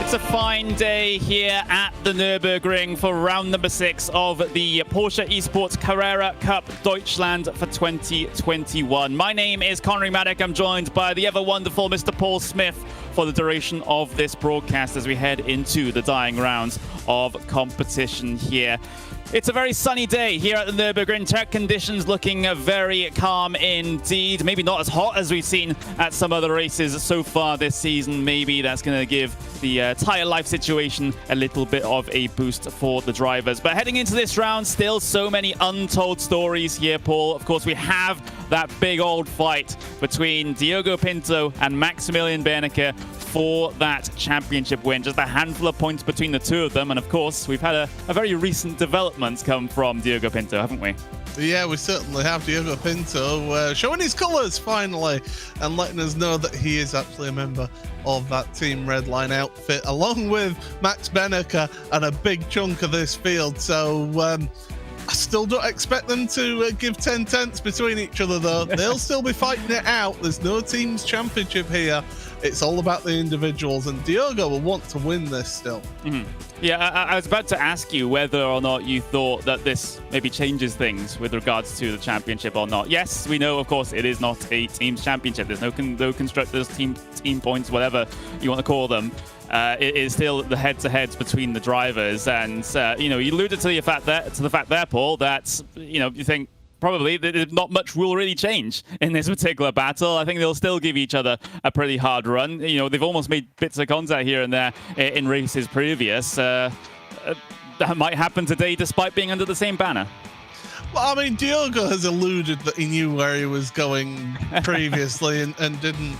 It's a fine day here at the Nürburgring for round number 6 of the Porsche Esports Carrera Cup Deutschland for 2021. My name is Connery Maddock. I'm joined by the ever wonderful Mr. Paul Smith for the duration of this broadcast as we head into the dying rounds of competition here. It's a very sunny day here at the Nürburgring. Track conditions looking very calm indeed. Maybe not as hot as we've seen at some other races so far this season. Maybe that's going to give the tire life situation a little bit of a boost for the drivers. But heading into this round, still so many untold stories here, Paul. Of course, we have that big old fight between Diogo Pinto and Maximilian Berneke for that championship win. Just a handful of points between the two of them. And of course, we've had a very recent development come from Diogo Pinto, haven't we? Yeah, we certainly have. Diogo Pinto showing his colours finally and letting us know that he is actually a member of that Team Redline outfit, along with Max Berneke and a big chunk of this field. So I still don't expect them to give 10/10ths between each other, though. They'll still be fighting it out. There's no team's championship here. It's all about the individuals, and Diogo will want to win this still. Yeah, I was about to ask you whether or not you thought that this maybe changes things with regards to the championship or not. Yes, we know, of course, it is not a team's championship. There's no constructors, team points, whatever you want to call them. It is still the head-to-heads between the drivers, and you alluded to the fact there, Paul, that you think probably not much will really change in this particular battle. I think they'll still give each other a pretty hard run. They've almost made bits of contact here and there in races previous. That might happen today despite being under the same banner. Well, I mean, Diogo has alluded that he knew where he was going previously and didn't,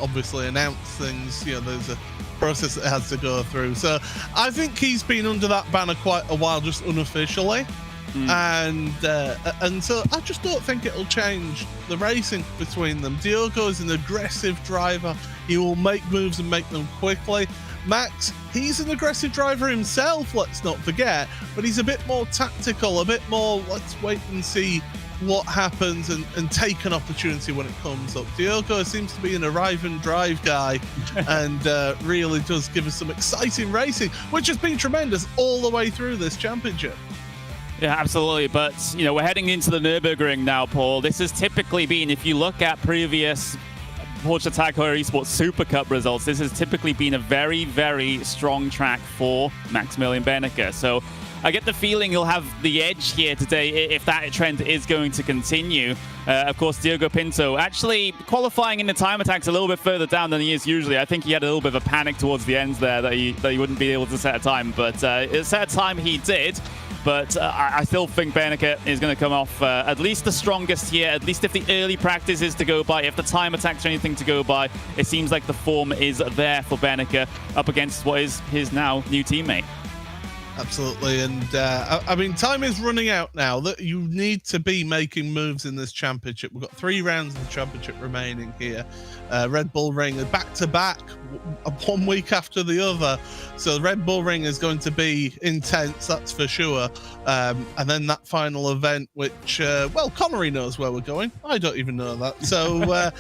obviously announce things. There's a process that has to go through. So I think he's been under that banner quite a while, just unofficially. And so I just don't think it'll change the racing between them. Diogo is an aggressive driver. He will make moves and make them quickly. Max, he's an aggressive driver himself, let's not forget, but he's a bit more tactical, a bit more let's wait and see what happens and take an opportunity when it comes up. Diogo seems to be an arrive and drive guy and really does give us some exciting racing, which has been tremendous all the way through this championship. Yeah, absolutely. But, we're heading into the Nürburgring now, Paul. This has typically been, if you look at previous Porsche Carrera Esports Super Cup results, this has typically been a very, very strong track for Maximilian Berneke. So I get the feeling he'll have the edge here today if that trend is going to continue. Of course, Diogo Pinto actually qualifying in the time attacks a little bit further down than he is usually. I think he had a little bit of a panic towards the ends there that he wouldn't be able to set a time, but set a time he did. But I still think Berneke is going to come off at least the strongest here, at least if the early practice is to go by, if the time attacks are anything to go by. It seems like the form is there for Berneke up against what is his now new teammate. Absolutely, and I mean, time is running out now. That you need to be making moves in this championship. We've got 3 rounds of the championship remaining here. Red Bull Ring back-to-back, 1 week after the other. So the Red Bull Ring is going to be intense, that's for sure. And then that final event, which, well, Connery knows where we're going. I don't even know that. So,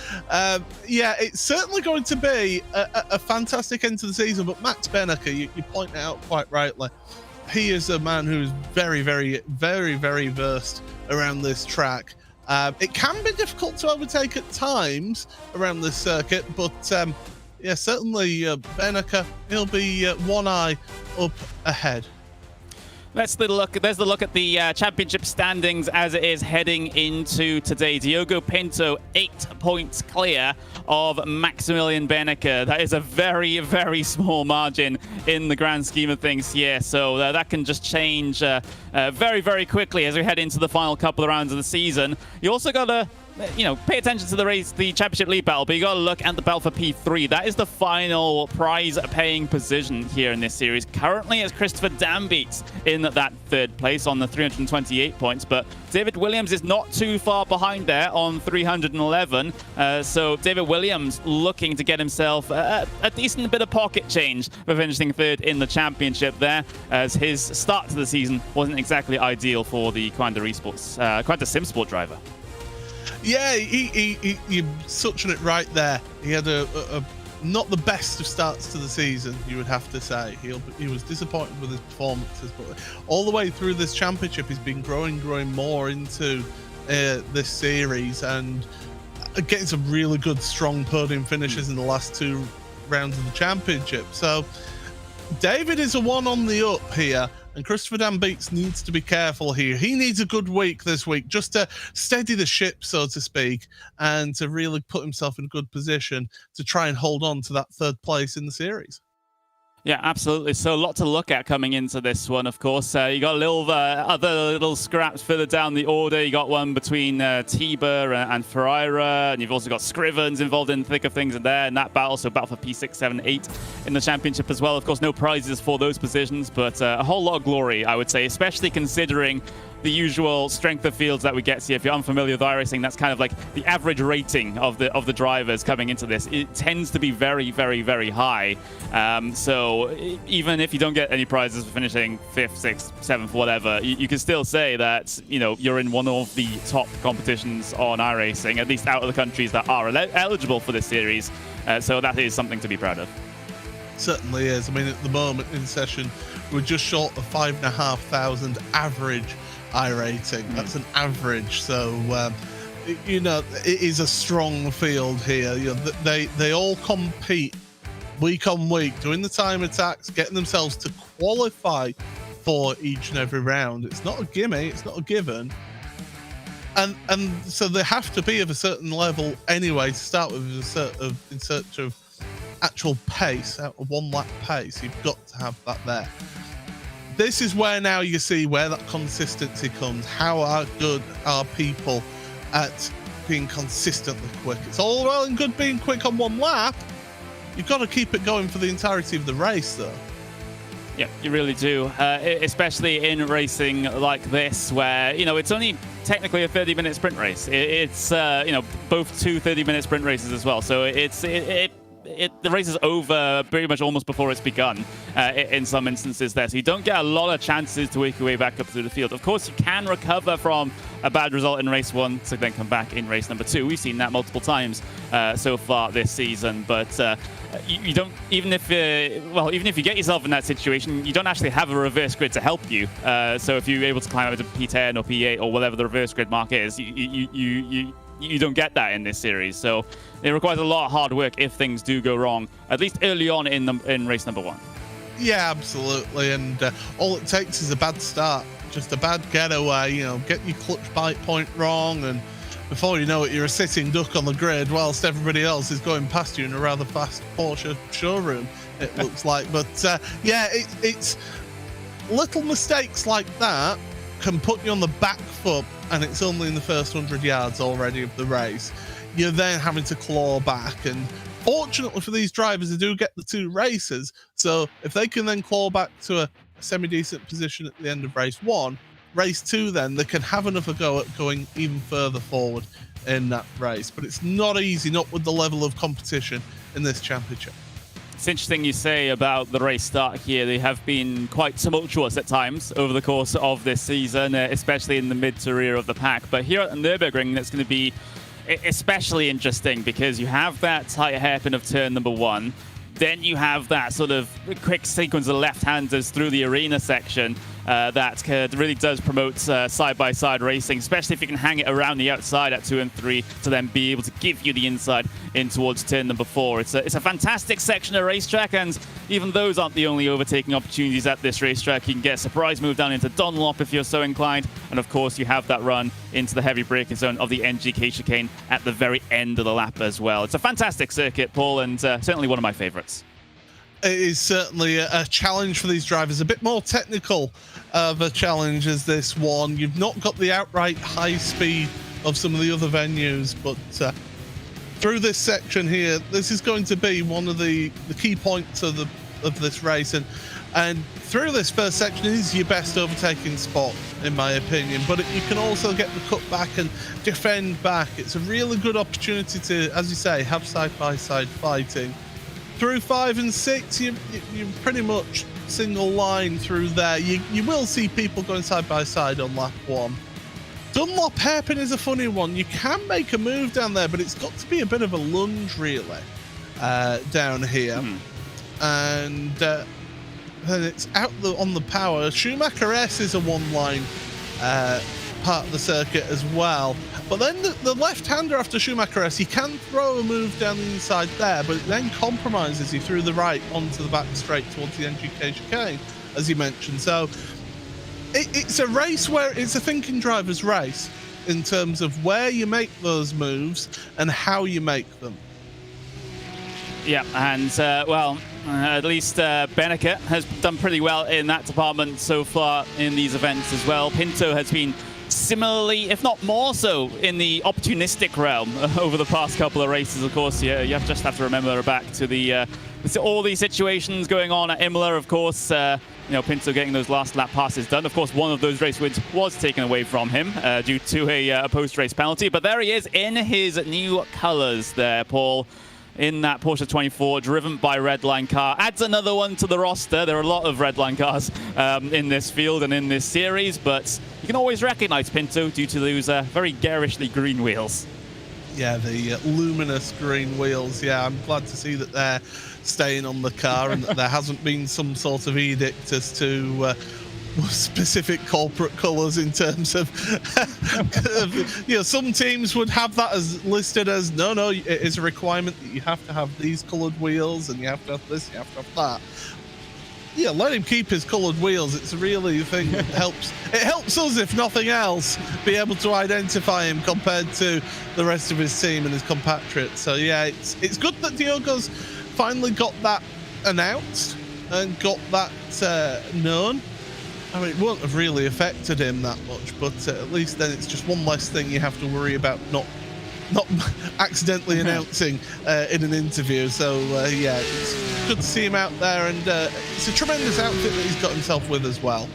yeah, it's certainly going to be a fantastic end to the season. But Max Berneke, you point it out quite rightly. He is a man who's very, very, very, very versed around this track. It can be difficult to overtake at times around this circuit, but yeah, certainly Berneke, he'll be 1 eye up ahead. There's the look at the championship standings as it is heading into today. Diogo Pinto 8 points clear of Maximilian Berneke. That is a very, very small margin in the grand scheme of things here. So that can just change very, very quickly as we head into the final couple of rounds of the season. You also got to pay attention to the championship lead battle, but you got to look at the battle for P3. That is the final prize-paying position here in this series. Currently, it's Christopher Dambeats in that 3rd place on the 328 points, but David Williams is not too far behind there on 311. So David Williams looking to get himself a decent bit of pocket change for finishing 3rd in the championship there, as his start to the season wasn't exactly ideal for the Quanta SimSport driver. Yeah, you're touching it right there. He had a not the best of starts to the season, you would have to say. He was disappointed with his performances, but all the way through this championship, he's been growing more into this series and getting some really good, strong podium finishes in the last 2 rounds of the championship. So David is a one on the up here, and Christopher Dan Beeks needs to be careful here. He needs a good week this week just to steady the ship, so to speak, and to really put himself in a good position to try and hold on to that 3rd place in the series. Yeah, absolutely. So a lot to look at coming into this one, of course. You got a little other little scraps further down the order. You got one between Tiber and Ferreira, and you've also got Scrivens involved in the thick of things in there in that battle. So battle for P6, 7, 8 in the championship as well. Of course, no prizes for those positions, but a whole lot of glory, I would say, especially considering the usual strength of fields that we get here. If you're unfamiliar with iRacing, that's kind of like the average rating of the drivers coming into this. It tends to be very, very, very high. So even if you don't get any prizes for finishing 5th, 6th, 7th, whatever, you can still say that, you know, you're in one of the top competitions on iRacing, at least out of the countries that are eligible for this series. So that is something to be proud of. Certainly is. I mean, at the moment in session, we're just short of 5,500 average iRating. That's an average, so you know, it is a strong field here. You know, they all compete week on week, doing the time attacks, getting themselves to qualify for each and every round. It's not a gimme, it's not a given, and so they have to be of a certain level anyway to start with, in search of actual pace, a 1 lap pace. You've got to have that there. This is where now you see where that consistency comes. How good are people at being consistently quick? It's all well and good being quick on 1 lap. You've got to keep it going for the entirety of the race, though. Yeah, you really do, especially in racing like this, where, you know, it's only technically a 30-minute sprint race. It's you know, both 2 30-minute sprint races as well. So the race is over pretty much almost before it's begun in some instances there. So you don't get a lot of chances to work your way back up through the field. Of course, you can recover from a bad result in race 1 to then come back in race number 2. We've seen that multiple times so far this season. But you don't, even if you get yourself in that situation, you don't actually have a reverse grid to help you. So if you're able to climb up to P10 or P8 or whatever the reverse grid mark is, you don't get that in this series. So it requires a lot of hard work if things do go wrong, at least early on in race number 1. Yeah, absolutely. And all it takes is a bad start, just a bad getaway, you know, get your clutch bite point wrong, and before you know it, you're a sitting duck on the grid whilst everybody else is going past you in a rather fast Porsche showroom, it looks like. But yeah, it's little mistakes like that can put you on the back foot, and it's only in the first 100 yards already of the race. You're then having to claw back, and fortunately for these drivers, they do get the 2 races. So if they can then claw back to a semi-decent position at the end of race 1, race 2, then they can have another go at going even further forward in that race. But it's not easy, not with the level of competition in this championship. It's interesting you say about the race start here. They have been quite tumultuous at times over the course of this season, especially in the mid to rear of the pack. But here at the Nürburgring, that's going to be especially interesting because you have that tight hairpin of turn number 1. Then you have that sort of quick sequence of left-handers through the arena section that really does promote side-by-side racing, especially if you can hang it around the outside at 2 and 3 to then be able to give you the inside in towards turn number 4. It's a fantastic section of racetrack, and even those aren't the only overtaking opportunities at this racetrack. You can get a surprise move down into Dunlop if you're so inclined, and of course you have that run into the heavy braking zone of the NGK chicane at the very end of the lap as well. It's a fantastic circuit, Paul, and certainly one of my favorites. It is certainly a challenge for these drivers, a bit more technical of a challenge as this one. You've not got the outright high speed of some of the other venues, but through this section here, this is going to be one of the key points of this race, and through this first section is your best overtaking spot, in my opinion. But you can also get the cut back and defend back. It's a really good opportunity to, as you say, have side-by-side fighting. Through 5 and 6, you're pretty much single line through there. You will see people going side by side on lap 1. Dunlop hairpin is a funny one. You can make a move down there, but it's got to be a bit of a lunge, really. down here. And then it's out on the power. Schumacher S is a one-line part of the circuit as well. But then the left-hander after Schumacher S, he can throw a move down the inside there, but it then compromises you through the right onto the back straight towards the NGK chicane, as you mentioned. So it's a race where it's a thinking driver's race in terms of where you make those moves and how you make them. Yeah, and well, at least Beneke has done pretty well in that department so far in these events as well. Pinto has been similarly, if not more so, in the opportunistic realm over the past couple of races. Of course, you just have to remember back to the all these situations going on at Imola. Of course, Pinto getting those last lap passes done. Of course, one of those race wins was taken away from him due to a post-race penalty. But there he is in his new colours there, Paul, in that Porsche 24, driven by Redline car. Adds another one to the roster. There are a lot of Redline cars in this field and in this series, but you can always recognize Pinto due to those very garishly green wheels. Yeah, the luminous green wheels. Yeah, I'm glad to see that they're staying on the car and that there hasn't been some sort of edict as to specific corporate colours in terms of, some teams would have that as listed as, no, it is a requirement that you have to have these coloured wheels and you have to have this, you have to have that. Yeah, let him keep his coloured wheels. It's really a thing that helps. It helps us, if nothing else, be able to identify him compared to the rest of his team and his compatriots. So yeah, it's good that Diogo's finally got that announced and got that known. I mean, it won't have really affected him that much, but at least then it's just one less thing you have to worry about not accidentally announcing in an interview. So yeah, it's good to see him out there, and it's a tremendous outfit that he's got himself with as well.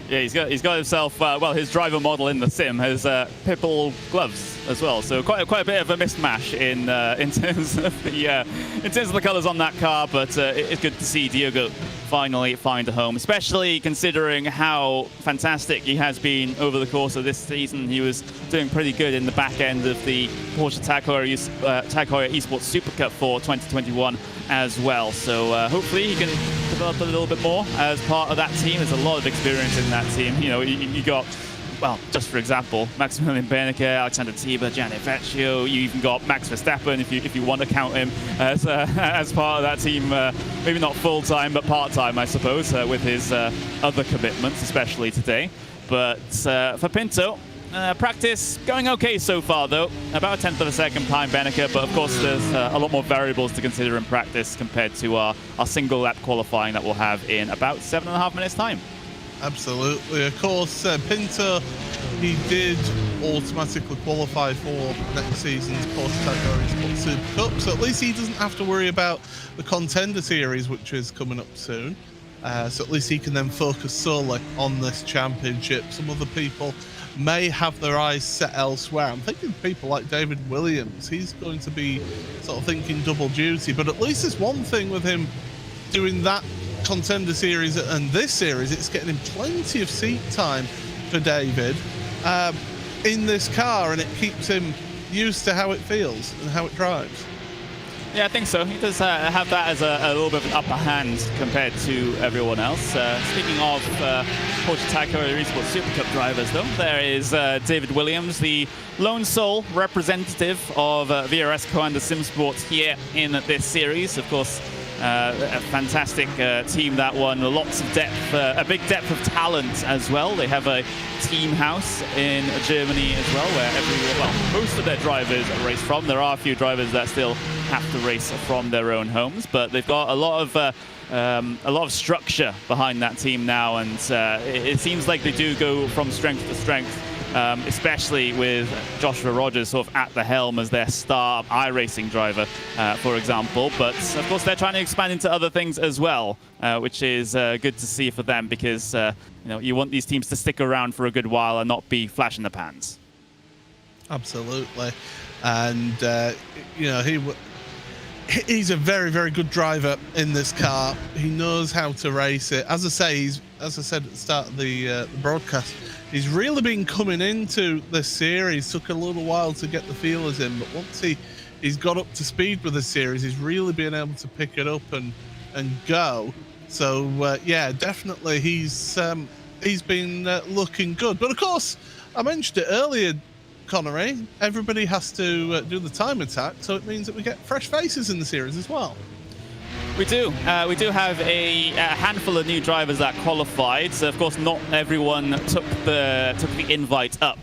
Yeah, he's got himself, his driver model in the sim has purple gloves as well, so quite a bit of a mismatch in terms of the colours on that car. But it's good to see Diogo finally find a home, especially considering how fantastic he has been over the course of this season. He was doing pretty good in the back end of the Porsche Tag Heuer Esports Super Cup for 2021 as well. So hopefully he can develop a little bit more as part of that team. There's a lot of experience in that team. You got, well, just for example, Maximilian Beneke, Alexander Tiber, Gianni Vecchio. You even got Max Verstappen, if you want to count him as part of that team. Maybe not full-time, but part-time, I suppose, with his other commitments, especially today. But for Pinto, practice going okay so far, though. About a tenth of a second behind Beneke, but of course there's a lot more variables to consider in practice compared to our single lap qualifying that we'll have in about 7.5 minutes time. Absolutely. Of course, Pinto, he did automatically qualify for next season's Porsche Tag Heuer Esports Super Cup, so at least he doesn't have to worry about the Contender Series, which is coming up soon. So at least he can then focus solely on this championship. Some other people may have their eyes set elsewhere. I'm thinking people like David Williams. He's going to be sort of thinking double duty, but at least there's one thing with him doing that Contender Series and this series, it's getting him plenty of seat time for David in this car, and it keeps him used to how it feels and how it drives. Yeah, I think so. He does have that as a little bit of an upper hand compared to everyone else. Speaking of Porsche Tag Heuer Esports Super Cup drivers, though, there is David Williams, the lone sole representative of VRS Coanda Sim Sports here in this series. Of course, a fantastic team, that one. Lots of depth, a big depth of talent as well. They have a team house in Germany as well, where most of their drivers race from. There are a few drivers that still have to race from their own homes, but they've got a lot of structure behind that team now, and it seems like they do go from strength to strength. Especially with Joshua Rogers sort of at the helm as their star iRacing driver, for example. But of course, they're trying to expand into other things as well, which is good to see for them, because you want these teams to stick around for a good while and not be flash in the pans. he's a very, very good driver in this car. He knows how to race it. As I say, as I said at the start of the broadcast, he's really been coming into this series. Took a little while to get the feelers in, but once he's got up to speed with the series, he's really been able to pick it up and go. So yeah, definitely he's been looking good. But of course, I mentioned it earlier, Connery, everybody has to do the time attack, so it means that we get fresh faces in the series as well. We do. We do have a handful of new drivers that qualified. So of course, not everyone took the invite up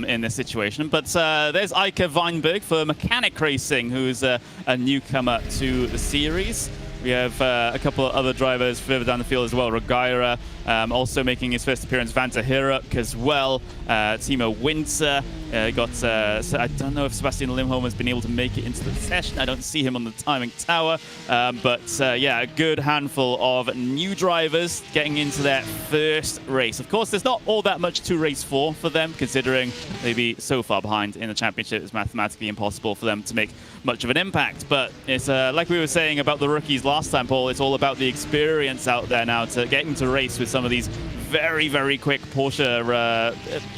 in this situation. But there's Eike Weinberg for Mechanic Racing, who's a newcomer to the series. We have a couple of other drivers further down the field as well. Rogaira, also making his first appearance. Vanta Hiruk as well. Timo Winter. I don't know if Sebastian Limholm has been able to make it into the session. I don't see him on the timing tower. But yeah, a good handful of new drivers getting into their first race. Of course, there's not all that much to race for them, considering they'd be so far behind in the championship. It's mathematically impossible for them to make much of an impact. But it's like we were saying about the rookies last time, Paul, it's all about the experience out there now to getting to race with some of these very, very quick Porsche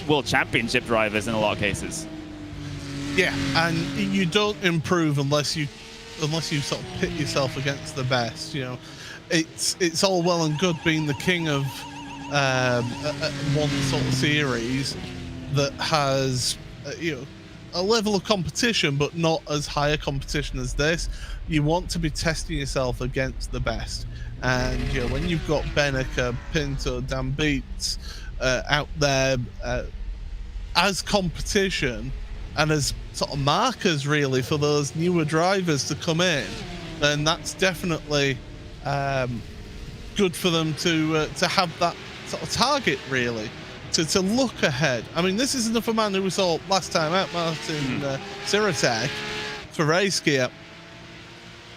World Championship drivers in a lot of cases. Yeah, and you don't improve unless you sort of pit yourself against the best. You know, it's all well and good being the king of one sort of series that has you know, a level of competition, but not as high a competition as this. You want to be testing yourself against the best. And you know, when you've got Beneker, Pinto, Dan Beats out there as competition and as sort of markers really for those newer drivers to come in, then that's definitely good for them to have that sort of target really, to look ahead. I mean, this is another man who we saw last time out, Martin Siratek for Race Gear.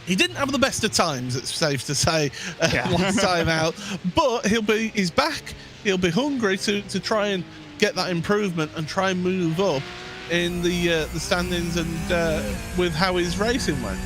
He didn't have the best of times, it's safe to say, last time out, but he's back. He'll be hungry to try and get that improvement and try and move up in the standings and with how his racing went.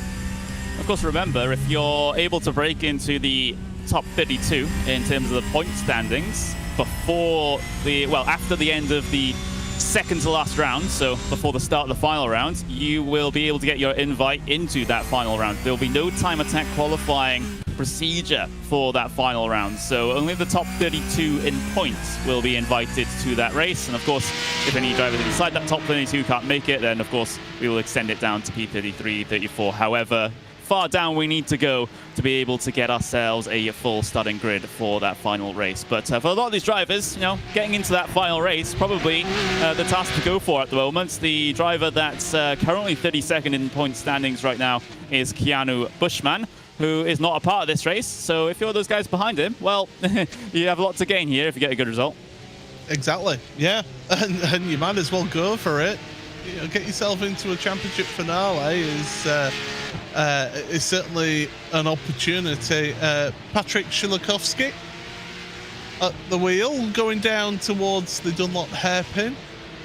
Of course, remember, if you're able to break into the top 32 in terms of the point standings after the end of the second to last round, so before the start of the final round, you will be able to get your invite into that final round. There will be no time attack qualifying procedure for that final round, so only the top 32 in points will be invited to that race. And of course, if any drivers inside that top 32 can't make it, then of course we will extend it down to P33, 34, however far down we need to go to be able to get ourselves a full starting grid for that final race. But for a lot of these drivers, you know, getting into that final race, probably the task to go for at the moment. The driver that's currently 32nd in point standings right now is Keanu Bushman, who is not a part of this race. So if you're those guys behind him, well, you have a lot to gain here if you get a good result. Exactly, yeah, and you might as well go for it. You know, get yourself into a championship finale is certainly an opportunity. Patrick Shilakovsky at the wheel, going down towards the Dunlop hairpin,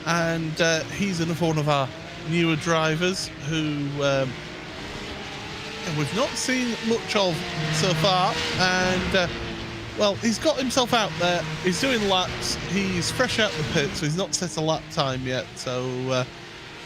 and he's another one of our newer drivers who we've not seen much of so far. And well, he's got himself out there. He's doing laps. He's fresh out the pit, so he's not set a lap time yet. So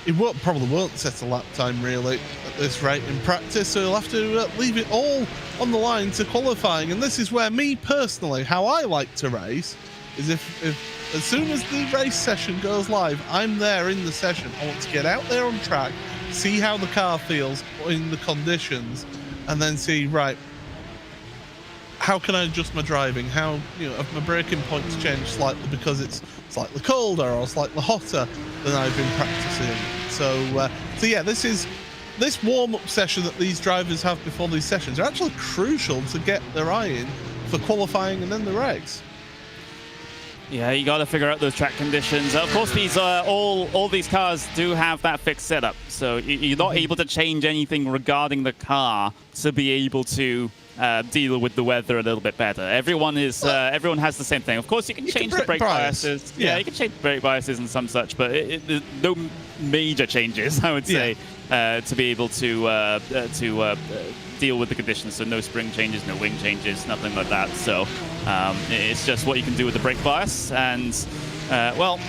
he probably won't set a lap time really at this rate in practice. So he'll have to leave it all on the line to qualifying. And this is where me personally, how I like to race, is if as soon as the race session goes live, I'm there in the session. I want to get out there on track, see how the car feels in the conditions, and then see, right, how can I adjust my driving? How, you know, have my braking points changed slightly because it's slightly colder or slightly hotter than I've been practicing? So yeah, this warm-up session that these drivers have before these sessions are actually crucial to get their eye in for qualifying and then the race. Yeah, you got to figure out those track conditions. Of course, these all these cars do have that fixed setup, so you're not able to change anything regarding the car to be able to deal with the weather a little bit better. Everyone has the same thing. Of course, you can change the brake biases. Yeah, you can change the brake biases and some such, but there's no major changes, I would say, to be able to deal with the conditions. So no spring changes, no wing changes, nothing like that. So it's just what you can do with the brake bias. And well,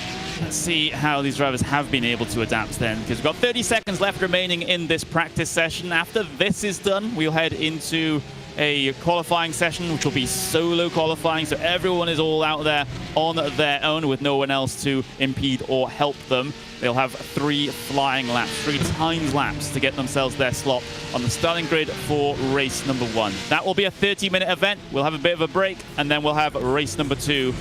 let's see how these drivers have been able to adapt then, because we've got 30 seconds left remaining in this practice session. After this is done, we'll head into a qualifying session, which will be solo qualifying. So everyone is all out there on their own with no one else to impede or help them. They'll have 3 flying laps, 3 times laps to get themselves their slot on the starting grid for race number 1. That will be a 30-minute event. We'll have a bit of a break, and then we'll have race number 2,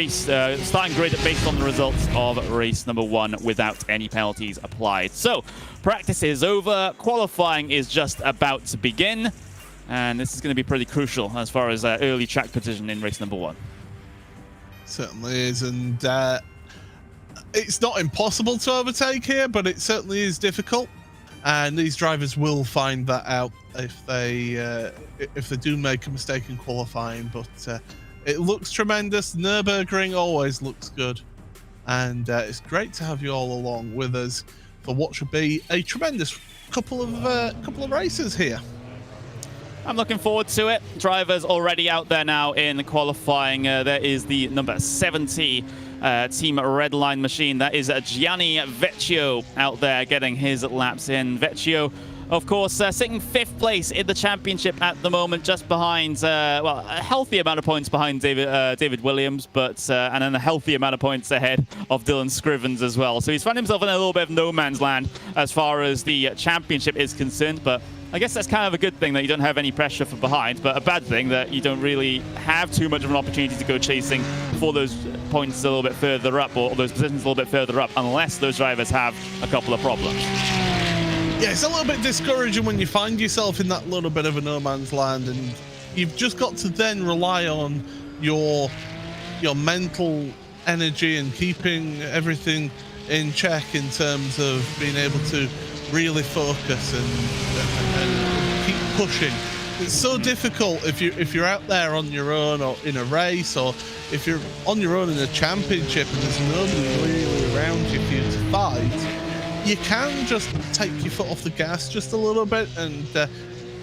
starting grid based on the results of race number 1 without any penalties applied. So practice is over. Qualifying is just about to begin. And this is going to be pretty crucial as far as early track position in race number 1. Certainly is, and it's not impossible to overtake here, but it certainly is difficult. And these drivers will find that out if they do make a mistake in qualifying. But it looks tremendous. Nürburgring always looks good, and it's great to have you all along with us for what should be a tremendous couple of races here. I'm looking forward to it. Drivers already out there now in qualifying. There is the number 70 Team Red Line machine. That is Gianni Vecchio out there getting his laps in. Vecchio, of course, sitting 5th place in the championship at the moment, just behind, well, a healthy amount of points behind David Williams, but and then a healthy amount of points ahead of Dylan Scrivens as well. So he's found himself in a little bit of no man's land as far as the championship is concerned, but I guess that's kind of a good thing that you don't have any pressure from behind, but a bad thing that you don't really have too much of an opportunity to go chasing for those points a little bit further up, or those positions a little bit further up, unless those drivers have a couple of problems. Yeah, it's a little bit discouraging when you find yourself in that little bit of a no man's land, and you've just got to then rely on your mental energy and keeping everything in check in terms of being able to really focus and keep pushing. It's so difficult if you're out there on your own or in a race, or if you're on your own in a championship and there's nobody really around you for you to fight. You can just take your foot off the gas just a little bit and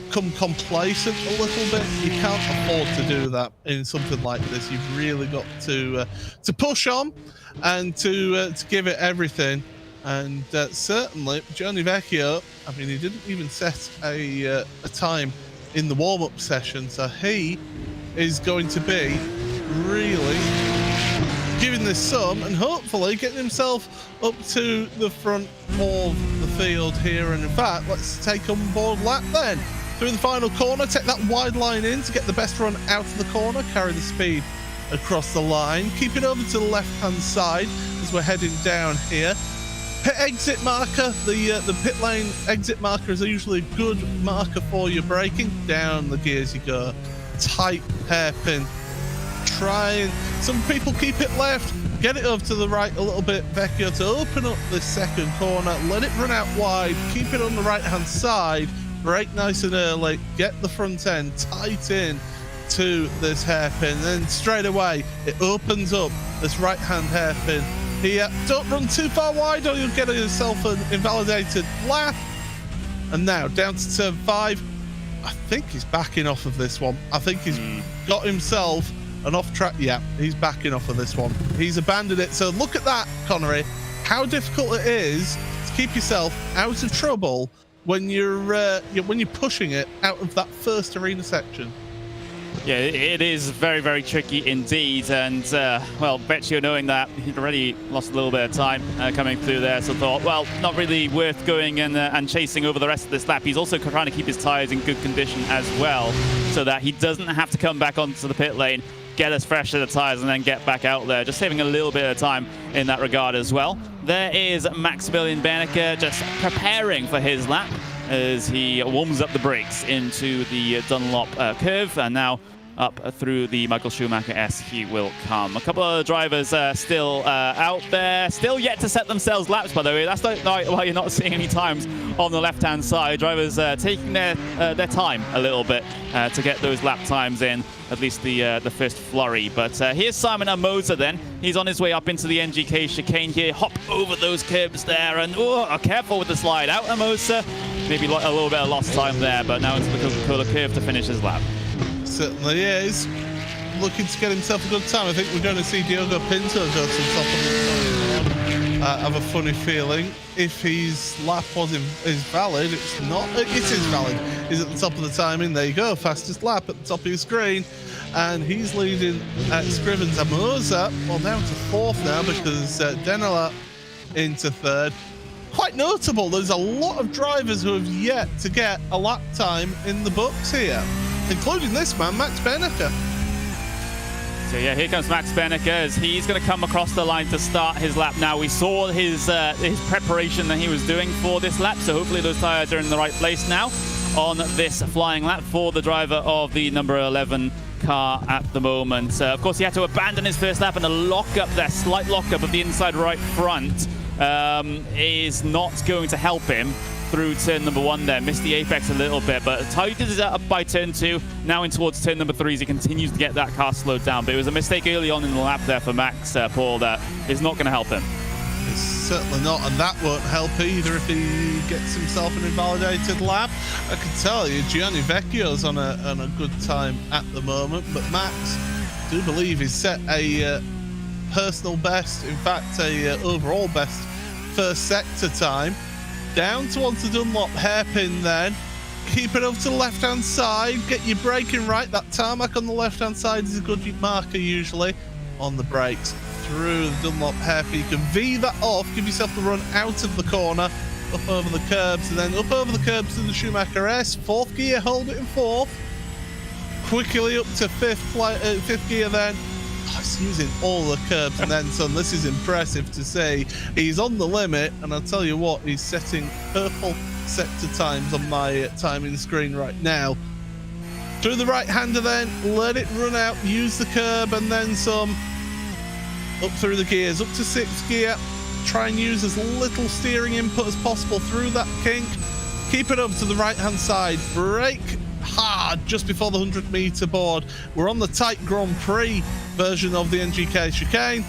become complacent a little bit. You can't afford to do that in something like this. You've really got to push on and to give it everything. And certainly, Gianni Vecchio, I mean, he didn't even set a time in the warm-up session, so he is going to be really giving this some and hopefully getting himself up to the front of the field here. And in fact, let's take on board lap then. Through the final corner, take that wide line in to get the best run out of the corner, carry the speed across the line, keep it over to the left-hand side as we're heading down here. Pit exit marker, the pit lane exit marker is usually a good marker for your braking. Down the gears you go, tight hairpin. Try and some people keep it left, get it over to the right a little bit. Vecchio to open up this second corner, let it run out wide, keep it on the right hand side, brake nice and early, get the front end tight in to this hairpin, then straight away it opens up this right hand hairpin. Here, don't run too far wide or you'll get yourself an invalidated lap. And now down to turn 5. I think he's backing off of this one. I think he's got himself an off track. Yeah, he's backing off of this one. He's abandoned it. So look at that, Connery. How difficult it is to keep yourself out of trouble when you're pushing it out of that first arena section. Yeah, it is very, very tricky indeed. And, well, Vecchio, knowing that, he'd already lost a little bit of time coming through there, so thought, well, not really worth going and chasing over the rest of this lap. He's also trying to keep his tyres in good condition as well, so that he doesn't have to come back onto the pit lane, get us fresh to the tyres, and then get back out there. Just saving a little bit of time in that regard as well. There is Maximilian Bernecker just preparing for his lap as he warms up the brakes into the Dunlop curve. And now up through the Michael Schumacher-esque he will come. A couple of drivers still out there, still yet to set themselves laps, by the way. That's why you're not seeing any times on the left-hand side. Drivers taking their time a little bit to get those lap times in, at least the first flurry. But here's Simon Amosa then. He's on his way up into the NGK chicane here. Hop over those curbs there, and careful with the slide out, Amosa. Maybe a little bit of lost time there, but now into the Coca-Cola curve to finish his lap. Certainly is. Looking to get himself a good time. I think we're going to see Diogo Pinto go to the top of the time. I have a funny feeling if his lap is valid, it's not. It is valid. He's at the top of the timing. There you go. Fastest lap at the top of your screen. And he's leading Scrivens Amosa. Well, down to fourth now because Denela into third. Quite notable. There's a lot of drivers who have yet to get a lap time in the books here, including this man, Max Benneker. So yeah, here comes Max Benneker as he's going to come across the line to start his lap now. We saw his preparation that he was doing for this lap, so hopefully those tires are in the right place now on this flying lap for the driver of the number 11 car at the moment. Of course, he had to abandon his first lap, and a lockup there, slight lockup of the inside right front is not going to help him through turn number 1 there. Missed the apex a little bit, but tightened it up by turn 2. Now in towards turn number 3 as he continues to get that car slowed down. But it was a mistake early on in the lap there for Max, Paul, that is not going to help him. It's certainly not, and that won't help either if he gets himself an invalidated lap. I can tell you, Gianni Vecchio's on a good time at the moment, but Max, I do believe he's set a personal best, in fact a overall best first sector time. Down towards the Dunlop hairpin then. Keep it up to the left-hand side. Get your braking right. That tarmac on the left-hand side is a good marker usually. On the brakes. Through the Dunlop hairpin. You can V that off. Give yourself the run out of the corner. Up over the curbs. And then up over the curbs to the Schumacher S. Fourth gear. Hold it in fourth. Quickly up to fifth gear then. He's using all the curbs and then some. This is impressive to see. He's on the limit, and I'll tell you what, he's setting purple sector times on my timing screen right now. Through the right-hander then, let it run out, use the curb and then some. Up through the gears, up to sixth gear. Try and use as little steering input as possible through that kink. Keep it up to the right-hand side. Brake hard just before the 100-meter board. We're on the tight Grand Prix version of the NGK chicane.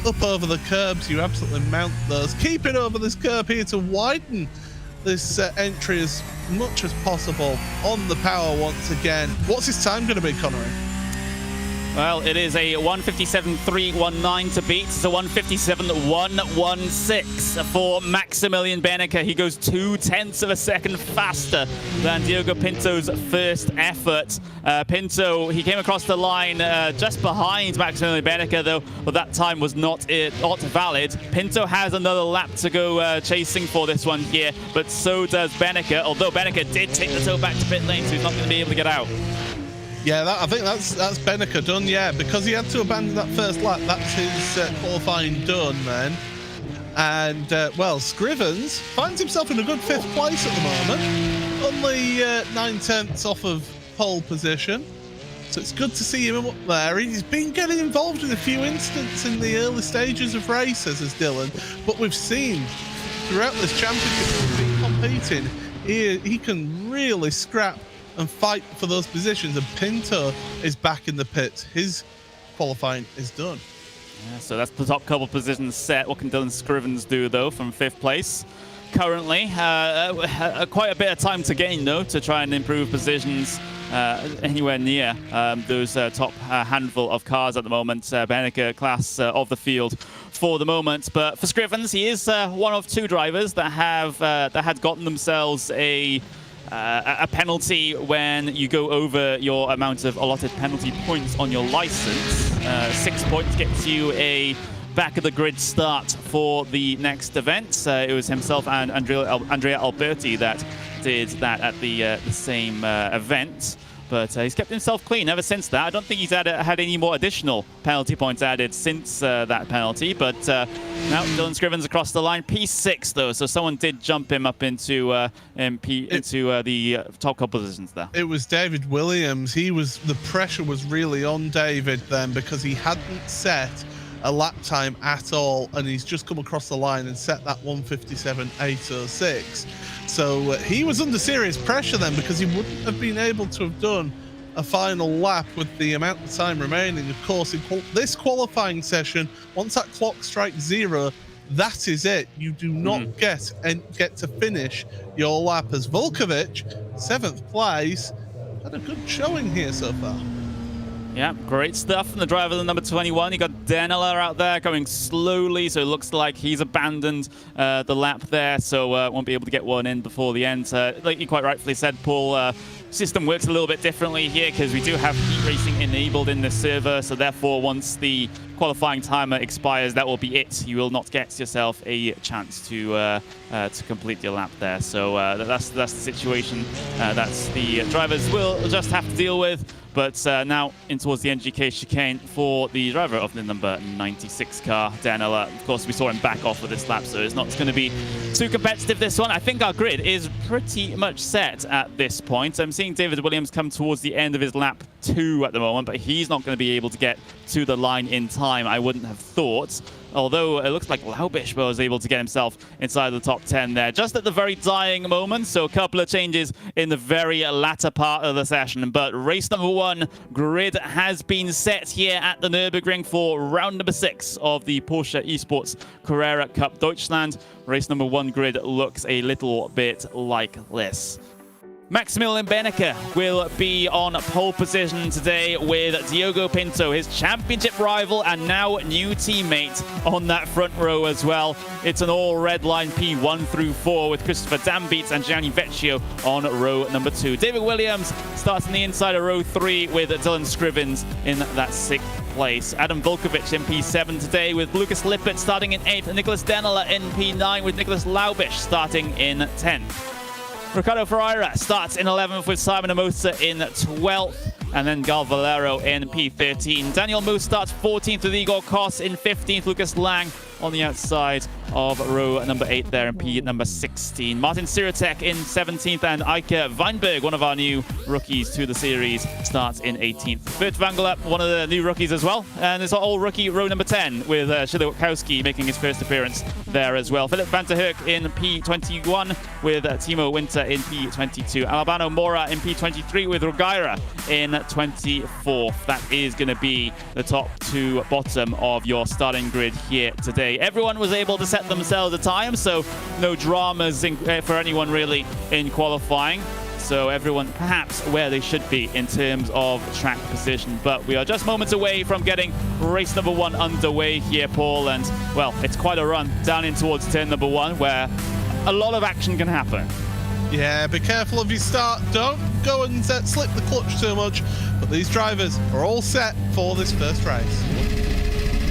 Up over the curbs, you absolutely mount those. Keep it over this curb here to widen this entry as much as possible. On the power once again. What's his time going to be, Connery? Well, it is a 1:57.319 to beat. It's a 1:57.116 for Maximilian Benneker. He goes 0.2 of a second faster than Diogo Pinto's first effort. Pinto, he came across the line just behind Maximilian Benneker, though, but that time was not valid. Pinto has another lap to go chasing for this one here, but so does Benneker, although Benneker did take the toe back to pit lane, so he's not going to be able to get out. Yeah, I think that's Benneker done, yeah, because he had to abandon that first lap. That's his qualifying done, then. And, well, Scrivens finds himself in a good fifth place at the moment. Only 9/10 off of pole position. So it's good to see him up there. He's been getting involved in a few instances in the early stages of races as Dylan. But we've seen throughout this championship he's been competing. He can really scrap and fight for those positions, and Pinto is back in the pits. His qualifying is done. Yeah, so that's the top couple positions set. What can Dylan Scrivens do, though, from fifth place? Currently, quite a bit of time to gain, though, to try and improve positions anywhere near those top handful of cars at the moment. Benneker class of the field for the moment. But for Scrivens, he is one of two drivers that had gotten themselves a penalty when you go over your amount of allotted penalty points on your license. 6 points gets you a back of the grid start for the next event. It was himself and Andrea Alberti that did that at the same event. But he's kept himself clean ever since that. I don't think he's had any more additional penalty points added since that penalty. But now Dylan Scrivens across the line. P6 though, so someone did jump him up into the top couple positions there. It was David Williams. The pressure was really on David then because he hadn't set a lap time at all, and he's just come across the line and set that 1:57.806. So he was under serious pressure then because he wouldn't have been able to have done a final lap with the amount of time remaining. Of course, in this qualifying session, once that clock strikes 0, that is it. You do not get to finish your lap. As Volkovic, 7th place, had a good showing here so far. Yeah, great stuff from the driver, the number 21. You got Danela out there going slowly, so it looks like he's abandoned the lap there, so won't be able to get one in before the end. Like you quite rightfully said, Paul, system works a little bit differently here because we do have heat racing enabled in the server, so therefore once the qualifying timer expires, that will be it. You will not get yourself a chance to complete your lap there. So that's the situation that the drivers will just have to deal with. But now in towards the NGK chicane for the driver of the number 96 car, Danela. Of course, we saw him back off of this lap, so it's not going to be too competitive this one. I think our grid is pretty much set at this point. I'm seeing David Williams come towards the end of his lap 2 at the moment, but he's not going to be able to get to the line in time, I wouldn't have thought. Although it looks like Laubish was able to get himself inside the top 10 there, just at the very dying moment. So a couple of changes in the very latter part of the session. But race number 1 grid has been set here at the Nürburgring for round number 6 of the Porsche Esports Carrera Cup Deutschland. Race number 1 grid looks a little bit like this. Maximilian Benecke will be on pole position today with Diogo Pinto, his championship rival and now new teammate on that front row as well. It's an all-red line P1 through 4 with Christopher Dambeats and Gianni Vecchio on row number 2. David Williams starts on the inside of row 3 with Dylan Scrivens in that 6th place. Adam Volkovic in P7 today with Lucas Lippert starting in 8th and Nicolas Danela in P9 with Nicolas Laubish starting in 10th. Ricardo Ferreira starts in 11th with Simon Amosa in 12th, and then Gal Valero in P13. Daniel Moose starts 14th with Igor Kos in 15th, Lucas Lang on the outside of row number 8 there in P number 16. Martin Siratek in 17th, and Eike Weinberg, one of our new rookies to the series, starts in 18th. Bert Wangler, one of the new rookies as well, and it's our all rookie row number 10 with Schiller Witkowski making his first appearance there as well. Philip van der Herk in P21 with Timo Winter in P22. Albano Mora in P23 with Rogaira in 24th. That is going to be the top to bottom of your starting grid here today. Everyone was able to set themselves a time, so no dramas for anyone really in qualifying. So everyone perhaps where they should be in terms of track position. But we are just moments away from getting race number 1 underway here, Paul. And, well, it's quite a run down in towards turn number 1 where a lot of action can happen. Yeah, be careful of your start. Don't go and slip the clutch too much. But these drivers are all set for this first race.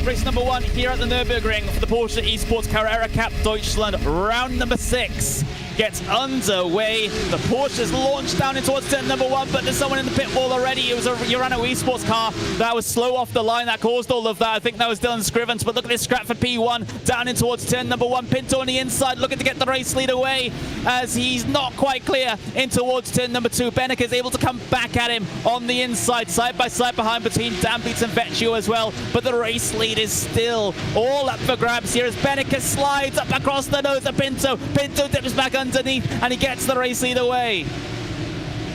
Race number 1 here at the Nürburgring for the Porsche Esports Carrera Cup Deutschland. Round number 6 gets underway. The Porsche's launched down in towards turn number 1, but there's someone in the pit wall already. It was a Urano Esports car that was slow off the line that caused all of that. I think that was Dylan Scrivens, but look at this scrap for P1 down in towards turn number 1. Pinto on the inside looking to get the race lead away as he's not quite clear in towards turn number 2. Benecke is able to come back at him on the inside, side by side behind between Dambeats and Vecchio as well, but the race lead is still all up for grabs here as Benecke slides up across the nose of Pinto. Pinto dips back underneath and he gets the race lead away.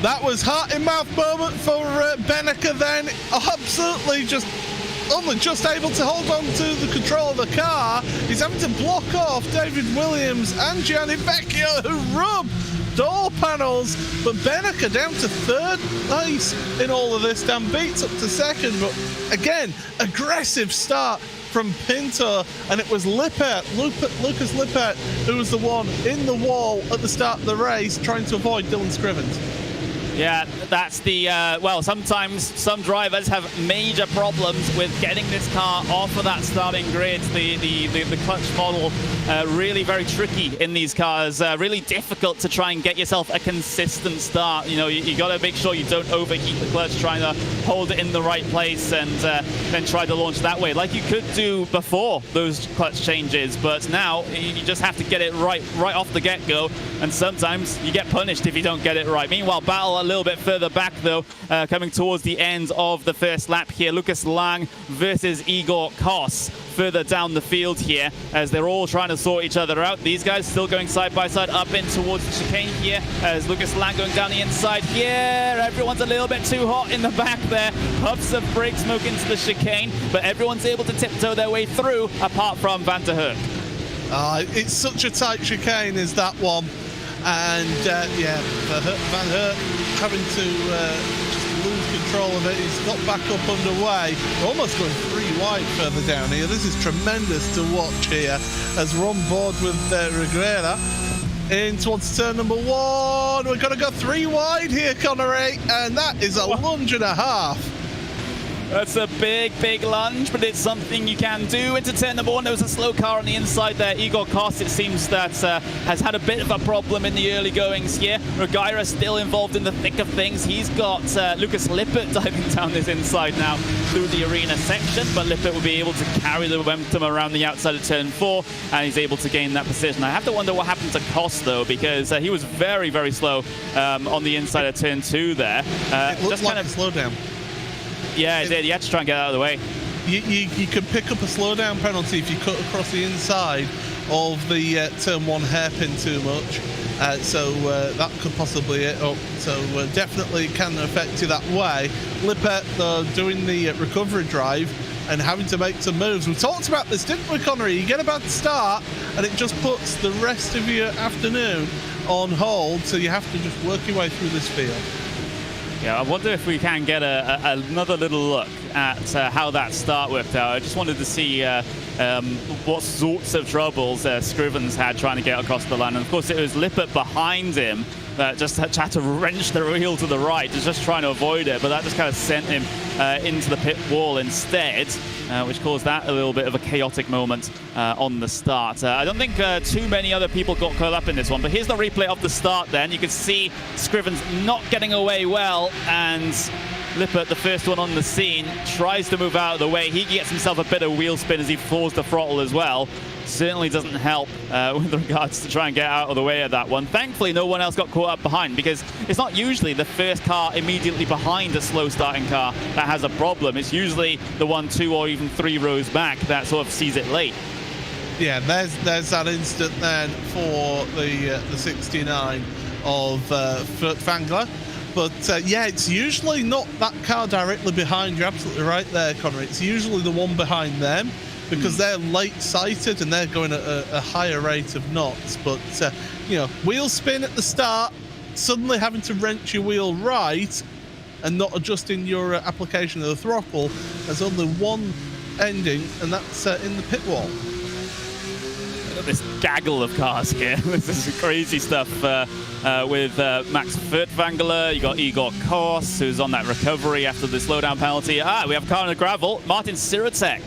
That was heart in mouth moment for Benecke then. Absolutely only just able to hold on to the control of the car. He's having to block off David Williams and Gianni Vecchio, who rub door panels, but Benecke down to 3rd place in all of this. Dambeats up to 2nd, but again, aggressive start from Pinto, and it was Lucas Lippert, who was the one in the wall at the start of the race trying to avoid Dylan Scrivens. Yeah, that's the, well, sometimes some drivers have major problems with getting this car off of that starting grid. The clutch model really very tricky in these cars. Really difficult to try and get yourself a consistent start. You know, you got to make sure you don't overheat the clutch, trying to hold it in the right place and then try to launch that way, like you could do before those clutch changes. But now you just have to get it right off the get-go, and sometimes you get punished if you don't get it right. Meanwhile, battle a little bit further back though, coming towards the end of the first lap here. Lucas Lang versus Igor Kos further down the field here, as they're all trying to sort each other out. These guys still going side by side up in towards the chicane here, as Lucas Lang going down the inside here. Everyone's a little bit too hot in the back there. Puffs of brake smoke into the chicane, but everyone's able to tiptoe their way through, apart from Van der Herk. It's such a tight chicane, is that one. And yeah, Van Herk having to just lose control of it. He's got back up underway. We're almost going 3 wide further down here. This is tremendous to watch here as we're on board with Reguera. In towards turn number 1. We're going to go 3 wide here, Connery, and that is a lunge and a half. That's a big lunge, but it's something you can do. Into turn number 1, there was a slow car on the inside there. Igor Kos, it seems that has had a bit of a problem in the early goings here. Reguera still involved in the thick of things. He's got Lucas Lippert diving down this inside now through the arena section, but Lippert will be able to carry the momentum around the outside of turn 4, and he's able to gain that position. I have to wonder what happened to Kos though, because he was very slow on the inside of turn 2 there. It looked like a slowdown. Yeah, it did. You had to try and get out of the way. You could pick up a slowdown penalty if you cut across the inside of the turn 1 hairpin too much. So that could possibly it up. So definitely can affect you that way. Lippert, though, doing the recovery drive and having to make some moves. We talked about this, didn't we, Connery? You get a bad start and it just puts the rest of your afternoon on hold. So you have to just work your way through this field. Yeah, I wonder if we can get another little look at how that start worked out. I just wanted to see what sorts of troubles Scrivens had trying to get across the line. And of course, it was Lippert behind him that just had to wrench the wheel to the right, just trying to avoid it. But that just kind of sent him into the pit wall instead, which caused that a little bit of a chaotic moment on the start. I don't think too many other people got caught up in this one, but here's the replay of the start then. You can see Scrivens not getting away well, and Lippert, the first one on the scene, tries to move out of the way. He gets himself a bit of wheel spin as he falls the throttle as well. Certainly doesn't help with regards to try and get out of the way of that one. Thankfully, no one else got caught up behind, because it's not usually the first car immediately behind a slow starting car that has a problem. It's usually the 1, 2, or even 3 rows back that sort of sees it late. Yeah, there's that instant then for the 69 of Fangler. But yeah, it's usually not that car directly behind. You're absolutely right there, Connery. It's usually the one behind them, because they're late-sighted and they're going at a higher rate of knots. But, you know, wheel spin at the start, suddenly having to wrench your wheel right and not adjusting your application of the throttle, there's only one ending, and that's in the pit wall. This gaggle of cars here. This is crazy stuff with Max Furtwängler. You got Igor Kos, who's on that recovery after the slowdown penalty. We have a car on the gravel. Martin Siracek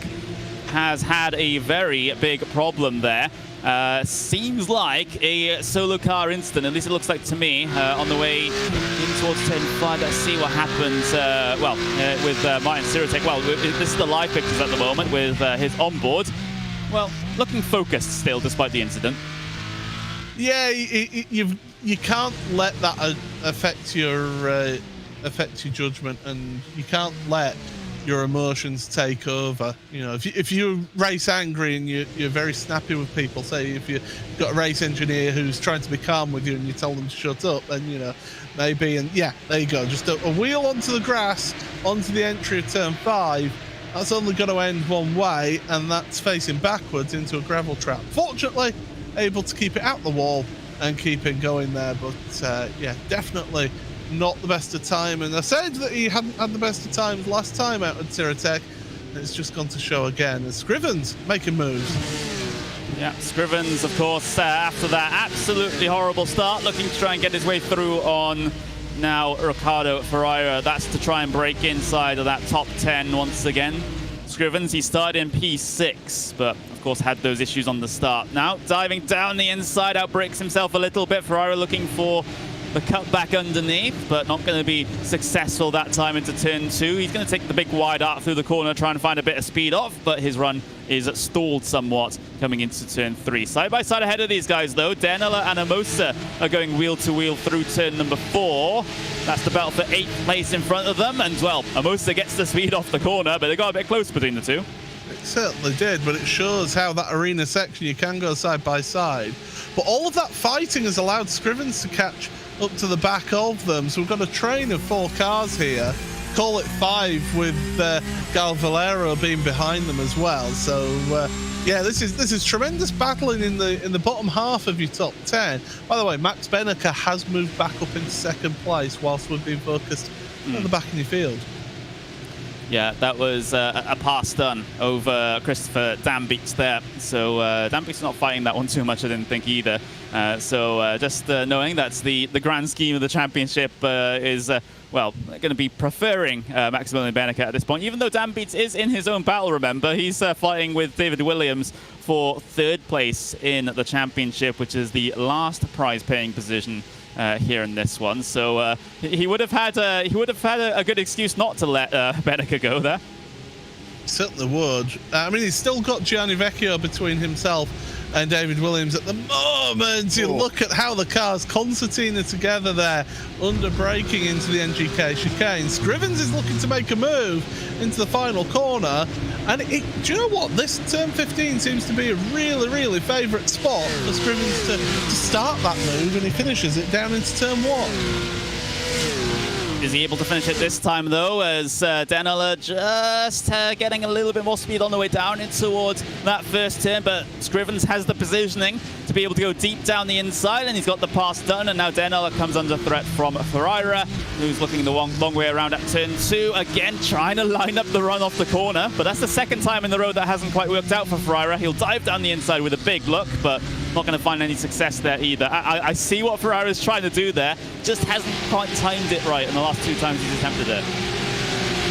has had a very big problem there. Seems like a solo car incident, at least it looks like to me, on the way in towards turn 5. Let's see what happens with Martin Siracek. Well, this is the live pictures at the moment with his onboard. Well, looking focused still, despite the incident. Yeah, you can't let that affect your judgment, and you can't let your emotions take over. You know, if you race angry and you're very snappy with people, say if you've got a race engineer who's trying to be calm with you and you tell them to shut up, then, you know, maybe, and yeah, there you go. Just a wheel onto the grass, onto the entry of turn 5. That's only going to end one way, and that's facing backwards into a gravel trap. Fortunately, able to keep it out the wall and keep it going there, but yeah, definitely not the best of time. And I said that he hadn't had the best of times last time out at Siracek, and it's just gone to show again as Scrivens making moves. Yeah, Scrivens, of course, after that absolutely horrible start, looking to try and get his way through on now Ricardo Ferreira. That's to try and break inside of that top 10 once again. Scrivens, he started in P6, but of of course, had those issues on the start. Now, diving down the inside, outbreaks himself a little bit. Ferrari looking for the cut back underneath, but not going to be successful that time into turn 2. He's going to take the big wide arc through the corner, try and find a bit of speed off, but his run is stalled somewhat coming into turn 3. Side by side ahead of these guys, though. Denela and Imola are going wheel to wheel through turn number 4. That's the battle for 8th place in front of them, and well, Imola gets the speed off the corner, but they got a bit close between the two. It certainly did, but it shows how that arena section you can go side by side. But all of that fighting has allowed Scrivens to catch up to the back of them. So we've got a train of 4 cars here. Call it 5 with Gal Valero being behind them as well. So yeah, this is tremendous battling in the bottom half of your top 10. By the way, Max Benneker has moved back up into 2nd place whilst we've been focused on the back in your field. Yeah, that was a pass done over Christopher Dambeats there. So Dambeats not fighting that one too much, I didn't think either. Just knowing that's the grand scheme of the championship is, well, going to be preferring Maximilian Benneker at this point. Even though Dambeats is in his own battle, remember, he's fighting with David Williams for 3rd place in the championship, which is the last prize-paying position here in this one. So he would have had a good excuse not to let Benneker go there. Certainly would. I mean, he's still got Gianni Vecchio between himself and David Williams at the moment. You look at how the cars concertina together there, under braking into the NGK chicane. Scrivens is looking to make a move into the final corner, and do you know what? This turn 15 seems to be a really favourite spot for Scrivens to start that move, and he finishes it down into turn 1. Is he able to finish it this time, though, as Denela just getting a little bit more speed on the way down in towards that first turn, but Scrivens has the positioning to be able to go deep down the inside, and he's got the pass done, and now Denela comes under threat from Ferreira, who's looking the long way around at turn 2, again trying to line up the run off the corner, but that's the 2nd time in the row that hasn't quite worked out for Ferreira. He'll dive down the inside with a big look, but not going to find any success there either. I see what Ferreira's trying to do there, just hasn't quite timed it right in the last 2 times he's attempted it.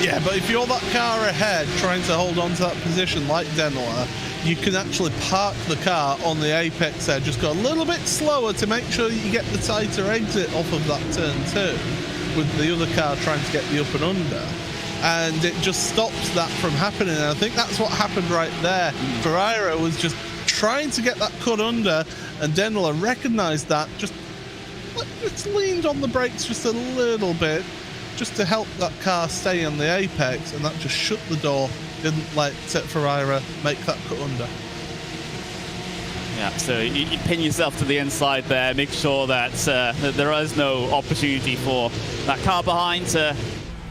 Yeah, but if you're that car ahead trying to hold on to that position like Denela, you can actually park the car on the apex there, just go a little bit slower to make sure that you get the tighter exit off of that turn 2, with the other car trying to get the up and under. And it just stops that from happening. And I think that's what happened right there. Ferreira was just trying to get that cut under, and Denela recognised that, just leaned on the brakes just a little bit, just to help that car stay on the apex, and that just shut the door, didn't let Ferreira make that cut under. Yeah, so you pin yourself to the inside there, make sure that there is no opportunity for that car behind to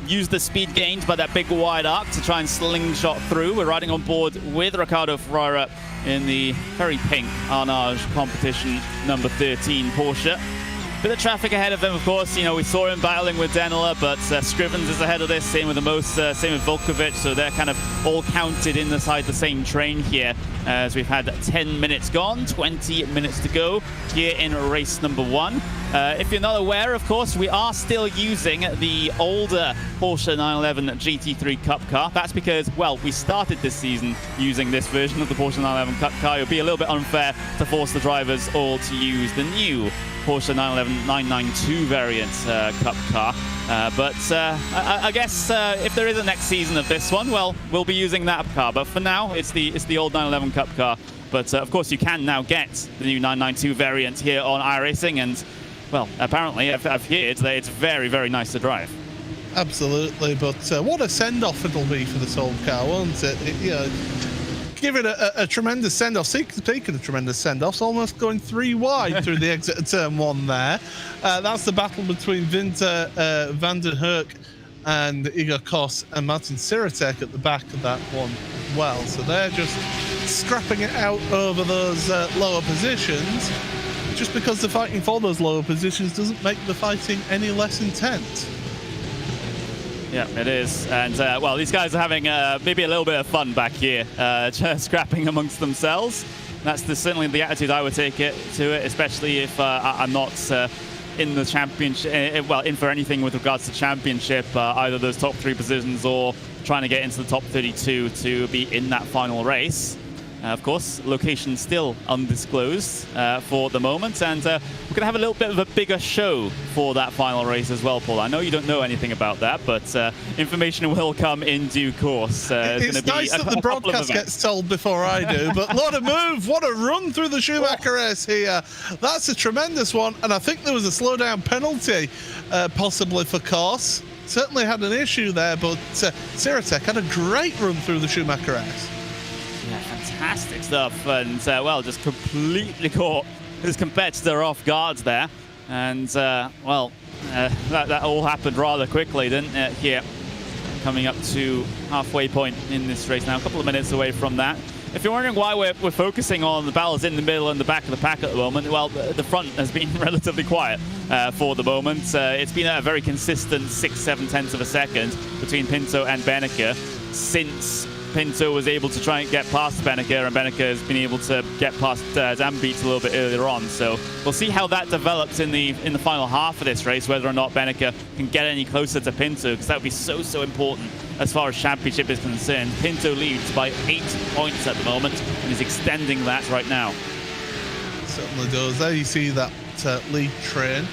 use the speed gained by that big wide arc to try and slingshot through. We're riding on board with Ricardo Ferreira in the very pink Arnage competition number 13 Porsche. Bit of traffic ahead of them, of course. You know, we saw him battling with Denela, but Scrivens is ahead of this. Same with Imola, same with Volkovic. So they're kind of all counted inside the same train here, as we've had 10 minutes gone, 20 minutes to go here in race number 1. If you're not aware, of course, we are still using the older Porsche 911 GT3 Cup car. That's because, well, we started this season using this version of the Porsche 911 Cup car. It would be a little bit unfair to force the drivers all to use the new Porsche 911 992 variant Cup car. But I guess if there is a next season of this one, well, we'll be using that car. But for now, it's the old 911 Cup car. But of course, you can now get the new 992 variant here on iRacing, and well, apparently I've heard that it's very nice to drive. Absolutely, but what a send-off it'll be for this old car, won't it? You know, give it a tremendous send-off. Speaking of tremendous send-offs, almost going 3 wide through the exit of turn 1 there. That's the battle between Winter van den Herk and Igor Kos and Martin Siratek at the back of that one as well. So they're just scrapping it out over those lower positions. Just because they're fighting for those lower positions doesn't make the fighting any less intense. Yeah, it is. And, well, these guys are having maybe a little bit of fun back here, just scrapping amongst themselves. That's certainly the attitude I would take it to it, especially if I'm not in the championship, well, in for anything with regards to championship, either those top 3 positions or trying to get into the top 32 to be in that final race. Of course, location still undisclosed for the moment, and we're going to have a little bit of a bigger show for that final race as well, Paul. I know you don't know anything about that, but information will come in due course. It's nice that the broadcast gets told before I do, but what a move, what a run through the Schumacher race here. That's a tremendous one, and I think there was a slowdown penalty possibly for course. Certainly had an issue there, but Circuit had a great run through the Schumacher race. Yeah, fantastic stuff, and well, just completely caught his competitor off guard there, and well, that all happened rather quickly, didn't it? Here, coming up to halfway point in this race now, a couple of minutes away from that. If you're wondering why we're focusing on the battles in the middle and the back of the pack at the moment, well, the front has been relatively quiet for the moment. It's been a very consistent 6-7 tenths of a second between Pinto and Beneke since Pinto was able to try and get past Beneke, and Beneke has been able to get past Zambeats a little bit earlier on. So we'll see how that develops in the final half of this race, whether or not Beneke can get any closer to Pinto, because that would be so important as far as championship is concerned. Pinto leads by 8 points at the moment and is extending that right now. Certainly does. There you see that lead train,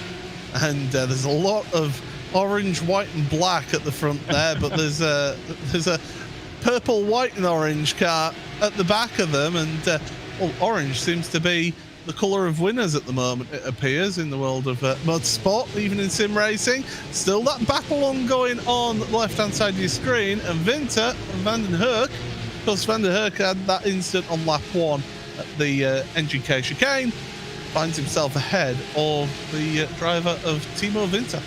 and there's a lot of orange, white and black at the front there, but there's a purple, white and orange car at the back of them, and well, orange seems to be the colour of winners at the moment, it appears, in the world of motorsport, even in sim racing. Still that battle ongoing on the left-hand side of your screen, and Winter and Van den Hurk. Of course, Van den Hurk had that incident on lap 1 at the NGK chicane, finds himself ahead of the driver of Timo Winter.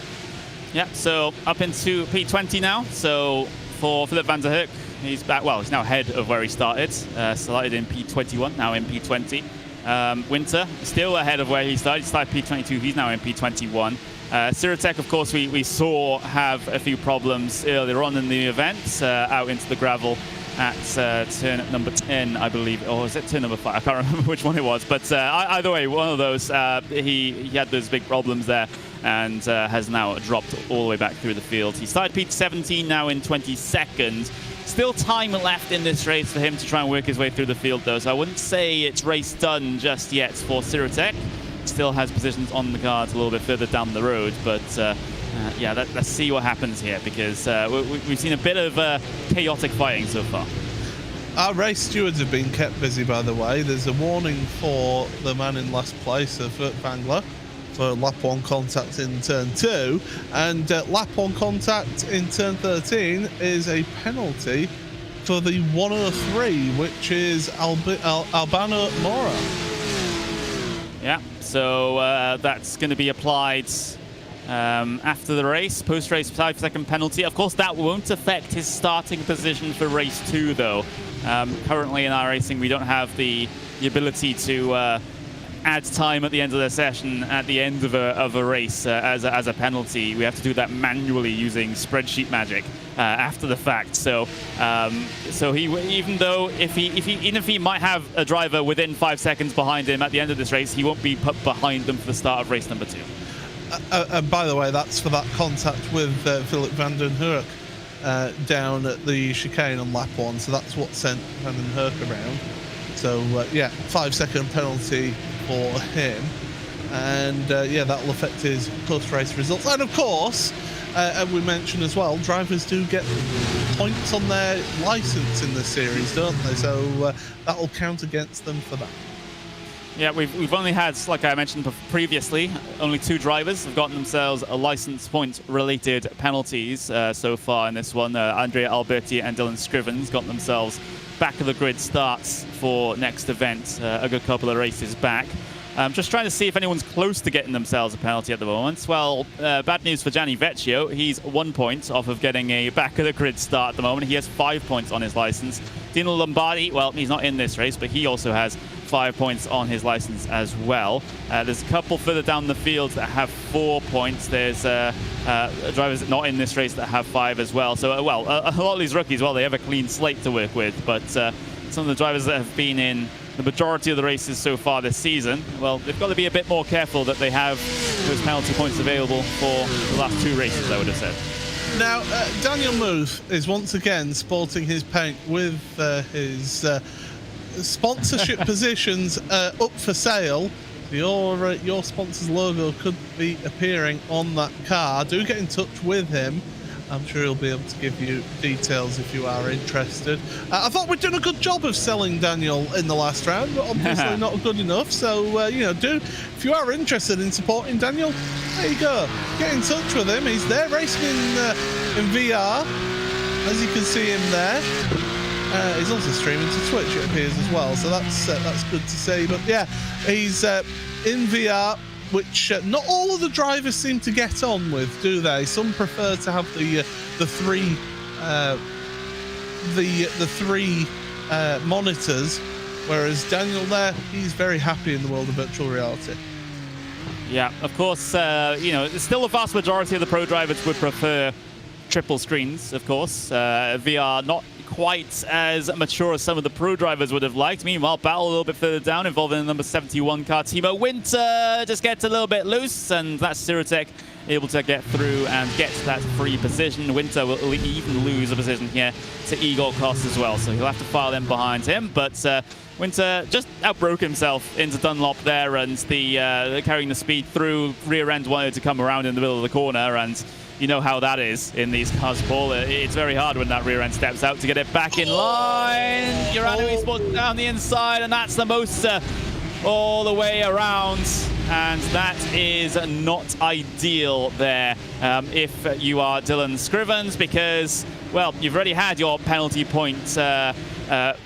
Yeah, so up into P20 now. So for Philip van der Hurk, he's back. Well, he's now ahead of where he started. Started in P21, now in P20. Winter still ahead of where he started. He started P22. He's now in P21. Circuit, of course, we saw have a few problems earlier on in the event, out into the gravel at turn number 10, I believe, or is it turn number 5? I can't remember which one it was, but either way, one of those, he had those big problems there, and has now dropped all the way back through the field. He started P17, now in 22nd. Still time left in this race for him to try and work his way through the field, though, so I wouldn't say it's race done just yet for Circuit. Still has positions on the cards a little bit further down the road, but yeah, let's see what happens here, because we've seen a bit of chaotic fighting so far. Our race stewards have been kept busy, by the way. There's a warning for the man in last place of Vangler for lap 1 contact in turn 2, and lap 1 contact in turn 13 is a penalty for the 103, which is Albano Mora. Yeah, so that's going to be applied after the race, post-race 5-second penalty. Of course, that won't affect his starting position for race 2, though. Currently in iRacing, we don't have the ability to add time at the end of the session at the end of a race as a penalty. We have to do that manually using spreadsheet magic after the fact. So he, even though even if he might have a driver within 5 seconds behind him at the end of this race, he won't be put behind them for the start of race number 2. And by the way, that's for that contact with Philip van den Hurk down at the chicane on lap 1. So that's what sent Van den Hurk around. So yeah, 5-second penalty for him, and yeah, that'll affect his post-race results. And of course, and we mentioned as well, drivers do get points on their license in this series, don't they? So that'll count against them for that. Yeah, we've only had, like I mentioned previously, only 2 drivers have gotten themselves a license point related penalties so far in this one. Andrea Alberti and Dylan Scrivens got themselves back of the grid starts for next event, a good couple of races back. Just trying to see if anyone's close to getting themselves a penalty at the moment. Well, bad news for Gianni Vecchio. He's 1 point off of getting a back of the grid start at the moment. He has 5 points on his license. Dino Lombardi, well, he's not in this race, but he also has 5 points on his license as well. There's a couple further down the field that have 4 points. There's drivers not in this race that have 5 as well. So, well, a lot of these rookies, well, they have a clean slate to work with, but some of the drivers that have been in the majority of the races so far this season, well, they've got to be a bit more careful that they have those penalty points available for the last 2 races, I would have said. Now, Daniel Muth is once again sporting his paint with his sponsorship positions up for sale. Your sponsor's logo could be appearing on that car. Do get in touch with him. I'm sure he'll be able to give you details if you are interested. I thought we'd done a good job of selling Daniel in the last round, but obviously not good enough. So, you know, if you are interested in supporting Daniel, there you go. Get in touch with him. He's there racing in VR, as you can see him there. He's also streaming to Twitch, it appears, as well. So that's good to see. But yeah, he's in VR, which not all of the drivers seem to get on with, do they? Some prefer to have the three monitors, whereas Daniel there, he's very happy in the world of virtual reality. Yeah, of course, you know, still a vast majority of the pro drivers would prefer triple screens, of course. VR not quite as mature as some of the pro drivers would have liked. Meanwhile, battle a little bit further down, involving the number 71 car. Timo Winter just gets a little bit loose, and that's Circuit able to get through and get that free position. Winter will even lose a position here to Igor Koss as well, so he'll have to file in behind him. But Winter just outbroke himself into Dunlop there, and carrying the speed through. Rear end wanted to come around in the middle of the corner, and you know how that is in these cars, Paul. It's very hard when that rear end steps out to get it back in line. Urano Esports down the inside, and that's the most all the way around. And that is not ideal there if you are Dylan Scrivens, because, well, you've already had your penalty point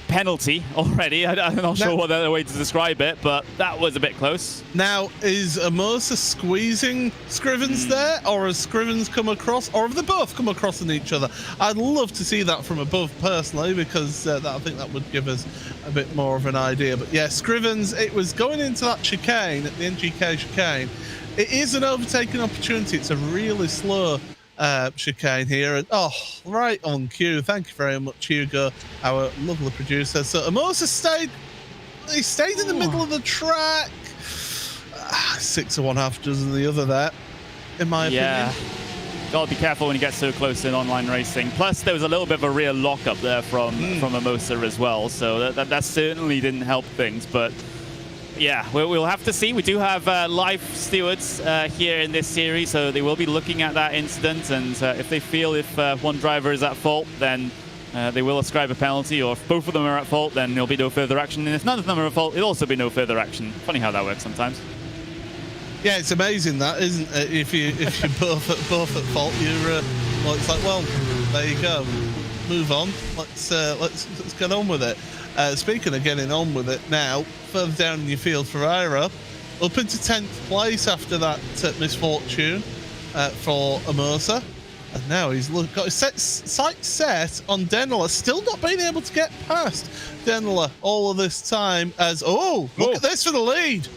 penalty already. I'm not sure what other way to describe it, but that was a bit close. Now, is Amosa squeezing Scrivens there, or has Scrivens come across, or have they both come across on each other? I'd love to see that from above personally, because I think that would give us a bit more of an idea. But yeah, Scrivens, it was going into that chicane, at the NGK chicane. It is an overtaking opportunity. It's a really slow chicane here, and right on cue. Thank you very much, Hugo, our lovely producer. So Amosa stayed in the middle of the track. 6 of one, half dozen the other there, in my opinion. Gotta be careful when you get so close in online racing. Plus, there was a little bit of a rear lock up there from Amosa as well, so that certainly didn't help things. But yeah, we'll have to see. We do have live stewards here in this series, so they will be looking at that incident, and if they feel if one driver is at fault, then they will ascribe a penalty, or if both of them are at fault, then there'll be no further action, and if none of them are at fault, it'll also be no further action. Funny how that works sometimes. Yeah, it's amazing that, isn't it? If you're both at fault, you're well, it's like, well, there you go. Move on. Let's get on with it. Speaking of getting on with it now, further down in your field for Ira, up into 10th place after that misfortune for Amosa. And now he's got his sights set on Denela, still not being able to get past Denela all of this time as, look at this for the lead.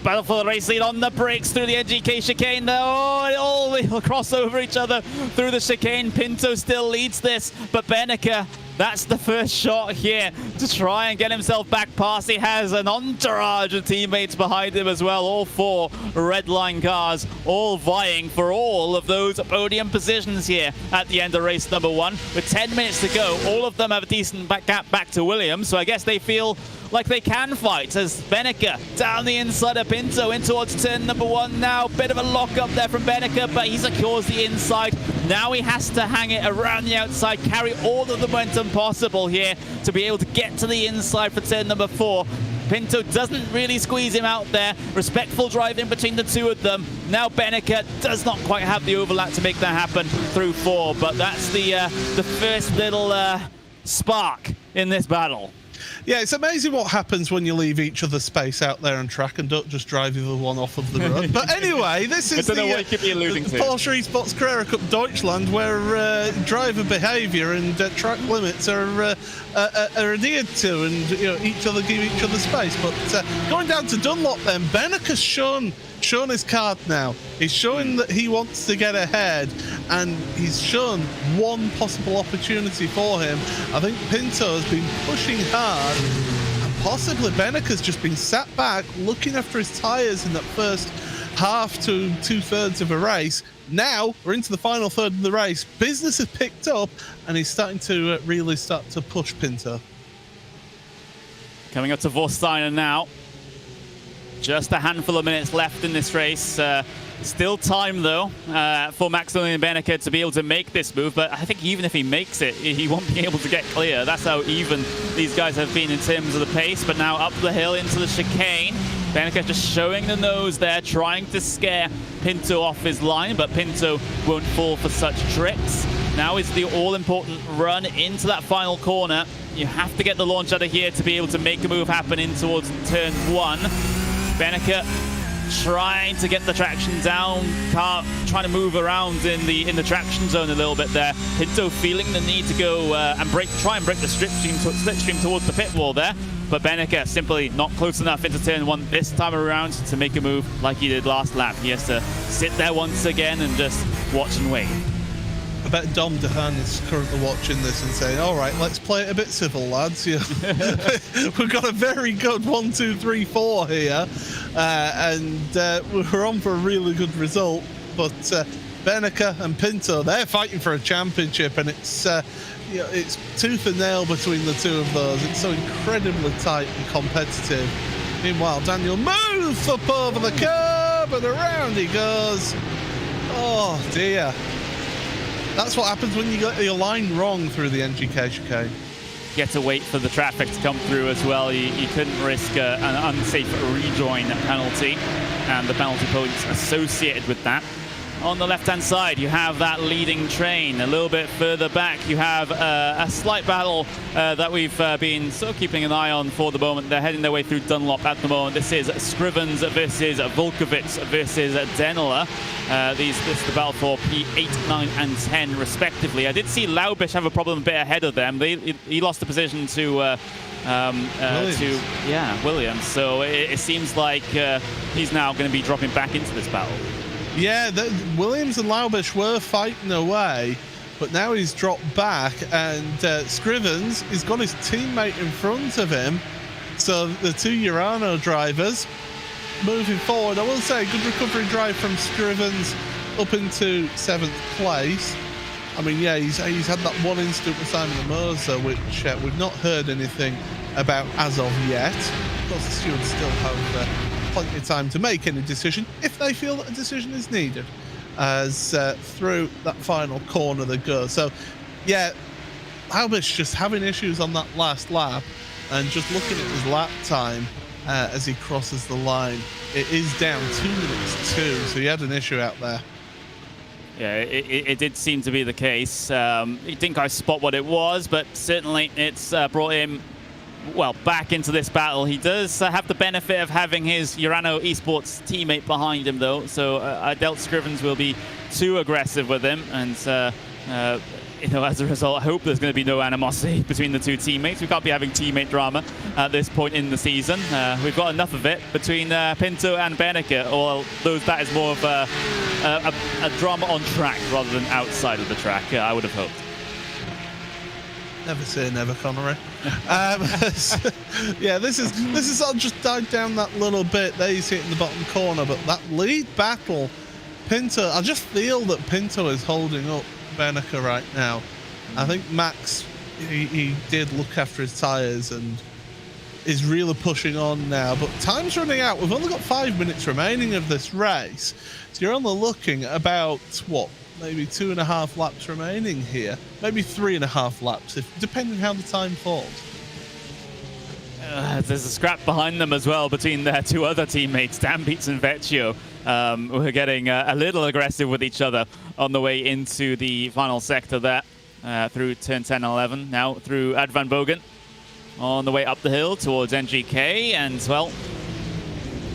Battle for the race lead on the brakes through the NGK chicane. All will cross over each other through the chicane. Pinto still leads this, but Beneke, that's the first shot here to try and get himself back past. He has an entourage of teammates behind him as well. All 4 red line cars, all vying for all of those podium positions here at the end of race number 1. With 10 minutes to go, all of them have a decent gap back to Williams, so I guess they feel like they can fight, as Beneke down the inside of Pinto in towards turn number 1 now. Bit of a lock up there from Beneke, but he secures the inside. Now he has to hang it around the outside, carry all of the momentum possible here to be able to get to the inside for turn number 4. Pinto doesn't really squeeze him out there. Respectful driving between the two of them. Now Beneke does not quite have the overlap to make that happen through 4, but that's the first little spark in this battle. Yeah, it's amazing what happens when you leave each other space out there on track and don't just drive the other one off of the road. But anyway, this is the Porsche Esports Carrera Cup Deutschland, where driver behaviour and track limits are adhered to, and each other give each other space. But going down to Dunlop, then Beneke's shown his card now. He's showing that he wants to get ahead, and he's shown one possible opportunity for him. I think Pinto has been pushing hard, and possibly Beneke's just been sat back looking after his tyres in that first half to 2/3 of a race. Now we're into the final third of the race. Business has picked up, and he's starting to really start to push Pinto. Coming up to Vorsteiner now. Just a handful of minutes left in this race. Still time, though, for Maximilian Benecke to be able to make this move. But I think even if he makes it, he won't be able to get clear. That's how even these guys have been in terms of the pace. But now up the hill into the chicane. Benecke just showing the nose there, trying to scare Pinto off his line. But Pinto won't fall for such tricks. Now is the all-important run into that final corner. You have to get the launch out of here to be able to make a move happen in towards turn 1. Benecke trying to get the traction down, trying to move around in the traction zone a little bit there. Pinto feeling the need to go and try and break the slipstream towards the pit wall there. But Benecke simply not close enough into turn 1 this time around to make a move like he did last lap. He has to sit there once again and just watch and wait. I bet Dom DeHaan is currently watching this and saying, all right, let's play it a bit civil, lads. Yeah. We've got a very good 1, 2, 3, 4 here. And we're on for a really good result. But Benecke and Pinto, they're fighting for a championship. And it's, it's tooth and nail between the two of those. It's so incredibly tight and competitive. Meanwhile, Daniel moves up over the curb and around he goes. Oh, dear. That's what happens when you get your line wrong through the NGK chicane. You have to wait for the traffic to come through as well. You couldn't risk an unsafe rejoin penalty and the penalty points associated with that. On the left-hand side, you have that leading train. A little bit further back, you have a slight battle that we've been sort of keeping an eye on for the moment. They're heading their way through Dunlop at the moment. This is Scrivens versus Volkovits versus Denela. This is the battle for P8, 9, and 10, respectively. I did see Laubish have a problem a bit ahead of them. He lost the position to Williams. So it seems like he's now going to be dropping back into this battle. Yeah, Williams and Laubish were fighting away, but now he's dropped back, and Scrivens, he's got his teammate in front of him. So the two Urano drivers moving forward. I will say, good recovery drive from Scrivens up into 7th place. I mean, yeah, he's had that one incident with Simon Moser, which we've not heard anything about as of yet. Of course, the stewards still have plenty of time to make any decision if they feel that a decision is needed as through that final corner they go. So yeah, Laubish just having issues on that last lap, and just looking at his lap time as he crosses the line, it is down 2 minutes 2, so he had an issue out there. Yeah, it did seem to be the case. He didn't quite spot what it was, but certainly it's brought him back into this battle. He does have the benefit of having his Urano Esports teammate behind him, though. So I doubt Scrivens will be too aggressive with him. And, as a result, I hope there's going to be no animosity between the two teammates. We can't be having teammate drama at this point in the season. We've got enough of it between Pinto and Benecke, although that is more of a drama on track rather than outside of the track, I would have hoped. Never say never, Connery. Yeah, this is sort of just died down that little bit. There you see it in the bottom corner, but that lead battle, Pinto, I just feel that Pinto is holding up Benecke right now. I think Max, he did look after his tyres and is really pushing on now, but time's running out. We've only got 5 minutes remaining of this race, so you're only looking at about, what, maybe 2.5 laps remaining here, maybe 3.5 laps, depending how the time falls. There's a scrap behind them as well between their two other teammates, Dan Beats and Vecchio, who are getting a little aggressive with each other on the way into the final sector there, through turn 10 and 11, now through Ad Van Bogen on the way up the hill towards NGK, and well,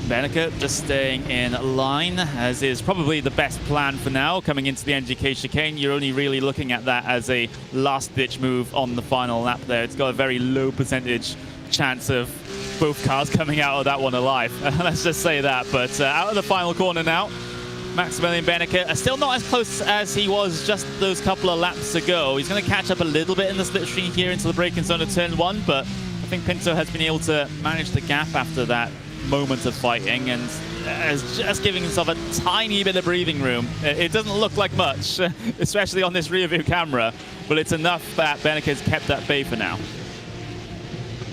Benecke just staying in line, as is probably the best plan for now. Coming into the NGK chicane, you're only really looking at that as a last-ditch move on the final lap there. It's got a very low percentage chance of both cars coming out of that one alive. Let's just say that. But out of the final corner now, Maximilian Benecke still not as close as he was just those couple of laps ago. He's going to catch up a little bit in the slipstream here into the braking zone of turn 1, but I think Pinto has been able to manage the gap after that moment of fighting and is just giving himself a tiny bit of breathing room. It doesn't look like much, especially on this rear view camera, but it's enough that Benecke's kept at bay for now.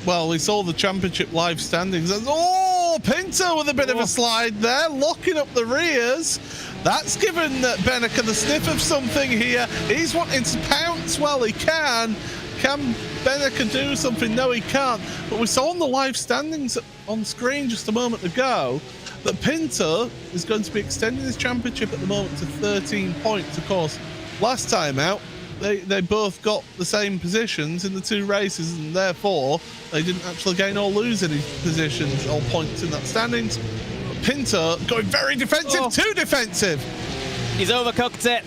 well, we saw the championship live standings. And, oh, Pinto with a bit of a slide there, locking up the rears. That's given Beneke the sniff of something here. He's wanting to pounce while he can. Can Beneke do something? No, he can't. But we saw on the live standings on screen just a moment ago that Pinto is going to be extending his championship at the moment to 13 points. Of course, last time out, they both got the same positions in the 2 races, and therefore they didn't actually gain or lose any positions or points in that standings. But Pinto going very defensive, too defensive. He's overcooked it.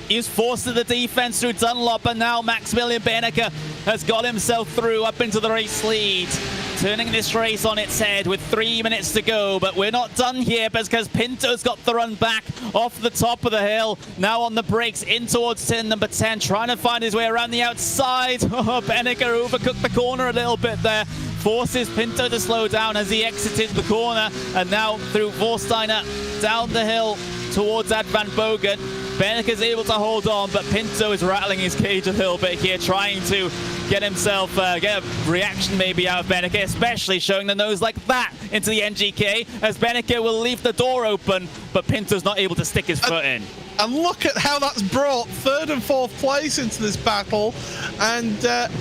He's forced to the defense through Dunlop, and now Maximilian Beneke has got himself through up into the race lead, turning this race on its head with 3 minutes to go. But we're not done here, because Pinto's got the run back off the top of the hill, now on the brakes in towards turn number 10, trying to find his way around the outside. Beneke overcooked the corner a little bit there, forces Pinto to slow down as he exited the corner, and now through Vorsteiner down the hill towards Ad Van Bogen. Beneke is able to hold on, but Pinto is rattling his cage a little bit here, trying to get himself, get a reaction maybe out of Beneke, especially showing the nose like that into the NGK, as Beneke will leave the door open, but Pinto's not able to stick his foot in. And look at how that's brought 3rd and 4th place into this battle. And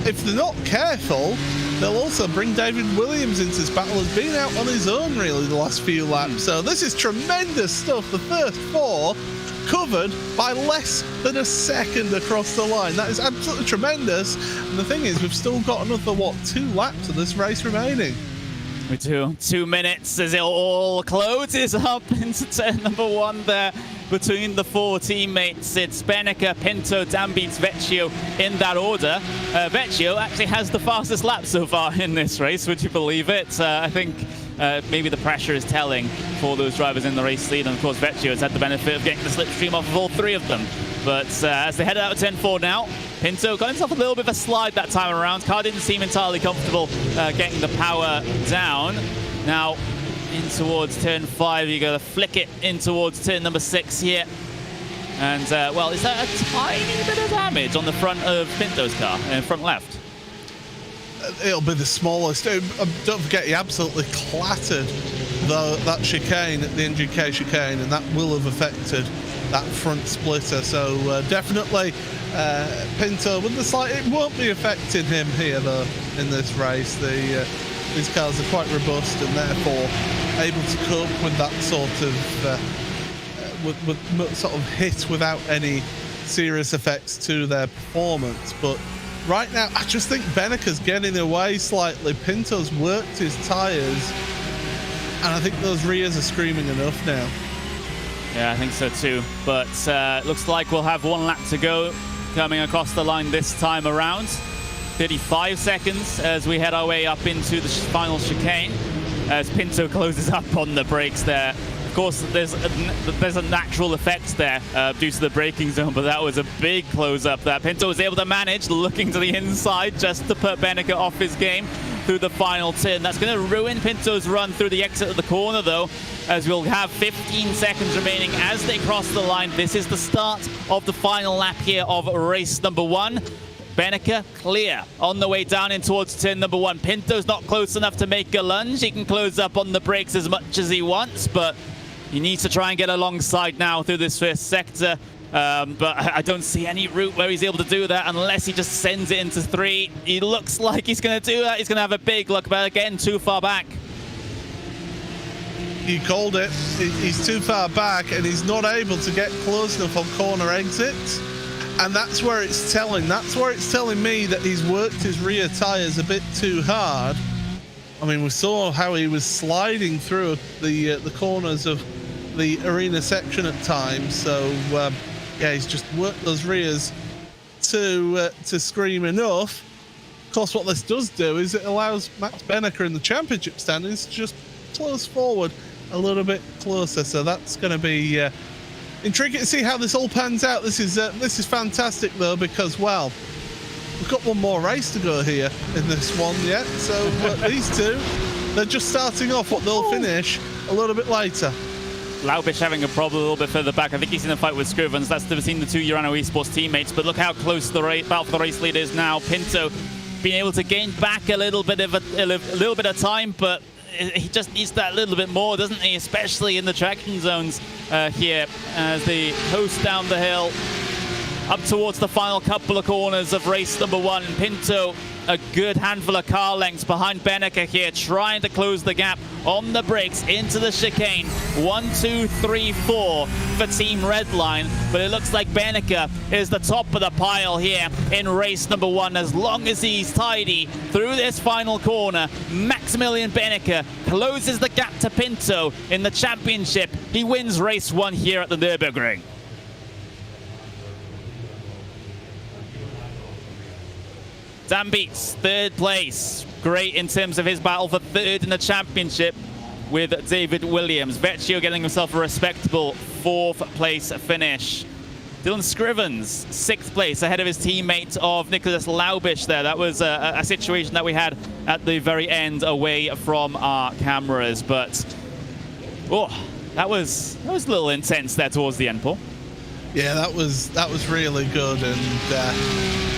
if they're not careful, they'll also bring David Williams into this battle. He's been out on his own, really, the last few laps. So this is tremendous stuff. The first 4 covered by less than a second across the line. That is absolutely tremendous. And the thing is, we've still got another, 2 laps of this race remaining. We do. 2 minutes as it all closes up into turn number 1 there between the 4 teammates. It's Beneke, Pinto, Dambeats, Vecchio in that order. Vecchio actually has the fastest lap so far in this race, would you believe it? I think maybe the pressure is telling for those drivers in the race lead, and of course Vecchio has had the benefit of getting the slipstream off of all 3 of them. But as they head out of turn 4 now, Pinto got himself a little bit of a slide that time around. Car didn't seem entirely comfortable getting the power down. Now in towards turn 5, you got to flick it in towards turn number 6 here. And well, is that a tiny bit of damage on the front of Pinto's car, front left? It'll be the smallest. Don't forget, he absolutely clattered that chicane, the NGK chicane, and that will have affected that front splitter. So definitely Pinto with the slight, it won't be affecting him here though in this race. These cars are quite robust and therefore able to cope with that sort of with sort of hit without any serious effects to their performance. But right now, I just think Beneke's getting away slightly. Pinto's worked his tyres, and I think those rears are screaming enough now. Yeah, I think so too. But looks like we'll have 1 lap to go coming across the line this time around. 35 seconds as we head our way up into the final chicane, as Pinto closes up on the brakes there. Of course, there's a natural effect there due to the braking zone, but that was a big close-up that Pinto was able to manage, looking to the inside just to put Beneke off his game through the final turn. That's going to ruin Pinto's run through the exit of the corner, though, as we'll have 15 seconds remaining as they cross the line. This is the start of the final lap here of race number 1. Beneke clear on the way down in towards turn number 1. Pinto's not close enough to make a lunge. He can close up on the brakes as much as he wants, but he needs to try and get alongside now through this first sector. But I don't see any route where he's able to do that unless he just sends it into 3. He looks like he's going to do that. He's going to have a big look, but again, too far back. You called it. He's too far back, and he's not able to get close enough on corner exits. And that's where it's telling. That's where it's telling me that he's worked his rear tyres a bit too hard. I mean, we saw how he was sliding through the corners of the arena section at times. So yeah, he's just worked those rears to scream enough. Of course, what this does do is it allows Max Beneke in the championship standings to just close forward a little bit closer. So that's going to be intriguing to see how this all pans out. This is fantastic though, because well, we've got one more race to go here in this one yet. So these two, they're just starting off. What they'll finish a little bit later. Laubich having a problem a little bit further back. I think he's in a fight with Scrivens. That's between the 2 Urano Esports teammates. But look how close the battle for the race lead is now. Pinto been able to gain back a little bit of time, but he just needs that little bit more, doesn't he? Especially in the tracking zones here as they coast down the hill up towards the final couple of corners of race number 1. Pinto, a good handful of car lengths behind Beneke here, trying to close the gap on the brakes into the chicane. 1, 2, 3, 4 for Team Redline, but it looks like Beneke is the top of the pile here in race number 1. As long as he's tidy through this final corner, Maximilian Beneke closes the gap to Pinto in the championship. He wins race 1 here at the Nürburgring. Dambeats, 3rd place. Great in terms of his battle for 3rd in the championship with David Williams. Vecchio getting himself a respectable 4th place finish. Dylan Scrivens, 6th place, ahead of his teammate of Nicholas Laubisch there. That was a situation that we had at the very end away from our cameras. But, oh, that was a little intense there towards the end, Paul. Yeah, that was really good and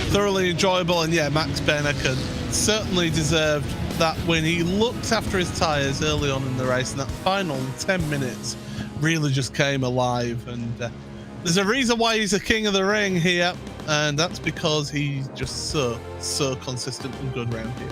thoroughly enjoyable. And yeah, Max Beneke certainly deserved that win. He looked after his tyres early on in the race, and that final 10 minutes really just came alive. And there's a reason why he's a king of the ring here, and that's because he's just so consistent and good round here.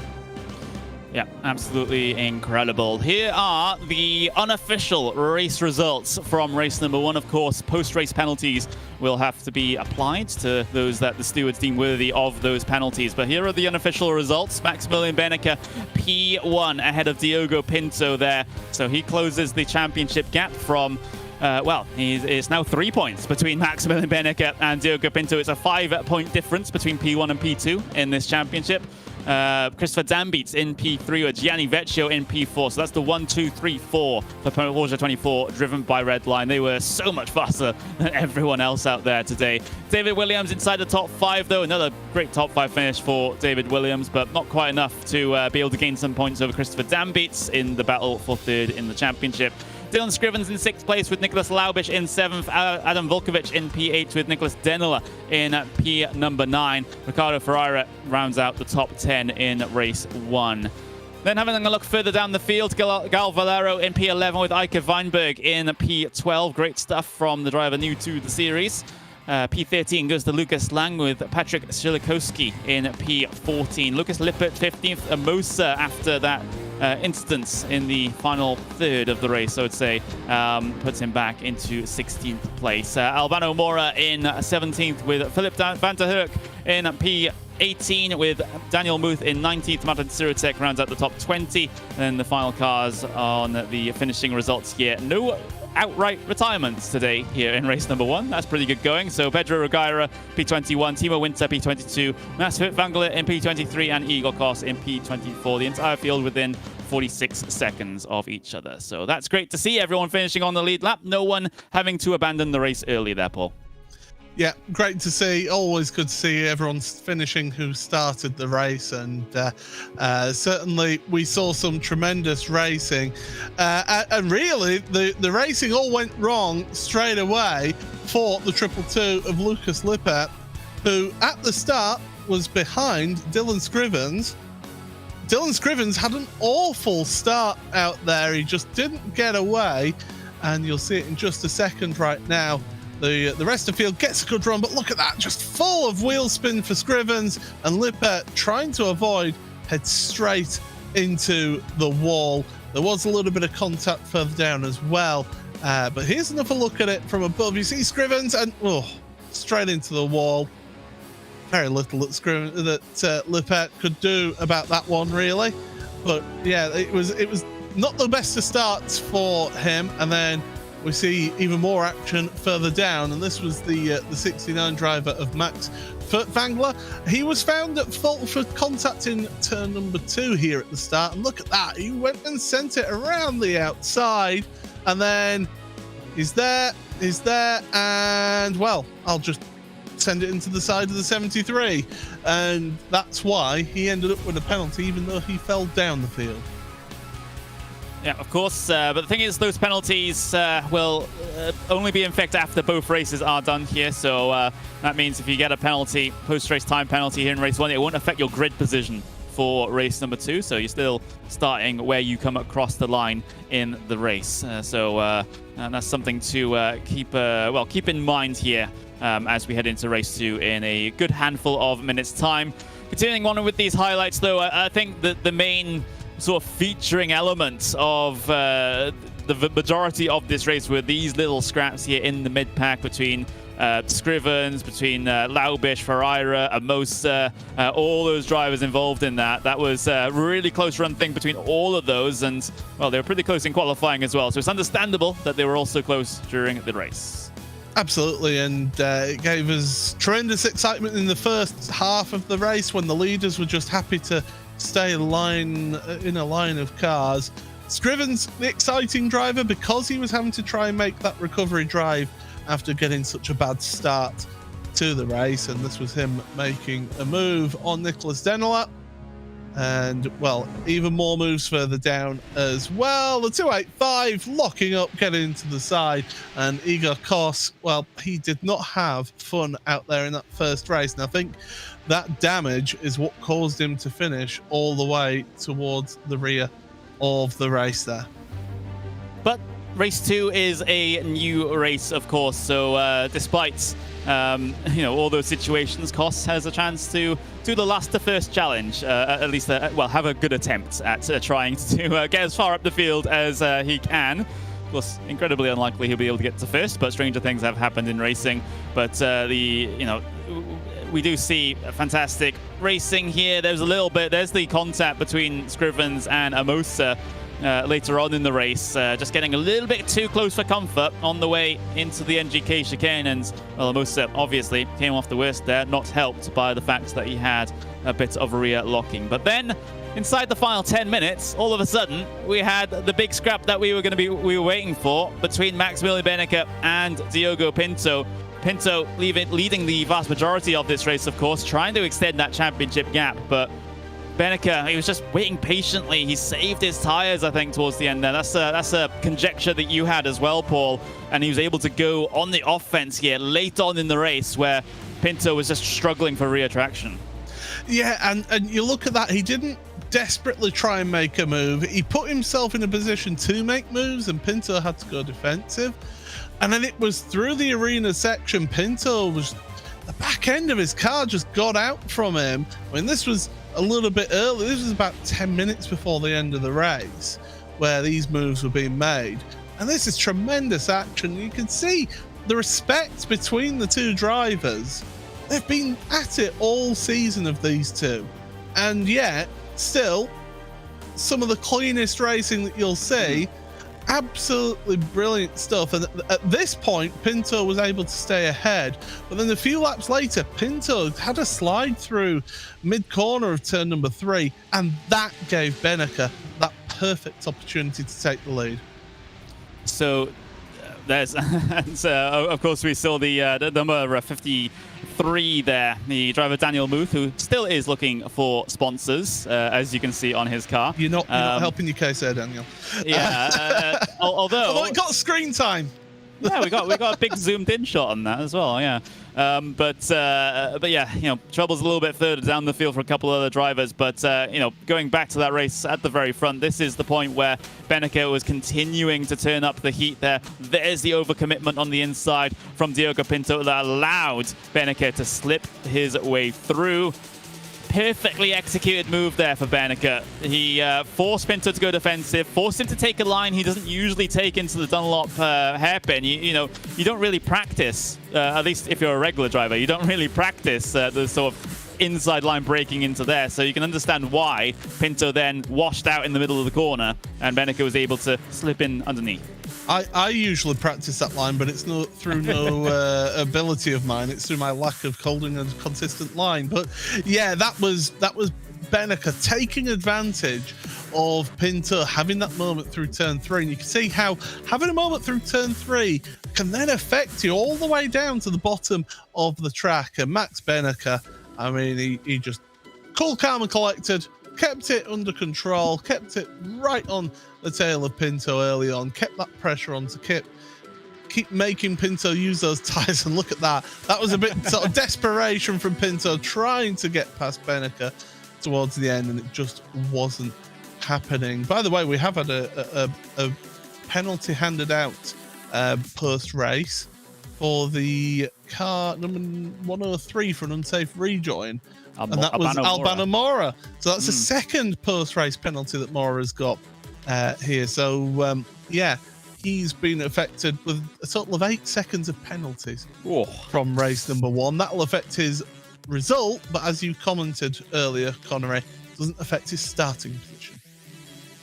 Yeah, absolutely incredible. Here are the unofficial race results from race number 1. Of course, post-race penalties will have to be applied to those that the stewards deem worthy of those penalties. But here are the unofficial results. Maximilian Beneke, P1, ahead of Diogo Pinto there. So he closes the championship gap from it's now 3 points between Maximilian Beneke and Diogo Pinto. It's a 5-point difference between P1 and P2 in this championship. Christopher Dambeats in P3 with Gianni Vecchio in P4. So that's the 1, 2, 3, 4 for Porsche 24, driven by Redline. They were so much faster than everyone else out there today. David Williams inside the top 5, though. Another great top 5 finish for David Williams, but not quite enough to be able to gain some points over Christopher Dambeats in the battle for 3rd in the championship. Dylan Scrivens in 6th place with Nicholas Laubisch in 7th. Adam Volkovic in P8 with Nicholas Denela in P number 9. Ricardo Ferreira rounds out the top 10 in race 1. Then having a look further down the field, Gal Valero in P11 with Eike Weinberg in P12. Great stuff from the driver new to the series. P13 goes to Lucas Lang with Patrick Shilikowski in P14. Lucas Lippert 15th. Amosa after that instance in the final 3rd of the race, I would say, puts him back into 16th place. Albano Mora in 17th with Philip van der Hurk in P18 with Daniel Muth in 19th. Martin Sirotek rounds out the top 20. And then the final cars on the finishing results here. No outright retirements today here in race number 1. That's pretty good going. So Pedro Regueira, P21, Timo Winter, P22, Mats Hurtwangler in P23, and Igor Kos in P24. The entire field within 46 seconds of each other. So that's great to see everyone finishing on the lead lap. No one having to abandon the race early there, Paul. Yeah, great to see. Always good to see everyone finishing who started the race, and certainly we saw some tremendous racing. And really, the racing all went wrong straight away for the 222 of Lucas Lippert, who at the start was behind Dylan Scrivens. Dylan Scrivens had an awful start out there. He just didn't get away, and you'll see it in just a second right now. The rest of the field gets a good run, but look at that, just full of wheel spin for Scrivens, and Lippert trying to avoid, heads straight into the wall. There was a little bit of contact further down as well, but here's another look at it from above. You see Scrivens and straight into the wall. Very little that Lippert could do about that one, really. But yeah, it was not the best of starts for him, and then we see even more action further down, and this was the 69 driver of Max Furtwängler. He was found at fault for contact in turn number 2 here at the start, and look at that, he went and sent it around the outside, and then he's there, and well, I'll just send it into the side of the 73, and that's why he ended up with a penalty, even though he fell down the field. Yeah, of course. But the thing is, those penalties will only be in effect after both races are done here. So that means if you get a penalty, post-race time penalty here in race 1, it won't affect your grid position for race number 2. So you're still starting where you come across the line in the race. And that's something to keep in mind here as we head into race 2 in a good handful of minutes' time. Continuing on with these highlights, though, I think that the main sort of featuring elements of the majority of this race were these little scraps here in the mid-pack between Scrivens, between Laubish, Ferreira, Amosa, all those drivers involved in that. That was a really close run thing between all of those, and, well, they were pretty close in qualifying as well, so it's understandable that they were also close during the race. Absolutely, and it gave us tremendous excitement in the first half of the race when the leaders were just happy to stay in a line of cars. Scrivens, the exciting driver, because he was having to try and make that recovery drive after getting such a bad start to the race, and this was him making a move on Nicholas Denelot. And, well, even more moves further down as well. The 285 locking up, getting into the side. And Igor Kos, well, he did not have fun out there in that first race. And I think that damage is what caused him to finish all the way towards the rear of the race there. But race 2 is a new race, of course. So despite all those situations, Kos has a chance to do the last to first challenge, at least, have a good attempt at trying to get as far up the field as he can. Of course, incredibly unlikely he'll be able to get to first, but stranger things have happened in racing. But we do see fantastic racing here. There's the contact between Scrivens and Amosa later on in the race, just getting a little bit too close for comfort on the way into the NGK chicane, and, well, Amosa obviously came off the worst there, not helped by the fact that he had a bit of rear locking. But then, inside the final 10 minutes, all of a sudden, we had the big scrap that we were waiting for between Maximilian Benecke and Diogo Pinto. Pinto leading the vast majority of this race, of course, trying to extend that championship gap, but Benecke, he was just waiting patiently. He saved his tires, I think, towards the end there. That's a conjecture that you had as well, Paul. And he was able to go on the offense here late on in the race where Pinto was just struggling for rear traction. Yeah, and you look at that, he didn't desperately try and make a move. He put himself in a position to make moves, and Pinto had to go defensive. And then it was through the arena section, Pinto was, the back end of his car just got out from him. I mean, this was a little bit early. This was about 10 minutes before the end of the race where these moves were being made. And this is tremendous action. You can see the respect between the two drivers. They've been at it all season of these two. And yet, still, some of the cleanest racing that you'll see. Absolutely brilliant stuff. And at this point, Pinto was able to stay ahead. But then a few laps later, Pinto had a slide through mid-corner of turn number 3, and that gave Benecke that perfect opportunity to take the lead. So there's, of course, we saw the number 53 there, the driver Daniel Muth, who still is looking for sponsors, as you can see on his car. You're not helping your case there, Daniel. Yeah, although it got screen time. Yeah, we got a big zoomed in shot on that as well. Yeah, but yeah, trouble's a little bit further down the field for a couple of other drivers. But going back to that race at the very front, this is the point where Benecke was continuing to turn up the heat there. There's the overcommitment on the inside from Diogo Pinto that allowed Benecke to slip his way through. Perfectly executed move there for Benecke. He forced Pinto to go defensive, forced him to take a line he doesn't usually take into the Dunlop hairpin. You don't really practice, at least if you're a regular driver, you don't really practice the sort of inside line breaking into there. So you can understand why Pinto then washed out in the middle of the corner and Benecke was able to slip in underneath. I usually practice that line, but it's through no ability of mine. It's through my lack of holding a consistent line. But yeah, that was Benecke taking advantage of Pinto having that moment through turn 3. And you can see how having a moment through turn 3 can then affect you all the way down to the bottom of the track. And Max Benecke, I mean, he just cool, calm and collected, kept it under control, kept it right on the tail of Pinto early on, kept that pressure on to keep making Pinto use those tyres. And look at that. That was a bit sort of desperation from Pinto trying to get past Beneke towards the end, and it just wasn't happening. By the way, we have had a penalty handed out post-race for the car number 103 for an unsafe rejoin. And that was Albano Mora. So that's the second post-race penalty that Mora's got here. So, yeah, he's been affected with a total of 8 seconds of penalties from race number 1. That'll affect his result, but as you commented earlier, Connery, doesn't affect his starting position.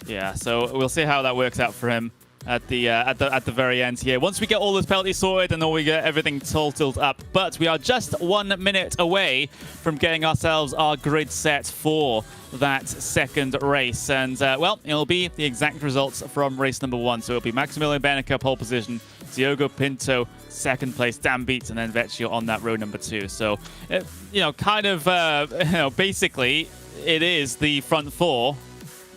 Yeah, so we'll see how that works out for him at the very end here. Once we get all those penalties sorted and all we get everything totaled up. But we are just 1 minute away from getting ourselves our grid set for that second race. And, well, it'll be the exact results from race number 1. So it'll be Maximilian Beneke pole position, Diogo Pinto second place, Dan Beats, and then Vecchio on that row number 2. So, you know, kind of, you know, basically it is the front 4.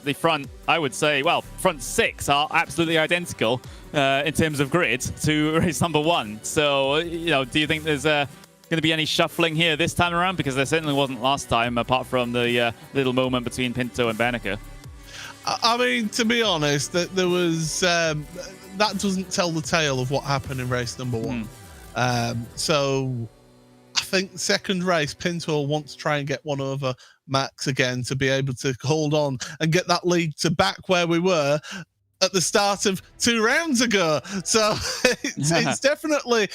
The front, I would say, well, front 6 are absolutely identical in terms of grid to race number 1. So, you know, do you think there's going to be any shuffling here this time around? Because there certainly wasn't last time, apart from the little moment between Pinto and Beneke. I mean, to be honest, there was that doesn't tell the tale of what happened in race number 1. So I think second race, Pinto will want to try and get one over Max again to be able to hold on and get that lead to back where we were at the start of 2 rounds ago. So it's definitely,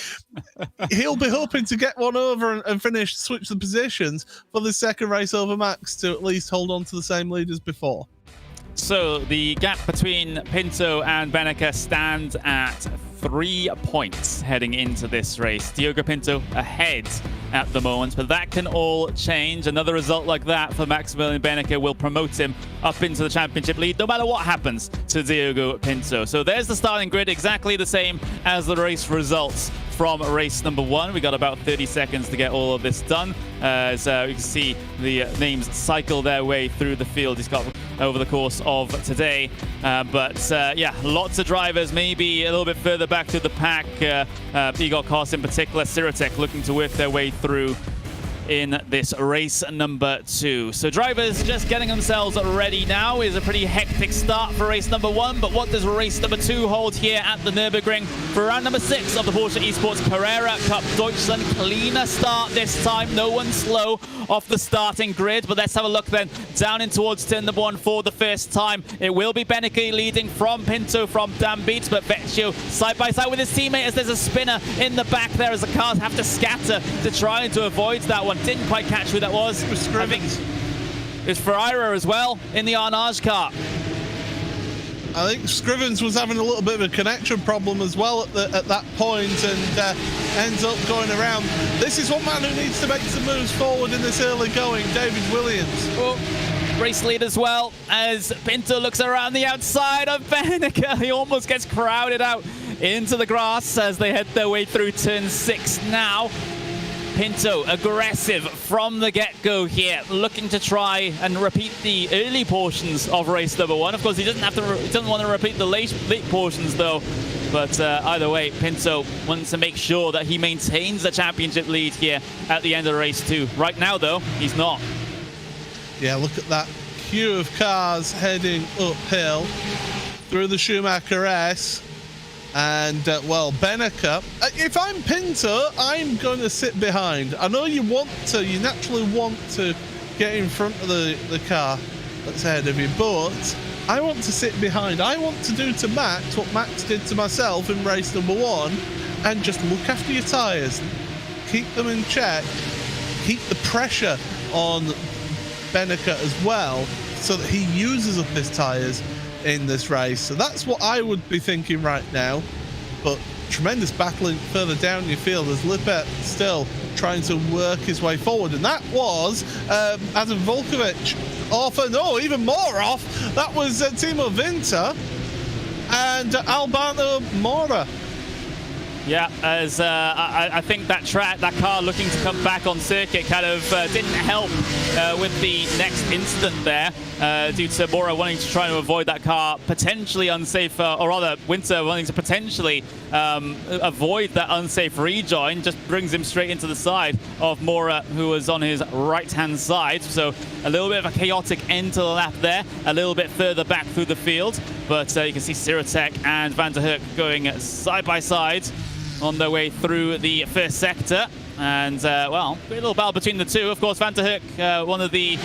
he'll be hoping to get one over and finish, switch the positions for the second race over Max to at least hold on to the same lead as before. So the gap between Pinto and Beneke stands at 3 points heading into this race. Diogo Pinto ahead at the moment, but that can all change. Another result like that for Maximilian Beneke will promote him up into the championship lead, no matter what happens to Diogo Pinto. So there's the starting grid, exactly the same as the race results from race number 1. We got about 30 seconds to get all of this done. So you can see the names cycle their way through the field he's got over the course of today. But yeah, lots of drivers, maybe a little bit further back to the pack. Igor Kos in particular, Siratek looking to work their way through in this race number 2. So drivers just getting themselves ready now. Is a pretty hectic start for race number 1, but what does race number 2 hold here at the Nürburgring for round number 6 of the Porsche Esports Carrera Cup Deutschland? Cleaner start this time, no one slow off the starting grid, but let's have a look then down in towards turn number 1 for the first time. It will be Beneke leading from Pinto, from Dan Beats, but Vecchio side by side with his teammate as there's a spinner in the back there as the cars have to scatter to try to avoid that one. Didn't quite catch who that was. I think it's Ferreira as well in the Arnage car. I think Scrivens was having a little bit of a connection problem as well at that point, and ends up going around. This is one man who needs to make some moves forward in this early going, David Williams. Oh, race lead as well as Pinto looks around the outside of Beneke. He almost gets crowded out into the grass as they head their way through turn 6 now. Pinto aggressive from the get-go here, looking to try and repeat the early portions of race number 1. Of course, he doesn't want to repeat the late portions though. But either way, Pinto wants to make sure that he maintains the championship lead here at the end of race 2. Right now, though, he's not. Yeah, look at that queue of cars heading uphill through the Schumacher S. And, well, Beneke, if I'm Pinto, I'm going to sit behind. I know you naturally want to get in front of the car that's ahead of you, but I want to sit behind. I want to do to Max what Max did to myself in race number 1 and just look after your tyres. Keep them in check. Keep the pressure on Beneke as well so that he uses up his tyres in this race. So that's what I would be thinking right now. But tremendous battling further down your field as Lippert still trying to work his way forward. And that was Adam Volkovic off, and even more off. That was Timo Winter and Albano Mora. Yeah, as I think that car looking to come back on circuit kind of didn't help with the next incident there, due to Mora wanting to try to avoid that car potentially unsafe, or rather Winter wanting to potentially avoid that unsafe rejoin. Just brings him straight into the side of Mora, who was on his right-hand side. So a little bit of a chaotic end to the lap there, a little bit further back through the field. But you can see Circuit and Van der Hoek going side by side on their way through the first sector. And, well, a little battle between the two. Of course, Van der Hoek, one of the,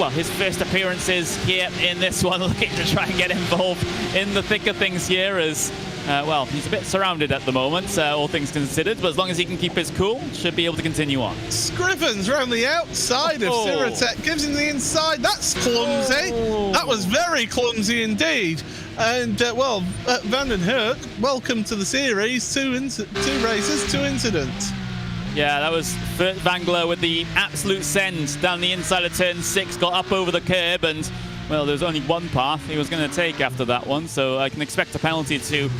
well, his first appearances here in this one, looking to try and get involved in the thick of things here as, well, he's a bit surrounded at the moment, all things considered, but as long as he can keep his cool, should be able to continue on. Scrivens around the outside of Circuit, gives him the inside. That's clumsy. That was very clumsy indeed. And, well, Van der Hoek, welcome to the series. Two races, 2 incidents. Yeah, that was Vangler with the absolute send down the inside of turn 6, got up over the curb, and, well, there was only one path he was going to take after that one, so I can expect a penalty to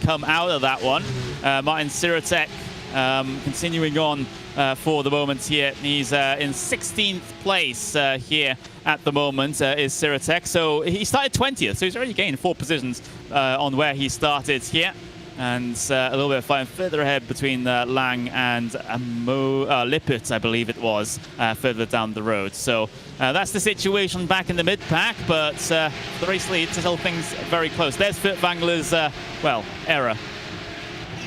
come out of that one. Martin Circuit continuing on for the moment here. He's in 16th place here at the moment, is Circuit. So he started 20th, so he's already gained 4 positions on where he started here. And a little bit of fighting further ahead between Lang and Lippert, I believe it was, further down the road. So that's the situation back in the mid-pack, but the race lead to hold things very close. There's Vangler's, well, error.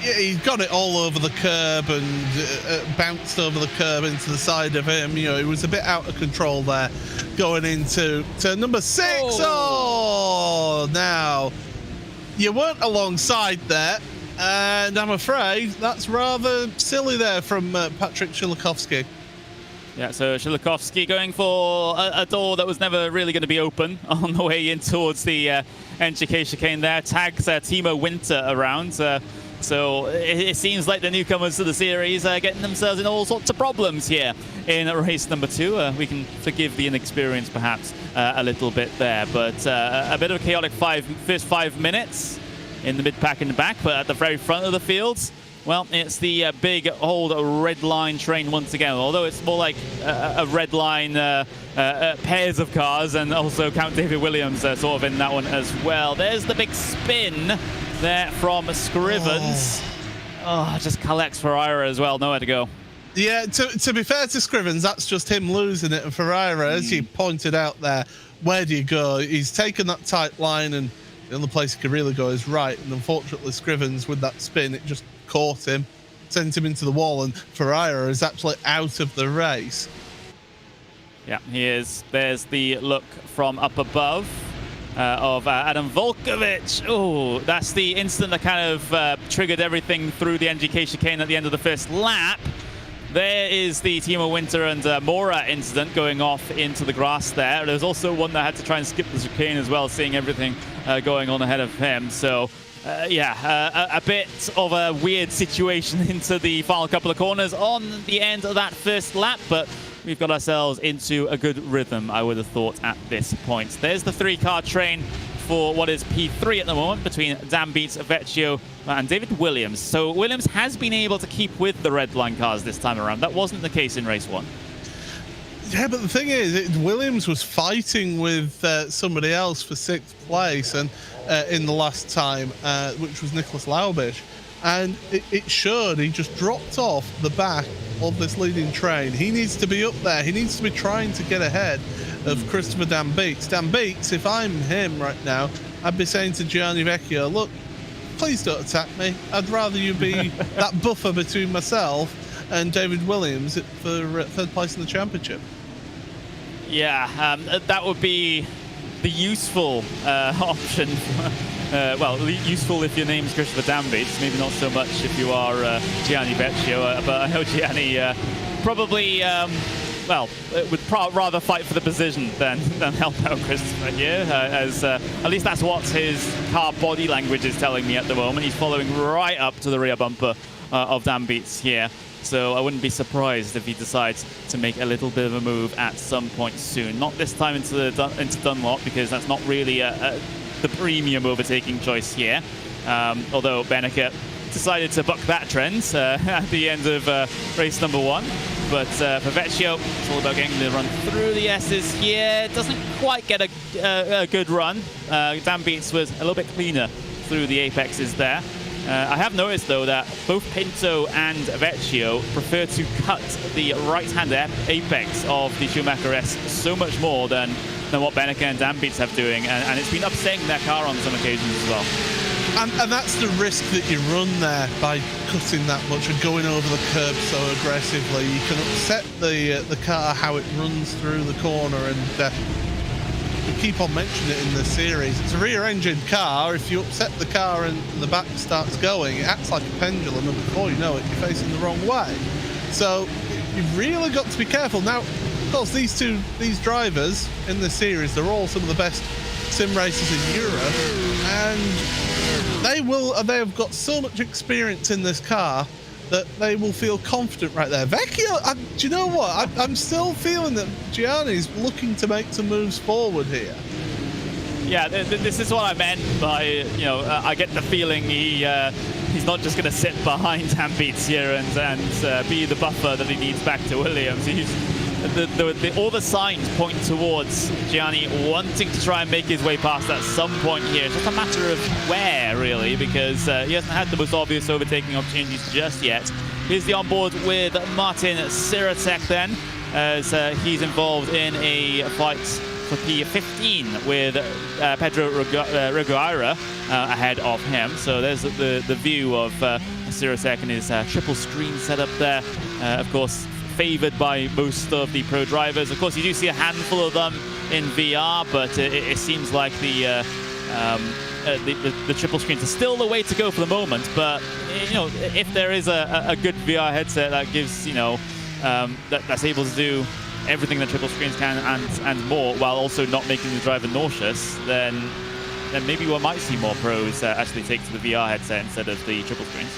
Yeah, he's got it all over the curb and bounced over the curb into the side of him. You know, he was a bit out of control there going into turn number 6. Oh, now... You weren't alongside there, and I'm afraid that's rather silly there from Patrick Shilakovsky. Yeah, so Shilakovsky going for a door that was never really going to be open on the way in towards the NGK chicane there. Tags Timo Winter around. So it seems like the newcomers to the series are getting themselves in all sorts of problems here in race number 2. We can forgive the inexperience perhaps a little bit there, but a bit of a chaotic first 5 minutes in the mid-pack in the back, but at the very front of the fields, well, it's the big old red line train once again, although it's more like a red line pairs of cars, and also Count David Williams sort of in that one as well. There's the big spin there from Scrivens. Oh, just collects Ferreira as well, nowhere to go. Yeah, to be fair to Scrivens, that's just him losing it. And Ferreira, as you pointed out there, where do you go? He's taken that tight line, and the only place he could really go is right. And unfortunately, Scrivens, with that spin, it just caught him, sent him into the wall, and Ferreira is actually out of the race. Yeah, he is. There's the look from up above of Adam Volkovich. Oh, that's the incident that kind of triggered everything through the NGK chicane at the end of the first lap. There is the Timo Winter and Mora incident going off into the grass there. There's also one that had to try and skip the chicane as well, seeing everything going on ahead of him. So, yeah, a bit of a weird situation into the final couple of corners on the end of that first lap, but we've got ourselves into a good rhythm, I would have thought, at this point. There's the 3-car train for what is P3 at the moment between Dan Beats, Vecchio, and David Williams. So Williams has been able to keep with the red line cars this time around. That wasn't the case in race 1. Yeah, but the thing is, Williams was fighting with somebody else for 6th place and in the last time, which was Nicholas Laubish. And it showed. He just dropped off the back of this leading train. He needs to be up there. He needs to be trying to get ahead of Christopher Dan Beats. Dan Beats, if I'm him right now, I'd be saying to Gianni Vecchio, look, please don't attack me. I'd rather you be that buffer between myself and David Williams for 3rd place in the championship. Yeah, that would be the useful option. Well, useful if your name's Christopher Dan Beats, maybe not so much if you are Gianni Vecchio, but I know Gianni probably, well, would rather fight for the position than help out Christopher here, as at least that's what his car body language is telling me at the moment. He's following right up to the rear bumper of Dan Beats here. So I wouldn't be surprised if he decides to make a little bit of a move at some point soon. Not this time into Dunlop, because that's not really the premium overtaking choice here. Although Beneke decided to buck that trend at the end of race number 1. But for Vecchio, it's all about getting the run through the S's here. Doesn't quite get a good run. Dan Beats was a little bit cleaner through the apexes there. I have noticed, though, that both Pinto and Vecchio prefer to cut the right-hand apex of the Schumacher S so much more than what Beneke and Dan Beats have doing, and it's been upsetting their car on some occasions as well. And that's the risk that you run there by cutting that much and going over the curb so aggressively. You can upset the car how it runs through the corner, and we keep on mentioning it in the series. It's a rear-engined car. If you upset the car and the back starts going, it acts like a pendulum, and before you know it, you're facing the wrong way. So you've really got to be careful. Now, of course, these drivers in this series, they're all some of the best sim racers in Europe, and they have got so much experience in this car that they will feel confident right there. Vecchio, do you know what? I'm still feeling that Gianni's looking to make some moves forward here. Yeah, this is what I meant by, you know, I get the feeling he's not just going to sit behind Dan Beats here and be the buffer that he needs back to Williams. All the signs point towards Gianni wanting to try and make his way past at some point here. It's just a matter of where, really, because he hasn't had the most obvious overtaking opportunities just yet. Here's the onboard with Martin Ciracek then, as he's involved in a fight for P15 with Pedro Regueira ahead of him. So there's the view of Ciracek and his triple screen setup there. Of course, favored by most of the pro drivers. Of course, you do see a handful of them in VR, but it seems like the triple screens are still the way to go for the moment. But you know, if there is a good VR headset that gives, you know, that's able to do everything that triple screens can and more, while also not making the driver nauseous, then maybe we might see more pros actually take to the VR headset instead of the triple screens.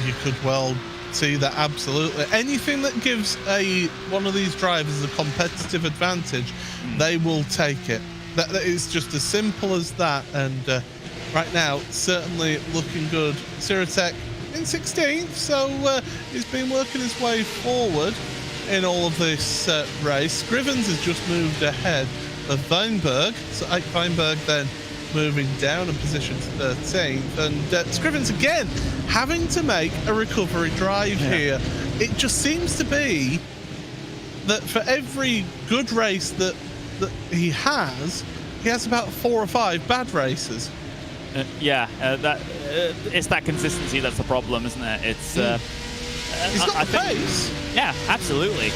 You could well see that, absolutely. Anything that gives one of these drivers a competitive advantage, they will take it. That is just as simple as that. And right now, certainly looking good. Ciracek in 16th, so he's been working his way forward in all of this race. Scrivens has just moved ahead of Weinberg, so Ike Weinberg then moving down a position to 13th, and Scrivens again having to make a recovery drive here. It just seems to be that for every good race that he has about 4 or 5 bad races. It's that consistency that's the problem, isn't it? It's he's got the pace. Yeah, absolutely.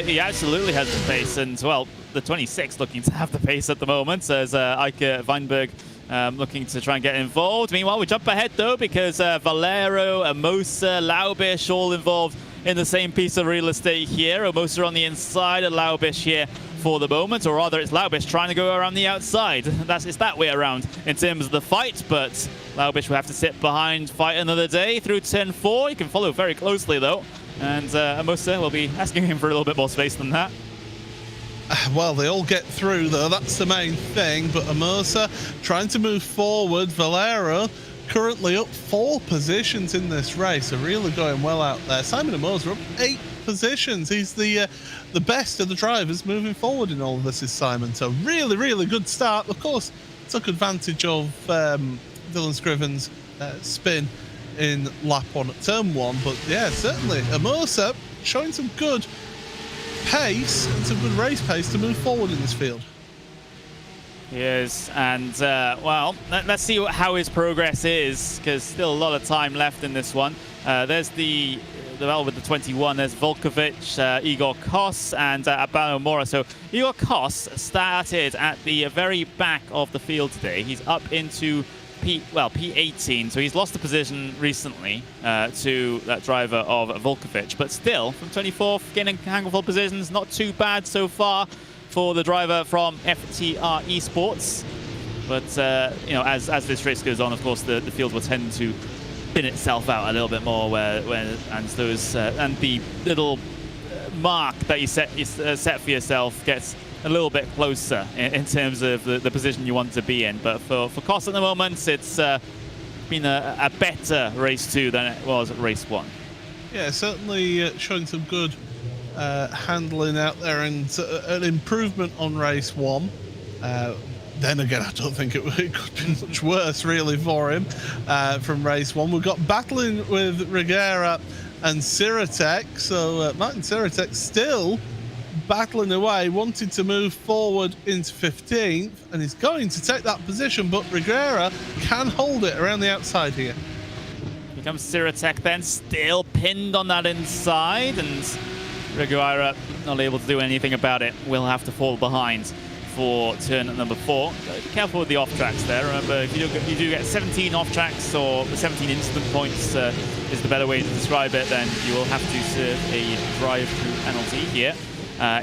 He absolutely has the pace, and well, the 26 looking to have the pace at the moment, as Ike Weinberg looking to try and get involved. Meanwhile, we jump ahead though, because Valero, Amosa, Laubish all involved in the same piece of real estate here. Amosa on the inside, and Laubish here for the moment, or rather it's Laubish trying to go around the outside. It's that way around in terms of the fight, but Laubish will have to sit behind, fight another day through turn 4. You can follow very closely though, and Amosa will be asking him for a little bit more space than that. Well, they all get through though, that's the main thing, but Amosa trying to move forward. Valero currently up 4 positions in this race, are really going well out there. Simon Amosa up 8 positions. He's the best of the drivers moving forward in all of this, is Simon. So really, really good start. Of course, took advantage of Dylan Scrivens' spin in lap 1 at turn 1, but yeah, certainly Amosa showing some good pace and some good race pace to move forward in this field. Yes, and well, let's see how his progress is, because still a lot of time left in this one. There's the well with the 21. There's Volkovic, Igor Kos, and Abano Mora. So Igor Kos started at the very back of the field today. He's up into P18, so he's lost the position recently to that driver of Volkovic, but still from 24th, gaining a handful of positions, not too bad so far for the driver from FTR Esports. But you know, as this race goes on, of course, the field will tend to thin itself out a little bit more, and the little mark that you set for yourself gets a little bit closer in terms of the position you want to be in. But for Kos at the moment, it's been a better race 2 than it was at race 1. Yeah, certainly showing some good handling out there and an improvement on race 1. Then again, I don't think it could be much worse really for him from race 1. We've got battling with Regera and Siratek. So Martin Siratek still battling away, wanted to move forward into 15th, and he's going to take that position, but Regera can hold it around the outside here. Here comes Siratek then, still pinned on that inside, and Regera not able to do anything about it. Will have to fall behind for turn number 4. Be careful with the off tracks there. Remember, if you do get 17 off tracks, or 17 instant points is the better way to describe it, then you will have to serve a drive-through penalty here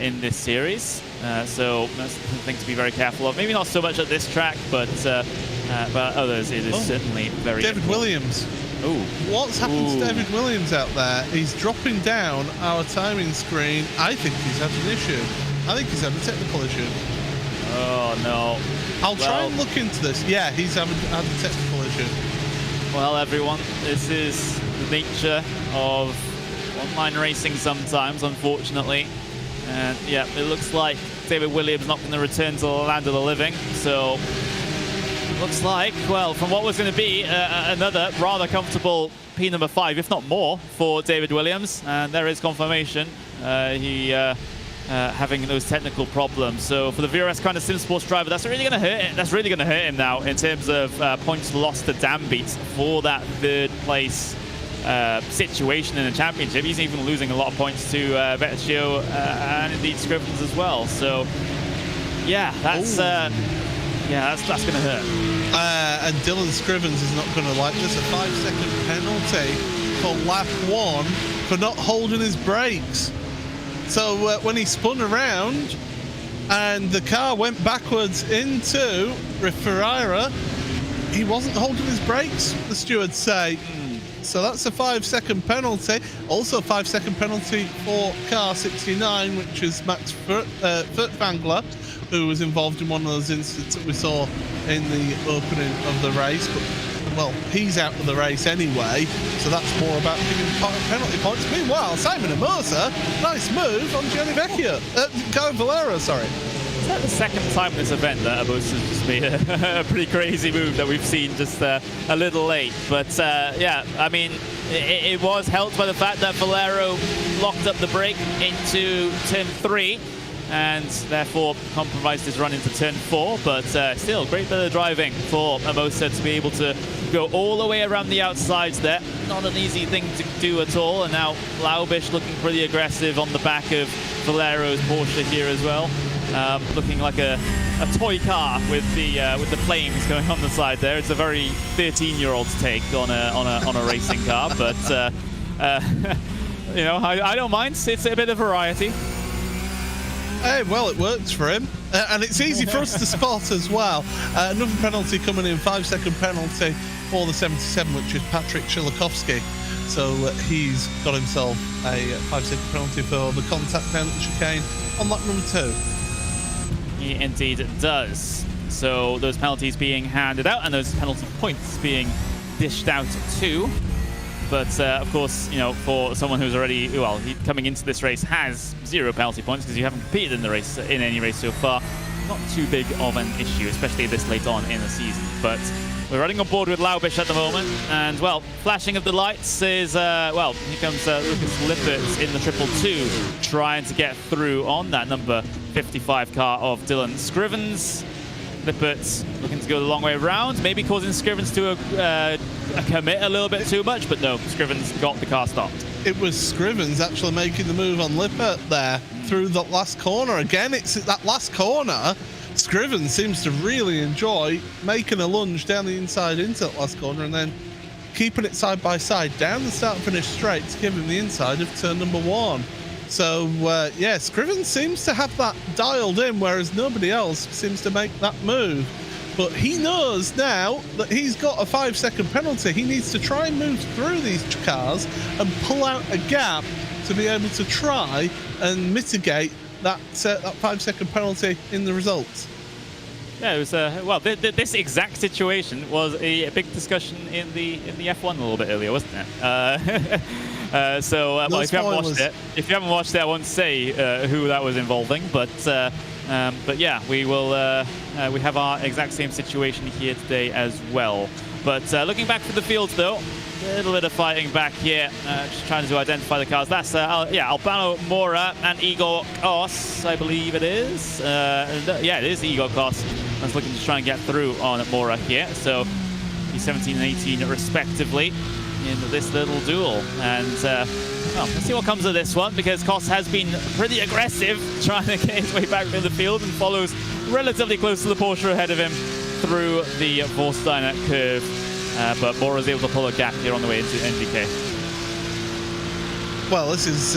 in this series. So that's something to be very careful of. Maybe not so much at this track, but others it is certainly very David important. Williams. Ooh. What's happened to David Williams out there? He's dropping down our timing screen. I think he's had an issue. I think he's had a technical issue. Oh no. I'll try and look into this. Yeah, he's had a technical issue. Well, everyone, this is the nature of online racing sometimes, unfortunately. And yeah, it looks like David Williams not going to return to the land of the living. So looks like, well, from what was going to be another rather comfortable P number 5, if not more, for David Williams. And there is confirmation. Having those technical problems. So for the VRS kind of sim sports driver, that's really going to hurt. That's really going to hurt him now in terms of points lost to damn beats for that 3rd place situation in the championship. He's even losing a lot of points to Vecchio and indeed Scrivens as well. So yeah, that's going to hurt. And Dylan Scrivens is not going to like this. A 5-second penalty for lap 1 for not holding his brakes. So when he spun around and the car went backwards into Ferreira, he wasn't holding his brakes, the stewards say. So that's a 5-second penalty. Also a 5-second penalty for car 69, which is Max Furtwängler, who was involved in one of those incidents that we saw in the opening of the race. But, well, he's out of the race anyway, so that's more about giving penalty points. Meanwhile, Simon Amosa, nice move on Gianni Vecchio. Carlo Valero, sorry. Is that the second time in this event that Amosa has just made a pretty crazy move that we've seen just a little late? But yeah, I mean, it was helped by the fact that Valero locked up the brake into turn 3 and therefore compromised his run into turn 4. But still, great bit of driving for Amosa to be able to go all the way around the outsides there. Not an easy thing to do at all. And now Laubish looking pretty aggressive on the back of Valero's Porsche here as well. Looking like a toy car with the flames going on the side there. It's a very 13-year-old's take on a racing car, but you know, I don't mind. It's a bit of variety. Hey, well, it works for him. And it's easy for us to spot as well. Another penalty coming in, 5-second penalty for the 77, which is Patrick Chilakowski. So he's got himself a 5-second penalty for the contact down at the chicane on lap number 2. He indeed does. So those penalties being handed out and those penalty points being dished out too. But of course, you know, for someone who's already, well, coming into this race has 0 penalty points because you haven't competed in the race, in any race so far. Not too big of an issue, especially this late on in the season. But we're running on board with Laubish at the moment, and well, flashing of the lights is well, here comes Lucas Lippert in the 222, trying to get through on that number 55 car of Dylan Scrivens. Lippert looking to go the long way around, maybe causing Scrivens to commit a little bit too much, but no, Scrivens got the car stopped. It was Scrivens actually making the move on Lippert there through the last corner. Again, it's at that last corner. Scrivens seems to really enjoy making a lunge down the inside into that last corner and then keeping it side by side down the start and finish straight to give him the inside of turn number 1. So, yeah, Scrivens seems to have that dialed in, whereas nobody else seems to make that move. But he knows now that he's got a 5-second penalty. He needs to try and move through these cars and pull out a gap to be able to try and mitigate that 5-second penalty in the results. Yeah, it was well. This exact situation was a big discussion in the F1 a little bit earlier, wasn't it? Well, if you haven't watched it, I won't say who that was involving, but yeah, we will. We have our exact same situation here today as well. But looking back to the fields, though, a little bit of fighting back here, just trying to identify the cars. That's Albano Mora and Igor Kos, I believe it is. Yeah, it is Igor Kos. That's looking to try and get through on Mora here. So he's 17 and 18 respectively in this little duel. And well, let's see what comes of this one, because Kos has been pretty aggressive trying to get his way back in the field and follows relatively close to the Porsche ahead of him through the Vorsteiner curve. But Mora's able to pull a gap here on the way into NGK. Well, this is,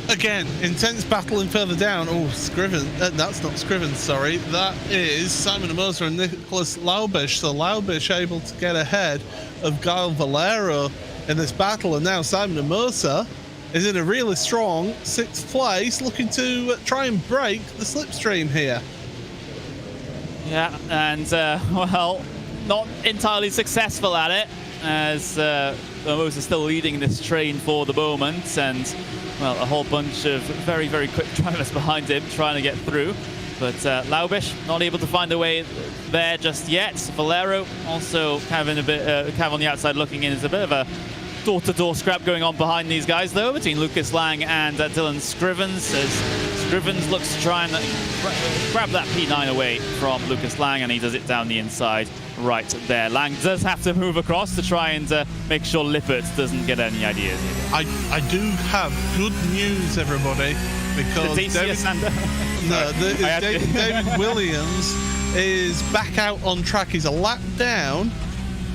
again, intense battling further down. Oh, Scriven. That's not Scriven, sorry. That is Simon Moser and Nicholas Laubisch. So Laubisch able to get ahead of Guile Valero in this battle. And now Simon Moser is in a really strong 6th place, looking to try and break the slipstream here. Yeah, and, well, not entirely successful at it, as Moser is still leading this train for the moment, and well, a whole bunch of very, very quick drivers behind him trying to get through. But Laubisch not able to find a way there just yet. Valero also kind of in a bit, kind of on the outside looking in. There's a bit of a door-to-door scrap going on behind these guys, though, between Lucas Lang and Dylan Scrivens, as Scrivens looks to try and grab that P9 away from Lucas Lang, and he does it down the inside right there. Lang does have to move across to try and make sure Lippert doesn't get any ideas either. I do have good news, everybody, because David Williams is back out on track. He's a lap down,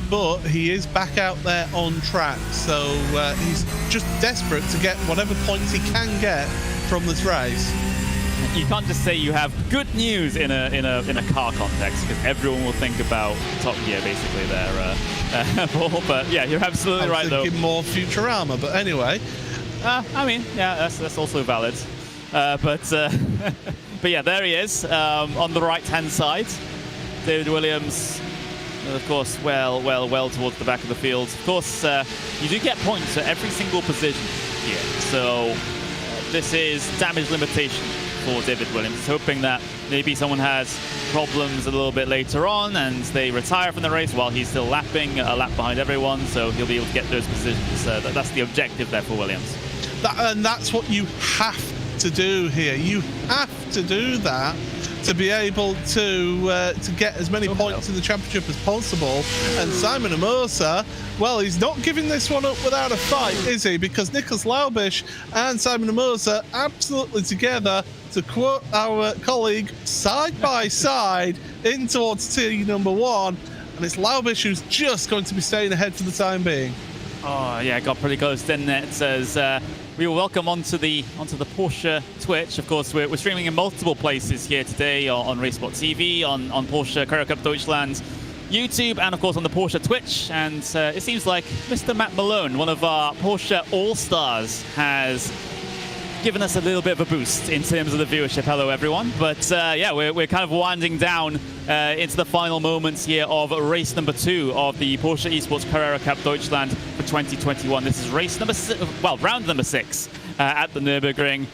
but he is back out there on track. So he's just desperate to get whatever points he can get from this race. You can't just say you have good news in a car context, because everyone will think about Top Gear basically there, Paul. But yeah, you're absolutely right though. More Futurama, but anyway. I mean, yeah, that's also valid. But yeah, there he is on the right-hand side. David Williams, of course, well towards the back of the field. Of course, you do get points at every single position here. So this is damage limitation for David Williams, hoping that maybe someone has problems a little bit later on and they retire from the race while he's still lapping a lap behind everyone, so he'll be able to get those positions. That's the objective there for Williams. And that's what you have to do here. You have to do that to be able to get as many points in the championship as possible. And Simon Amosa, well, he's not giving this one up without a fight, is he? Because Nicholas Laubisch and Simon Amosa absolutely together, to quote our colleague, side by side in towards T number 1. And it's Laubisch who's just going to be staying ahead for the time being. Oh yeah, got pretty close, didn't it? It says we will welcome onto the Porsche Twitch. Of course, we're streaming in multiple places here today on RaceSpotTV, on Porsche Carrera Cup Deutschland YouTube, and of course on the Porsche Twitch. And it seems like Mr. Matt Malone, one of our Porsche All-Stars, has given us a little bit of a boost in terms of the viewership. Hello, everyone. But yeah, we're kind of winding down into the final moments here of race number 2 of the Porsche Esports Carrera Cup Deutschland for 2021. This is race number round number 6 at the Nürburgring.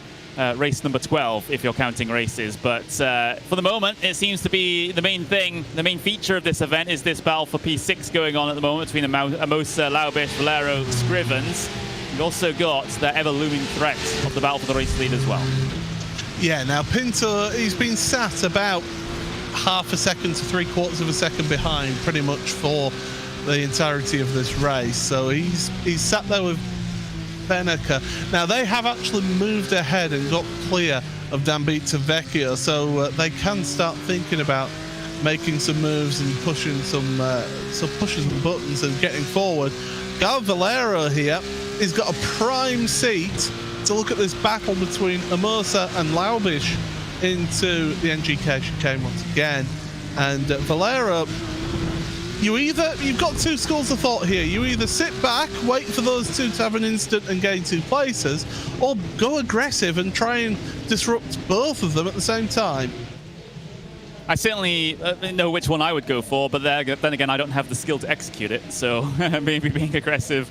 Race number 12, if you're counting races. But for the moment, it seems to be the main thing, the main feature of this event is this battle for P6 going on at the moment between Amosa, Laubisch, Valero, Scrivens. We've also got the ever-looming threat of the battle for the race lead as well. Yeah, now Pinto, he's been sat about half a second to 3/4 of a second behind pretty much for the entirety of this race. So he's sat there with Beneca. Now they have actually moved ahead and got clear of Dambita Vecchio, so they can start thinking about making some moves and pushing some buttons and getting forward. Gal Valero here, he's got a prime seat to look at this battle between Amosa and Laubisch into the NGK chicane once again. And Valero, you've got two schools of thought here. You either sit back, wait for those two to have an instant and gain 2 places, or go aggressive and try and disrupt both of them at the same time. I certainly know which one I would go for, but then again, I don't have the skill to execute it. So maybe being aggressive,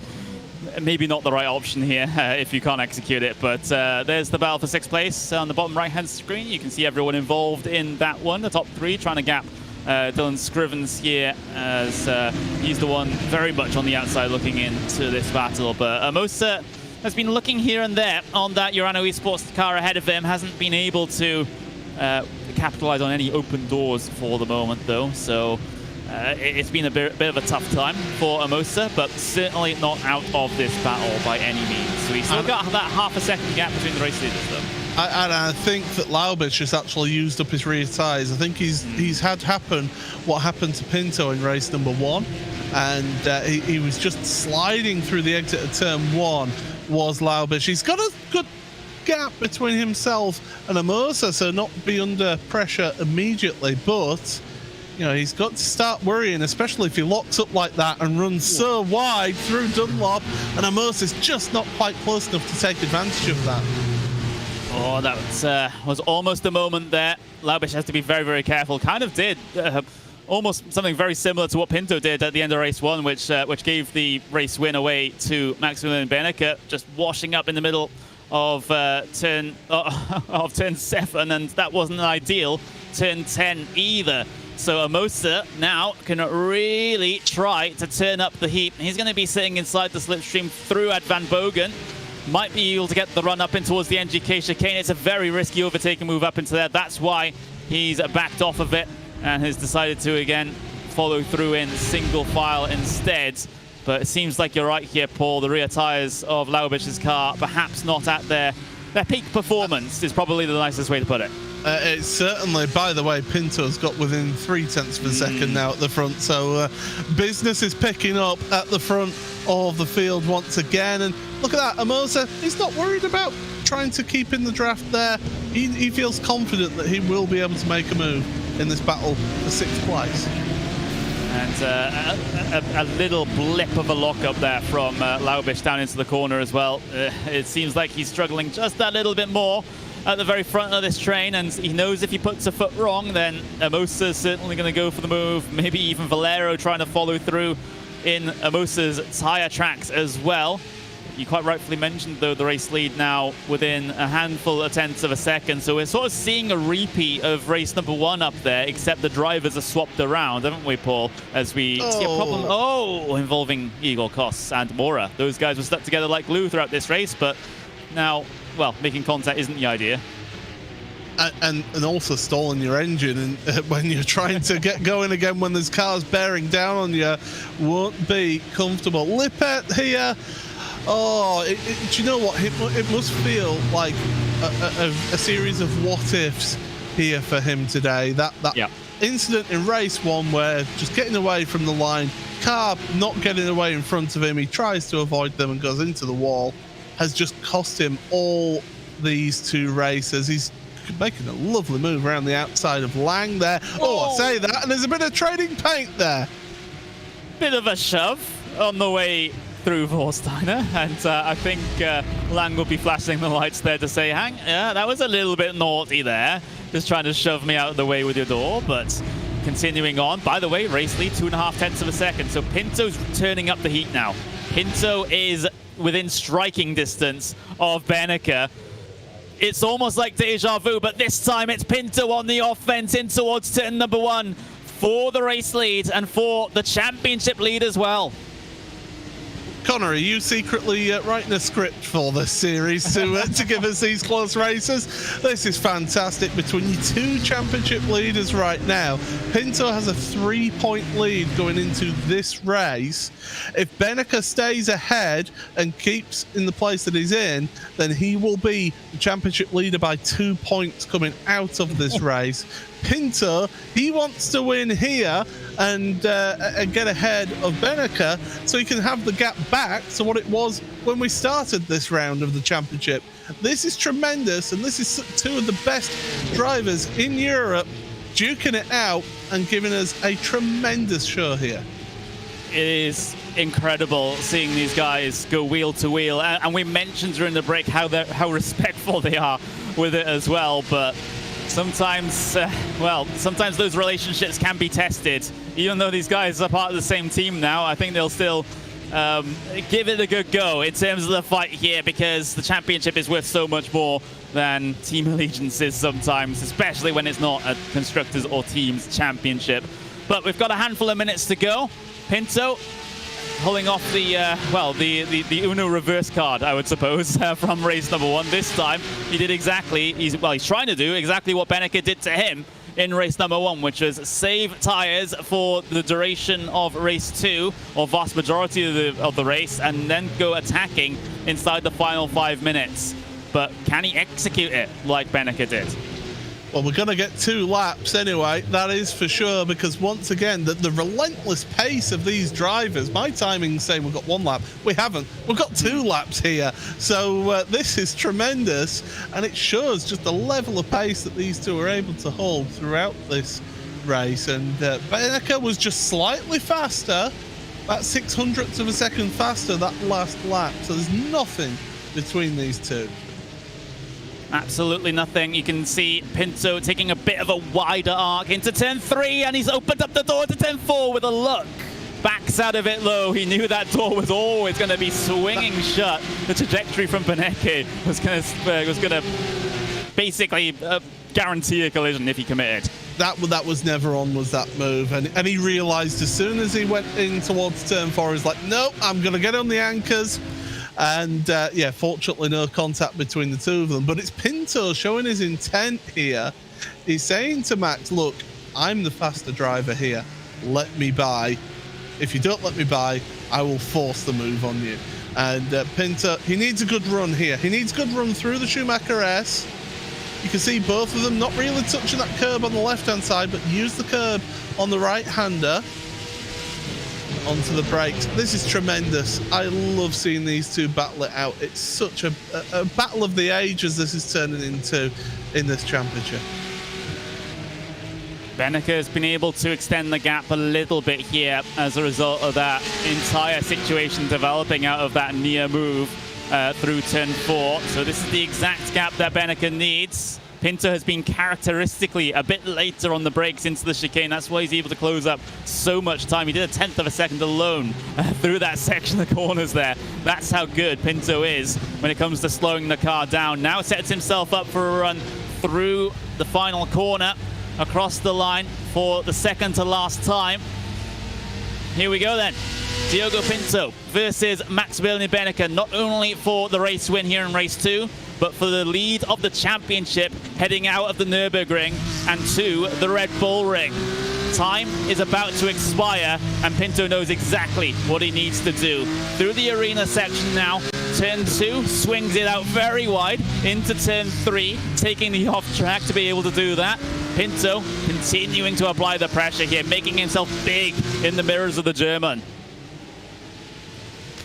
maybe not the right option here if you can't execute it. But there's the battle for 6th place on the bottom right-hand screen. You can see everyone involved in that one. The top 3 trying to gap Dylan Scrivens here, as he's the one very much on the outside looking into this battle. But Mosa has been looking here and there on that Urano Esports car ahead of him. Hasn't been able to capitalize on any open doors for the moment, though. So it's been a bit of a tough time for Amosa, but certainly not out of this battle by any means. So he's still got that half a second gap between the race leaders, though. And I think that Laubich has actually used up his rear tyres. I think he's had happen what happened to Pinto in race number 1, and he was just sliding through the exit of turn 1. Was Laubich. He's got a good gap between himself and Amosa, so not be under pressure immediately, but you know, he's got to start worrying, especially if he locks up like that and runs so wide through Dunlop, and Amosa's just not quite close enough to take advantage of that. Oh, that was almost a moment there. Laubich has to be very, very careful. Kind of did almost something very similar to what Pinto did at the end of race 1, which gave the race win away to Maximilian Benecke, just washing up in the middle of turn 7, and that wasn't an ideal turn 10 either. So Amosa now can really try to turn up the heat. He's going to be sitting inside the slipstream through at Van Bogen. Might be able to get the run up in towards the NGK chicane. It's a very risky overtaking move up into there. That's why he's backed off of it and has decided to again follow through in single file instead. But it seems like you're right here, Paul. The rear tyres of Laubich's car perhaps not at their peak performance is probably the nicest way to put it. It's certainly, by the way, Pinto's got within 0.3 of a second now at the front, so business is picking up at the front of the field once again. And look at that, Amosa, he's not worried about trying to keep in the draft there. He feels confident that he will be able to make a move in this battle for 6th place. And a little blip of a lockup there from Laubich down into the corner as well. It seems like he's struggling just that little bit more at the very front of this train, and he knows if he puts a foot wrong, then Amosa's certainly going to go for the move. Maybe even Valero trying to follow through in Amosa's tyre tracks as well. You quite rightfully mentioned, though, the race lead now within a handful of tenths of a second. So we're sort of seeing a repeat of race number 1 up there, except the drivers are swapped around, haven't we, Paul? As we see a problem involving Igor Kos and Mora. Those guys were stuck together like glue throughout this race, but now, well, making contact isn't the idea. And also stalling your engine, and when you're trying to get going again when there's cars bearing down on you, won't be comfortable. Lippert here. Oh, do you know what? It must feel like a series of what-ifs here for him today. That incident in race 1 where just getting away from the line, car not getting away in front of him, he tries to avoid them and goes into the wall, has just cost him all these 2 races. He's making a lovely move around the outside of Lang there. I say that, and there's a bit of trading paint there. Bit of a shove on the way through Vorsteiner, and I think Lang will be flashing the lights there to say, that was a little bit naughty there, just trying to shove me out of the way with your door. But continuing on, by the way, race lead 2.5 tenths of a second, so Pinto's turning up the heat now. Pinto is within striking distance of Benecke. It's almost like deja vu, but this time it's Pinto on the offense in towards turn number 1 for the race lead and for the championship lead as well. Connor, are you secretly writing a script for this series to give us these close races? This is fantastic between your 2 championship leaders right now. Pinto has a 3-point lead going into this race. If Benecke stays ahead and keeps in the place that he's in, then he will be the championship leader by 2 points coming out of this race. Pinto, he wants to win here and get ahead of Benecke so he can have the gap back to what it was when we started this round of the championship. This is tremendous, and this is 2 of the best drivers in Europe duking it out and giving us a tremendous show here. It is incredible seeing these guys go wheel to wheel, and we mentioned during the break how respectful they are with it as well, but sometimes, well, sometimes those relationships can be tested. Even though these guys are part of the same team now, I think they'll still give it a good go in terms of the fight here, because the championship is worth so much more than team allegiances sometimes, especially when it's not a constructors or teams championship. But we've got a handful of minutes to go. Pinto pulling off the, well, the Uno reverse card, I would suppose, from race number 1. This time, he did exactly, he's trying to do exactly what Beneke did to him in race number 1, which was save tires for the duration of race 2, or vast majority of the race, and then go attacking inside the final 5 minutes. But can he execute it like Beneke did? Well, we're going to get 2 laps anyway, that is for sure, because once again, the relentless pace of these drivers, my timing's saying we've got 1 lap. We haven't. We've got 2 laps here. So this is tremendous, and it shows just the level of pace that these two are able to hold throughout this race. And Beneke was just slightly faster, about 600ths of a second faster that last lap. So there's nothing between these two. Absolutely nothing. You can see Pinto taking a bit of a wider arc into turn 3, and he's opened up the door to turn 4 with a look. Backs out of it low. He knew that door was always going to be swinging shut. The trajectory from Beneke was going to basically guarantee a collision if he committed. That was never on, was that move, and he realized as soon as he went in towards turn 4, he's like, nope, I'm going to get on the anchors. And yeah, fortunately no contact between the two of them, but it's Pinto showing his intent here. He's saying to Max, look, I'm the faster driver here, let me by. If you don't let me by, I will force the move on you. And Pinto, he needs a good run here. He needs a good run through the Schumacher S. You can see both of them not really touching that curb on the left hand side, but use the curb on the right hander onto the brakes. This is tremendous. I love seeing these two battle it out. It's such a battle of the ages this is turning into in this championship. Beneke has been able to extend the gap a little bit here as a result of that entire situation developing out of that near move through turn 4. So this is the exact gap that Beneke needs. Pinto has been characteristically a bit later on the brakes into the chicane. That's why he's able to close up so much time. He did a 1/10 of a second alone through that section of corners there. That's how good Pinto is when it comes to slowing the car down. Now sets himself up for a run through the final corner, across the line for the second to last time. Here we go then. Diogo Pinto versus Maximilian Beneke, not only for the race win here in race 2, but for the lead of the championship heading out of the Nürburgring and to the Red Bull Ring. Time is about to expire, and Pinto knows exactly what he needs to do. Through the arena section now, turn 2, swings it out very wide into turn 3, taking the off track to be able to do that. Pinto continuing to apply the pressure here, making himself big in the mirrors of the German.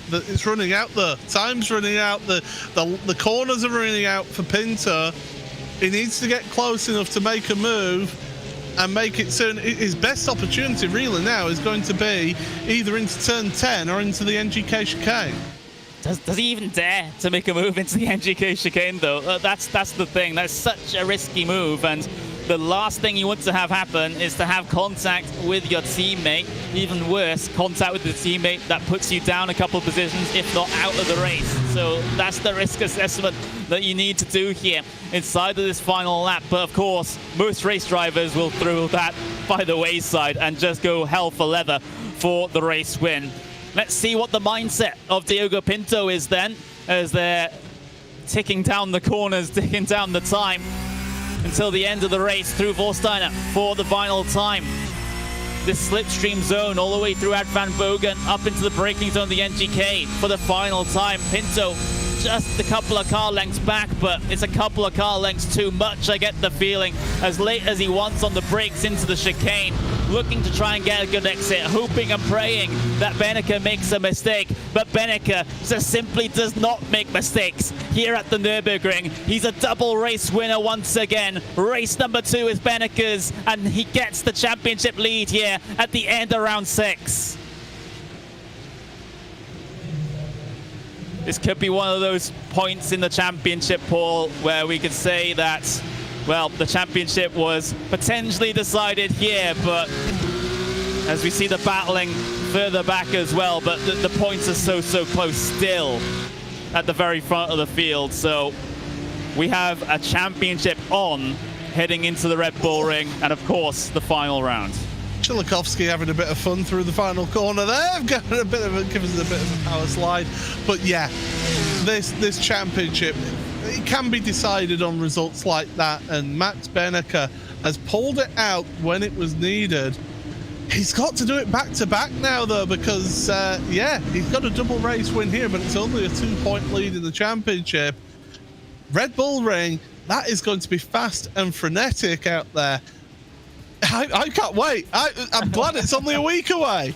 It's running out though. Time's running out. The corners are running out for Pinto. He needs to get close enough to make a move and make it soon. His best opportunity really now is going to be either into turn 10 or into the NGK chicane. Does he even dare to make a move into the NGK chicane though? That's the thing. That's such a risky move, and the last thing you want to have happen is to have contact with your teammate. Even worse, contact with the teammate that puts you down a couple of positions, if not out of the race. So that's the risk assessment that you need to do here inside of this final lap. But of course, most race drivers will throw that by the wayside and just go hell for leather for the race win. Let's see what the mindset of Diogo Pinto is then, as they're ticking down the corners, ticking down the time until the end of the race through Vorsteiner for the final time. This slipstream zone all the way through Ad Van Bogen up into the braking zone of the NGK for the final time. Pinto just a couple of car lengths back, but it's a couple of car lengths too much, I get the feeling. As late as he wants on the brakes into the chicane, looking to try and get a good exit, hoping and praying that Beneke makes a mistake. But Beneke just simply does not make mistakes here at the Nürburgring. He's a double race winner once again. Race number 2 is Beneke's, and he gets the championship lead here at the end of round 6. This could be one of those points in the championship, Paul, where we could say that well, the championship was potentially decided here, but as we see the battling further back as well, but the points are so close still at the very front of the field. So we have a championship on heading into the Red Bull Ring, and of course the final round. Chilikovsky having a bit of fun through the final corner there, got a bit of give us a bit of a power slide. But yeah, this championship, it can be decided on results like that, and Max Benecke has pulled it out when it was needed. He's got to do it back to back now though, because yeah, he's got a double race win here, but it's only a 2-point lead in the championship. Red Bull Ring, that is going to be fast and frenetic out there. I can't wait. I'm glad it's only a week away.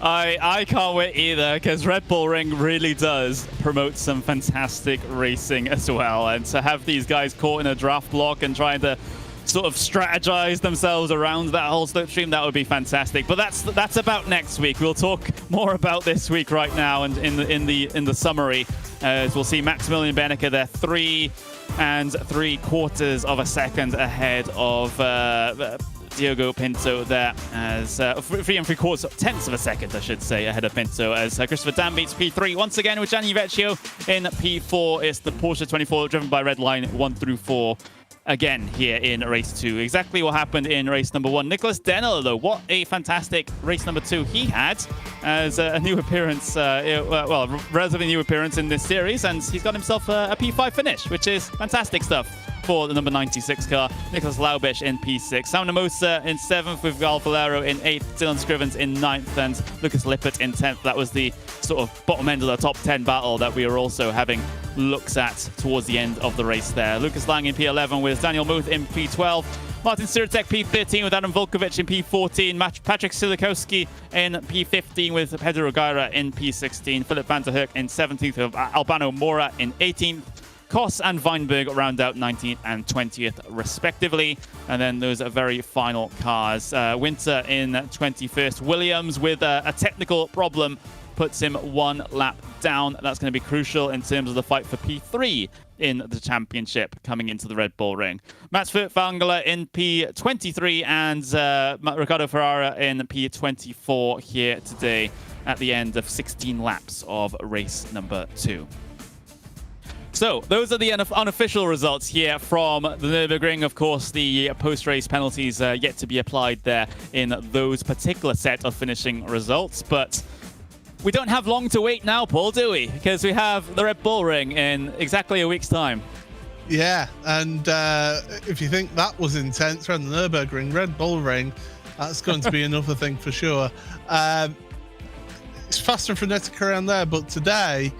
I can't wait either, because Red Bull Ring really does promote some fantastic racing as well. And to have these guys caught in a draft block and trying to sort of strategize themselves around that whole slipstream, that would be fantastic. But that's about next week. We'll talk more about this week right now, and in the summary, as we'll see Maximilian Benecke there 3 3/4 of a second ahead of Diogo Pinto there, as 3 3/4 of a second, I should say, ahead of Pinto, as Christopher Dam beats P3 once again with Gianni Vecchio in P4. It's the Porsche 24 driven by Redline 1 through 4. Again here in race 2. Exactly what happened in race number 1. Nicholas Denner, though, what a fantastic race number 2 he had, as a new appearance, well, a relatively new appearance in this series, and he's got himself a P5 finish, which is fantastic stuff for the number 96 car. Nicholas Laubisch in P6. Sam Namosa in 7th, with Gal Valero in 8th, Dylan Scrivens in 9th, and Lucas Lippert in 10th. That was the sort of bottom end of the top 10 battle that we were also having looks at towards the end of the race there. Lucas Lang in P11 with Daniel Muth in P12. Martin Sirtek P13 with Adam Volkovic in P14. Patrick Silikowski in P15 with Pedro Gaira in P16. Philip van der Hoek in 17th with Albano Mora in 18th. Koss and Weinberg round out 19th and 20th respectively. And then those are very final cars. Winter in 21st. Williams with a technical problem puts him 1 lap down. That's going to be crucial in terms of the fight for P3 in the championship coming into the Red Bull Ring. Mats Furtwängler in P23 and Ricardo Ferrara in P24 here today at the end of 16 laps of race number 2. So those are the unofficial results here from the Nürburgring. Of course, the post-race penalties yet to be applied there in those particular set of finishing results. But we don't have long to wait now, Paul, do we? Because we have the Red Bull Ring in exactly a week's time. Yeah, and if you think that was intense around the Nürburgring, Red Bull Ring, that's going to be another thing for sure. It's fast and frenetic around there, but today,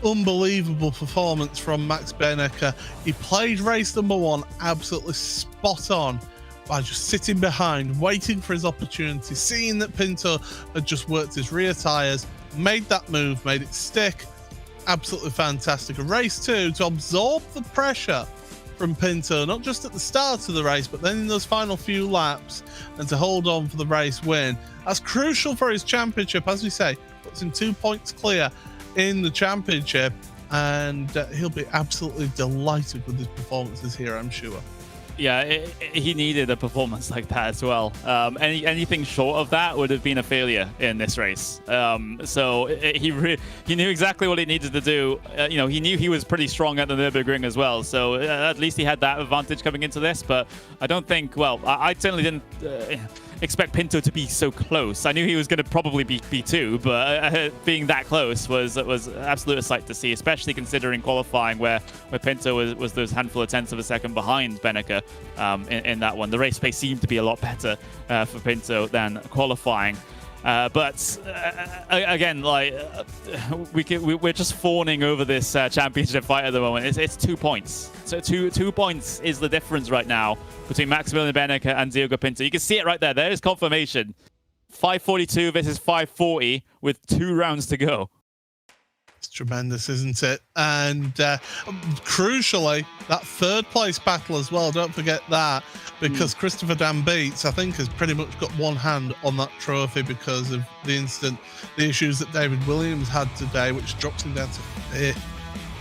unbelievable performance from Max Benecke. He played race number 1 absolutely spot on by just sitting behind, waiting for his opportunity, seeing that Pinto had just worked his rear tyres, made that move, made it stick. Absolutely fantastic. And race 2, to absorb the pressure from Pinto, not just at the start of the race, but then in those final few laps, and to hold on for the race win. That's crucial for his championship, as we say, puts him 2 points clear in the championship, and he'll be absolutely delighted with his performances here, I'm sure. Yeah, he needed a performance like that as well. Anything short of that would have been a failure in this race. So he knew exactly what he needed to do. He knew he was pretty strong at the Nürburgring as well. So at least he had that advantage coming into this. But I don't think, well, I certainly didn't expect Pinto to be so close. I knew he was going to probably be P2, but being that close was absolute a sight to see, especially considering qualifying where Pinto was those handful of tenths of a second behind Benecke in that one. The race pace seemed to be a lot better for Pinto than qualifying. But again, like we're just fawning over this championship fight at the moment. It's 2 points. So two points is the difference right now between Maximilian Benecke and Diogo Pinto. You can see it right there. There is confirmation. 5:42 versus 5:40 with 2 rounds to go. It's tremendous, isn't it? And crucially, that 3rd place battle as well. Don't forget that, because Christopher Dan Beats, I think, has pretty much got one hand on that trophy because of the issues that David Williams had today, which drops him down to 5th.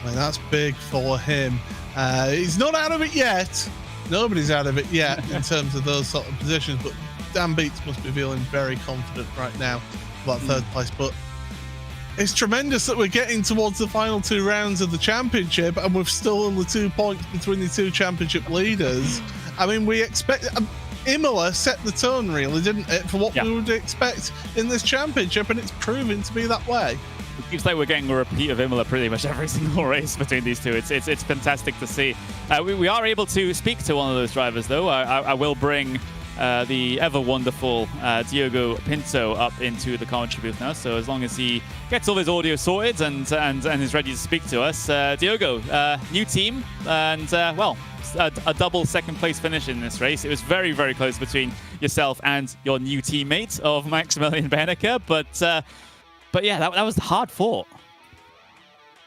mean, that's big for him. He's not out of it yet. Nobody's out of it yet in terms of those sort of positions, but Dan Beats must be feeling very confident right now about third place. But it's tremendous that we're getting towards the final 2 rounds of the championship, and we've still only 2 points between the 2 championship leaders. I mean, we expect Imola set the tone, really, didn't it, for what we would expect in this championship, and it's proving to be that way. It seems like we're getting a repeat of Imola pretty much every single race between these two. It's fantastic to see. We are able to speak to one of those drivers, though. I will bring the ever wonderful Diogo Pinto up into the commentary booth now. So as long as he gets all his audio sorted and is ready to speak to us, Diogo, new team and well, a double second place finish in this race. It was very, very close between yourself and your new teammate of Maximilian Benecke, but yeah, that was hard fought.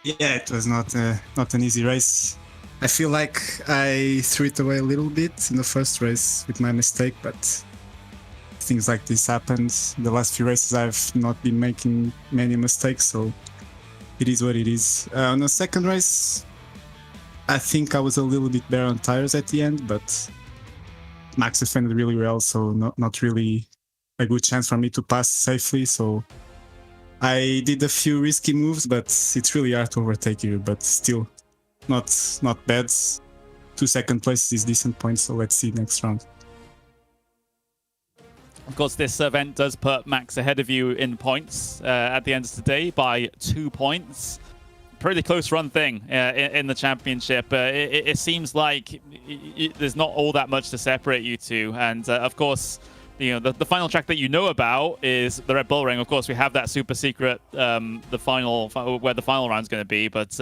Yeah, it was not an easy race. I feel like I threw it away a little bit in the first race with my mistake, but things like this happened. The last few races I've not been making many mistakes, so it is what it is. On the second race, I think I was a little bit better on tires at the end, but Max defended really well, so not really a good chance for me to pass safely. So I did a few risky moves, but it's really hard to overtake you, but still not bad. 2 second places is decent points, so let's see next round. Of course, this event does put Max ahead of you in points at the end of today by 2 points. Pretty close run thing in the championship. It seems like there's not all that much to separate you two, and of course, you know, the final track that you know about is the Red Bull Ring. Of course, we have that super secret, the final where the final round's going to be. But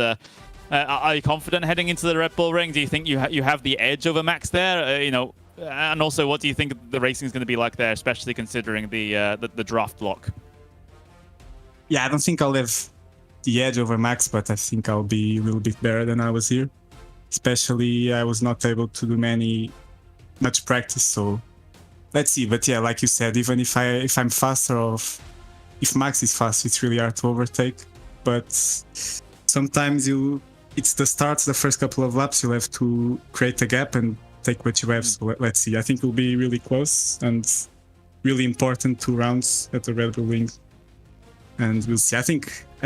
are you confident heading into the Red Bull Ring? Do you think you have the edge over Max there? You know, and also, what do you think the racing is going to be like there, especially considering the draft block? Yeah, I don't think I'll have the edge over Max, but I think I'll be a little bit better than I was here. Especially, I was not able to do much practice, so let's see. But yeah, like you said, even if I'm faster, or if Max is fast, it's really hard to overtake. But sometimes it's the start, the first couple of laps, you'll have to create a gap and take what you have. So let's see. I think it'll be really close and really important 2 rounds at the Red Bull Ring, and we'll see. I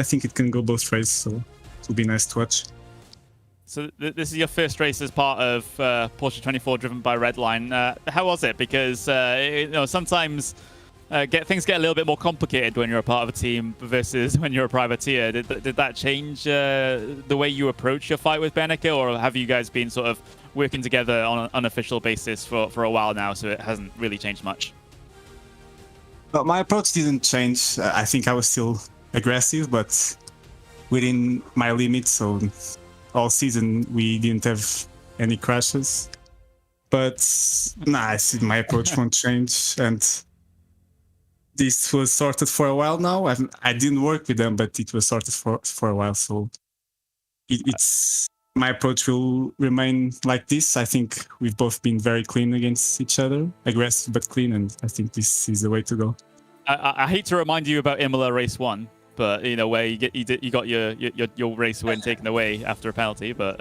think it can go both ways, so it'll be nice to watch. So this is your first race as part of Porsche 24 driven by Redline. How was it? Because you know, sometimes things get a little bit more complicated when you're a part of a team versus when you're a privateer. Did that change the way you approach your fight with Benecke, or have you guys been sort of working together on an unofficial basis for a while now, so it hasn't really changed much? Well, my approach didn't change. I think I was still aggressive, but within my limits. So all season we didn't have any crashes. But I see my approach won't change, and this was sorted for a while now. I didn't work with them, but it was sorted for a while. So it's my approach will remain like this. I think we've both been very clean against each other, aggressive but clean, and I think this is the way to go. I hate to remind you about Imola race 1, but you know, where you got your race win taken away after a penalty, but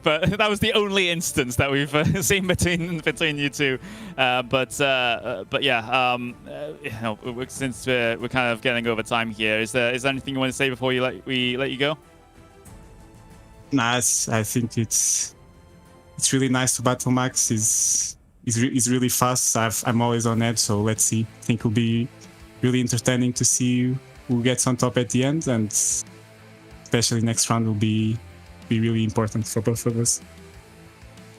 but that was the only instance that we've seen between you two. But yeah, you know, since we're kind of getting over time here, is there anything you want to say before we let you go? Nah, I think it's really nice to battle Max. He's really fast. I'm always on edge, so let's see. I think it'll be really entertaining to see who gets on top at the end, and especially next round will be really important for both of us.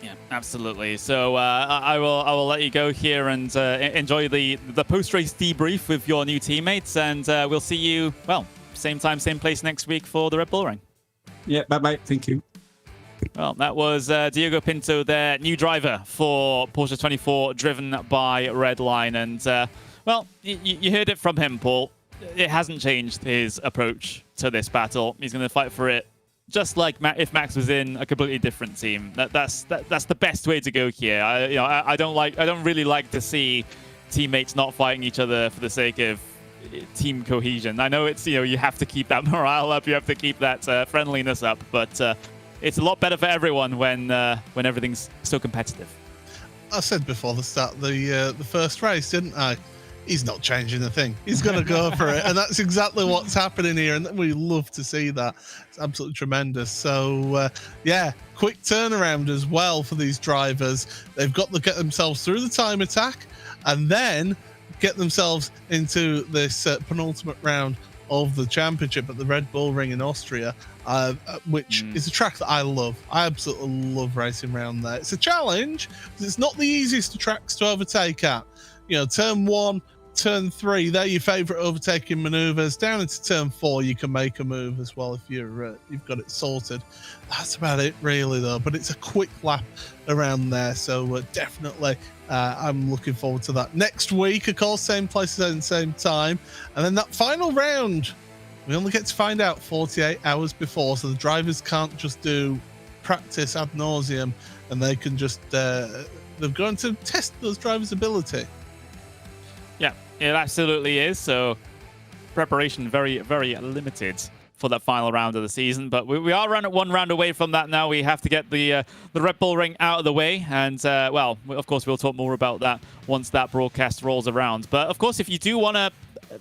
Yeah, absolutely. So I will let you go here and enjoy the post-race debrief with your new teammates, and we'll see you, well, same time, same place next week for the Red Bull Ring. Yeah, bye-bye. Thank you. Well, that was Diogo Pinto, their new driver for Porsche 24, driven by Redline. And, well, you heard it from him, Paul. It hasn't changed his approach to this battle. He's going to fight for it just like if Max was in a completely different team. That's the best way to go here. I don't really like to see teammates not fighting each other for the sake of team cohesion. I know it's, you have to keep that morale up, you have to keep that friendliness up, but it's a lot better for everyone when everything's so competitive. I said before the start the first race, didn't I? He's not changing a thing. He's going to go for it. And that's exactly what's happening here. And we love to see that. It's absolutely tremendous. So, yeah, quick turnaround as well for these drivers. They've got to get themselves through the time attack and then get themselves into this penultimate round of the championship at the Red Bull Ring in Austria, which is a track that I love. I absolutely love racing around there. It's a challenge because it's not the easiest of tracks to overtake at. Turn 1, turn 3, they're your favorite overtaking maneuvers. Down into turn 4, you can make a move as well if you've got it sorted. That's about it really though, but it's a quick lap around there, so definitely I'm looking forward to that. Next week, of course, same place and same time, and then that final round, we only get to find out 48 hours before, so the drivers can't just do practice ad nauseum, and they can just they're going to test those drivers' ability. Yeah, it absolutely is. So preparation very, very limited for that final round of the season. But we are one round away from that now. We have to get the Red Bull Ring out of the way. And, well, of course, we'll talk more about that once that broadcast rolls around. But, of course, if you do want to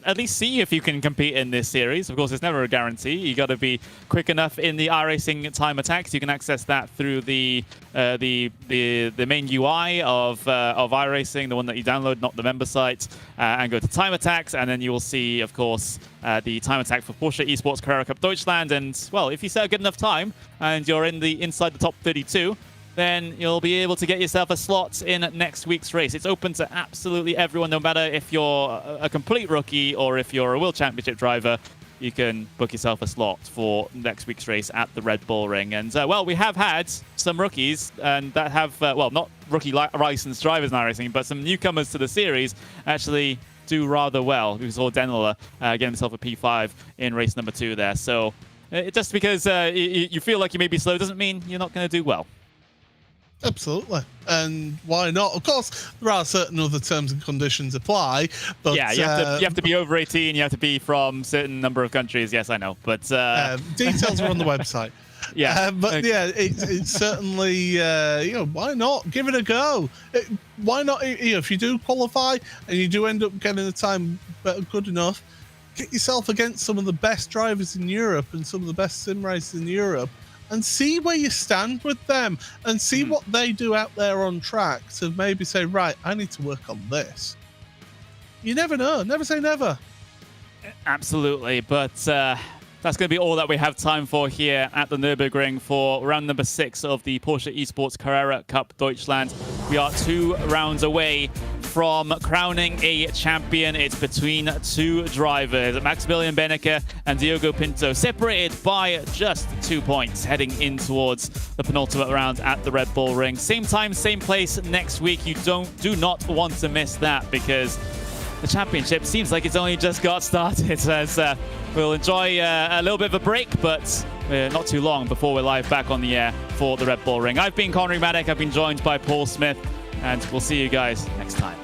at least see if you can compete in this series. Of course, it's never a guarantee. You got to be quick enough in the iRacing time attacks. You can access that through the main UI of iRacing, the one that you download, not the member site, and go to time attacks, and then you will see, of course, the time attack for Porsche Esports Carrera Cup Deutschland. And well, if you set a good enough time and you're inside the top 32. Then you'll be able to get yourself a slot in next week's race. It's open to absolutely everyone, no matter if you're a complete rookie or if you're a World Championship driver. You can book yourself a slot for next week's race at the Red Bull Ring. And, well, we have had some rookies and that have, well, not rookie licensed drivers in iRacing, but some newcomers to the series actually do rather well. We saw Denila get himself a P5 in race number 2 there. So just because you feel like you may be slow doesn't mean you're not going to do well. Absolutely. And why not? Of course, there are certain other terms and conditions apply. But yeah, you have to be over 18. You have to be from a certain number of countries. Yes, I know. But details are on the website. Yeah. But yeah, it's certainly, why not? Give it a go. Why not? If you do qualify and you do end up getting the time good enough, get yourself against some of the best drivers in Europe and some of the best sim racers in Europe. And see where you stand with them and see what they do out there on track to maybe say, right, I need to work on this. You never know. Never say never. Absolutely. But that's going to be all that we have time for here at the Nürburgring for round number 6 of the Porsche Esports Carrera Cup Deutschland. We are 2 rounds away from crowning a champion. It's between 2 drivers, Maximilian Benecke and Diogo Pinto, separated by just 2 points, heading in towards the penultimate round at the Red Bull Ring. Same time, same place next week. You do not want to miss that, because the championship seems like it's only just got started. As we'll enjoy a little bit of a break, but not too long before we're live back on the air for the Red Bull Ring. I've been Connery Maddock. I've been joined by Paul Smith, and we'll see you guys next time.